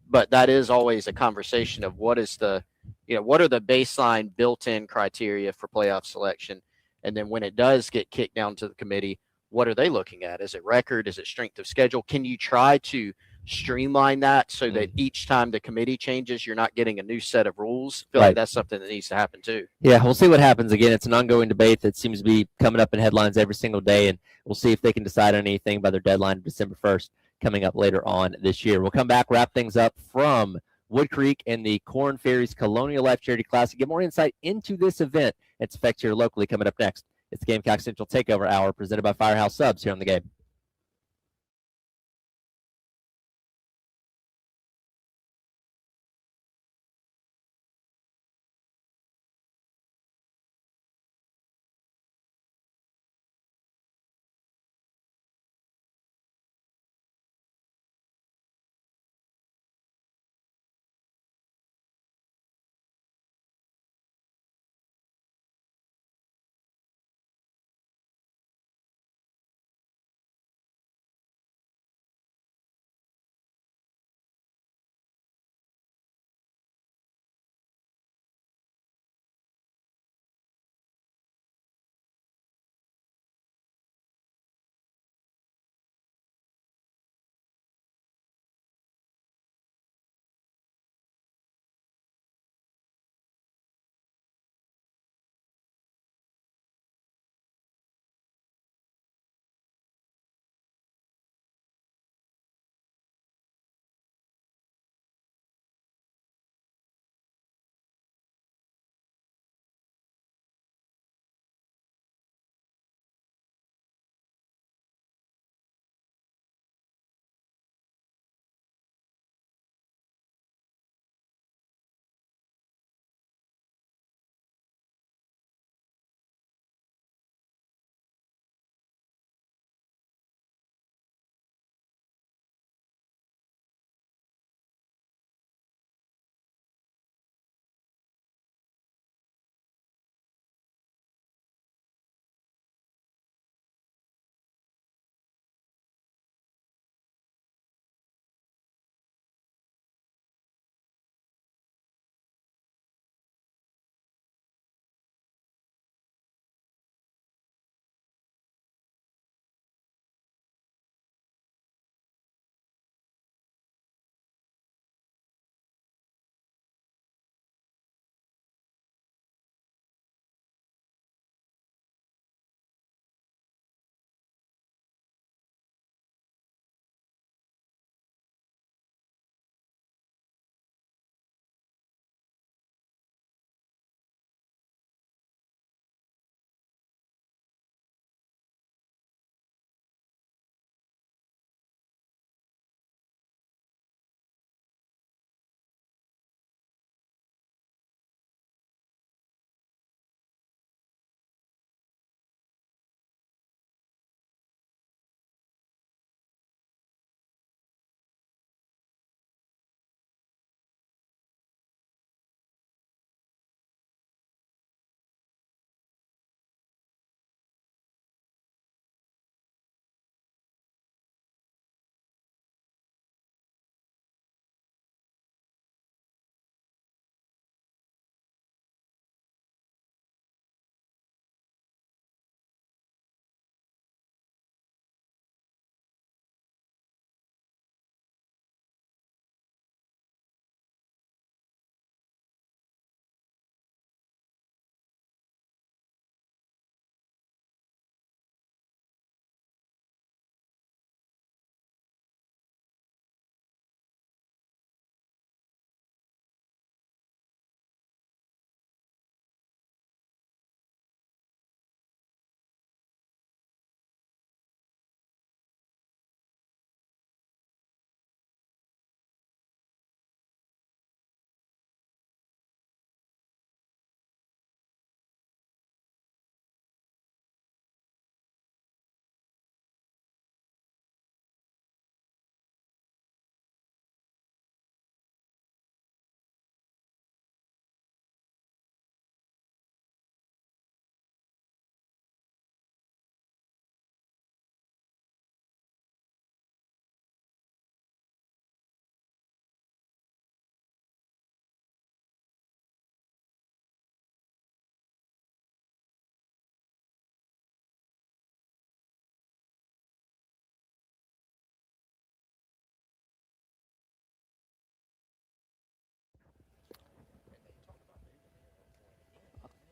But that is always a conversation of what is the what are the baseline built-in criteria for playoff selection? And then when it does get kicked down to the committee, what are they looking at? Is it record? Is it strength of schedule? Can you try to streamline that so that each time the committee changes, you're not getting a new set of rules? I feel like that's something that needs to happen too. Yeah, we'll see what happens. Again, it's an ongoing debate that seems to be coming up in headlines every single day, and we'll see if they can decide on anything by their deadline of December 1st coming up later on this year. We'll come back, wrap things up from Woodcreek and the Corn Ferries Colonial Life Charity Classic. Get more insight into this event. Its effects here locally coming up next. It's the Gamecock Central Takeover Hour presented by Firehouse Subs here on the Game.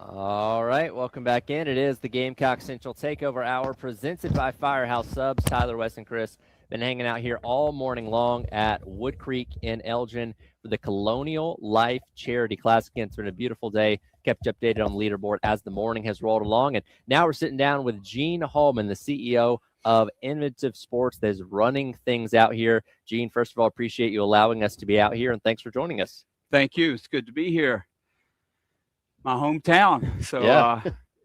All right, welcome back in. It is the Gamecock Central Takeover Hour presented by Firehouse Subs. Tyler, Wes, and Chris been hanging out here all morning long at Woodcreek in Elgin for the Colonial Life Charity Classic. It's been a beautiful day. Kept you updated on the leaderboard as the morning has rolled along. And now we're sitting down with Gene Hallman, the CEO of Inventive Sports that is running things out here. Gene, first of all, appreciate you allowing us to be out here, and thanks for joining us. Thank you. It's good to be here. My hometown. So Yeah.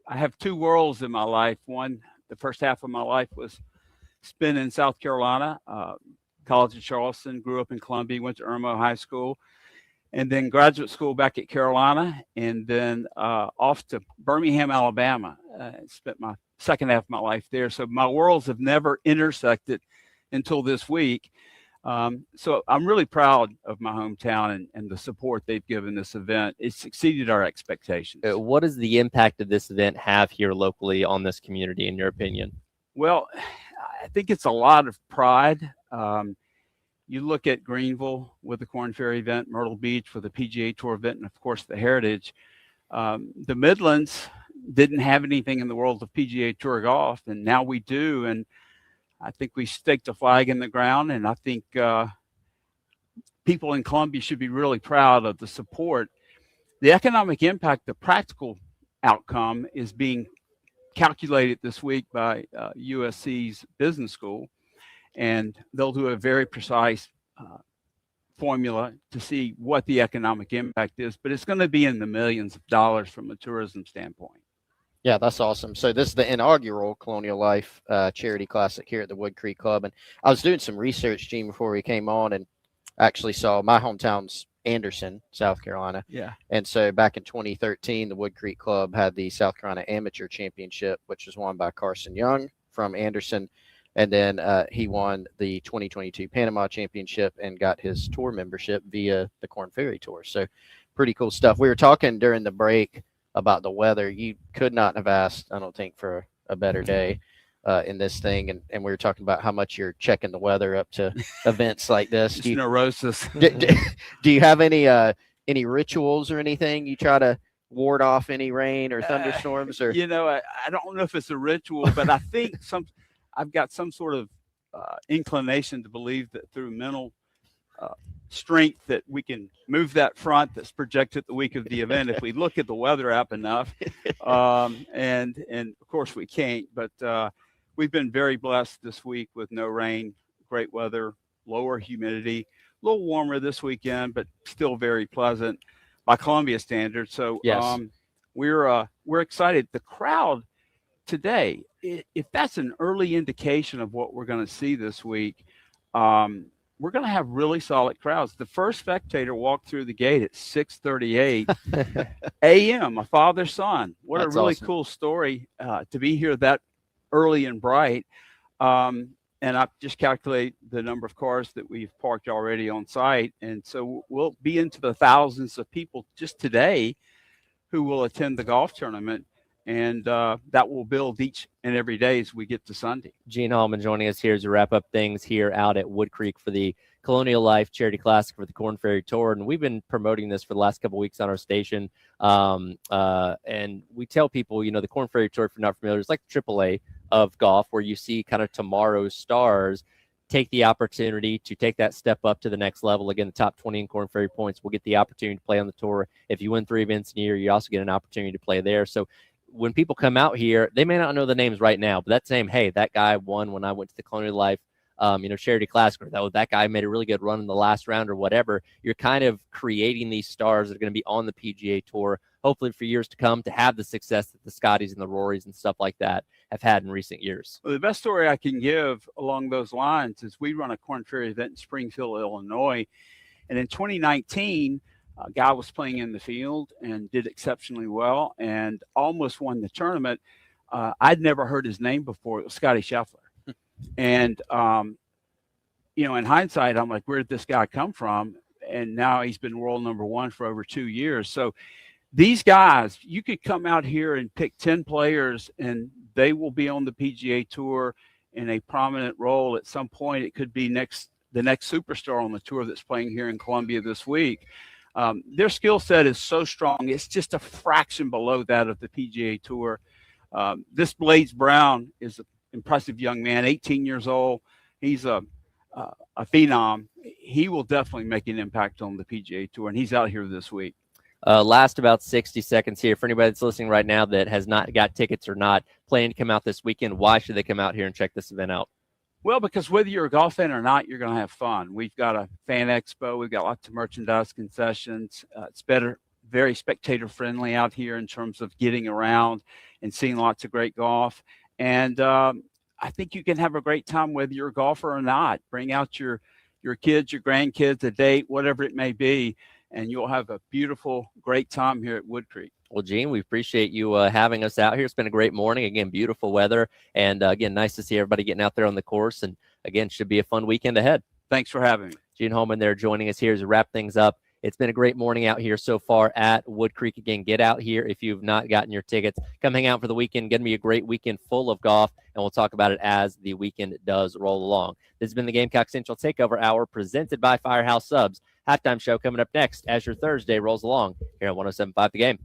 I have two worlds in my life. One, the first half of my life was spent in South Carolina, college in Charleston, grew up in Columbia, went to Irmo High School, and then graduate school back at Carolina, and then off to Birmingham, Alabama. Spent my second half of my life there. So my worlds have never intersected until this week. So I'm really proud of my hometown and the support they've given this event. It's exceeded our expectations. What does the impact of this event have here locally on this community, in your opinion? Well, I think it's a lot of pride. You look at Greenville with the Corn Ferry event, Myrtle Beach with the PGA Tour event, and of course the Heritage. The Midlands didn't have anything in the world of PGA Tour golf, and now we do. And I think we staked a flag in the ground, and I think people in Columbia should be really proud of the support. The economic impact, the practical outcome is being calculated this week by USC's business school, and they'll do a very precise formula to see what the economic impact is, but it's going to be in the millions of dollars from a tourism standpoint. Yeah, that's awesome. So this is the inaugural Colonial Life Charity Classic here at the Woodcreek Club. And I was doing some research, Gene, before we came on, and actually saw my hometown's Anderson, South Carolina. Yeah. And so back in 2013, the Woodcreek Club had the South Carolina Amateur Championship, which was won by Carson Young from Anderson. And then he won the 2022 Panama Championship and got his tour membership via the Corn Ferry Tour. So pretty cool stuff. We were talking during the break about the weather. You could not have asked, I don't think, for a better day in this thing. And we were talking about how much you're checking the weather up to events like this. Just neurosis. Do you have any rituals or anything? You try to ward off any rain or thunderstorms? Or I don't know if it's a ritual, but I think I've got some sort of inclination to believe that through mental strength that we can move that front that's projected the week of the event if we look at the weather app enough. And of course we can't, but we've been very blessed this week with no rain, great weather, lower humidity, a little warmer this weekend, but still very pleasant by Columbia standards. So yes. We're excited. The crowd today, if that's an early indication of what we're going to see this week, we're going to have really solid crowds. The first spectator walked through the gate at 6:38 a.m., a father-son. What That's a really awesome. cool story to be here that early and bright. And I just calculate the number of cars that we've parked already on site. And so we'll be into the thousands of people just today who will attend the golf tournament. And that will build each and every day as we get to Sunday. Gene Hallman joining us here as we wrap up things here out at Woodcreek for the Colonial Life Charity Classic for the Corn Ferry Tour. And we've been promoting this for the last couple of weeks on our station. And we tell people, the Corn Ferry Tour, if you're not familiar, is like AAA of golf, where you see kind of tomorrow's stars take the opportunity to take that step up to the next level. Again, the top 20 in Corn Ferry points will get the opportunity to play on the tour. If you win 3 events in a year, you also get an opportunity to play there. So when people come out here, they may not know the names right now, but that's saying, hey, that guy won when I went to the Colonial Life, Charity Classic, or that guy made a really good run in the last round or whatever. You're kind of creating these stars that are going to be on the PGA Tour, hopefully for years to come, to have the success that the Scotties and the Rorys and stuff like that have had in recent years. Well, the best story I can give along those lines is we run a Corn Ferry event in Springfield, Illinois. And in 2019, a guy was playing in the field and did exceptionally well and almost won the tournament. I'd never heard his name before. It was Scotty Scheffler. And, in hindsight, I'm like, where did this guy come from? And now he's been world number 1 for over 2 years. So these guys, you could come out here and pick 10 players and they will be on the PGA Tour in a prominent role at some point. It could be the next superstar on the tour that's playing here in Columbia this week. Their skill set is so strong. It's just a fraction below that of the PGA Tour. This Blades Brown is an impressive young man, 18 years old. He's a phenom. He will definitely make an impact on the PGA Tour, and he's out here this week. Last about 60 seconds here. For anybody that's listening right now that has not got tickets or not planning to come out this weekend, why should they come out here and check this event out? Well, because whether you're a golf fan or not, you're going to have fun. We've got a fan expo. We've got lots of merchandise concessions. It's very spectator friendly out here in terms of getting around and seeing lots of great golf. And I think you can have a great time whether you're a golfer or not. Bring out your kids, your grandkids, a date, whatever it may be, and you'll have a beautiful, great time here at Woodcreek. Well, Gene, we appreciate you having us out here. It's been a great morning. Again, beautiful weather. And again, nice to see everybody getting out there on the course. And again, should be a fun weekend ahead. Thanks for having me. Gene Holman there joining us here as we wrap things up. It's been a great morning out here so far at Woodcreek. Again, get out here if you've not gotten your tickets. Come hang out for the weekend. Going to be a great weekend full of golf, and we'll talk about it as the weekend does roll along. This has been the Gamecock Central Takeover Hour presented by Firehouse Subs. Halftime show coming up next as your Thursday rolls along here on 107.5 The Game.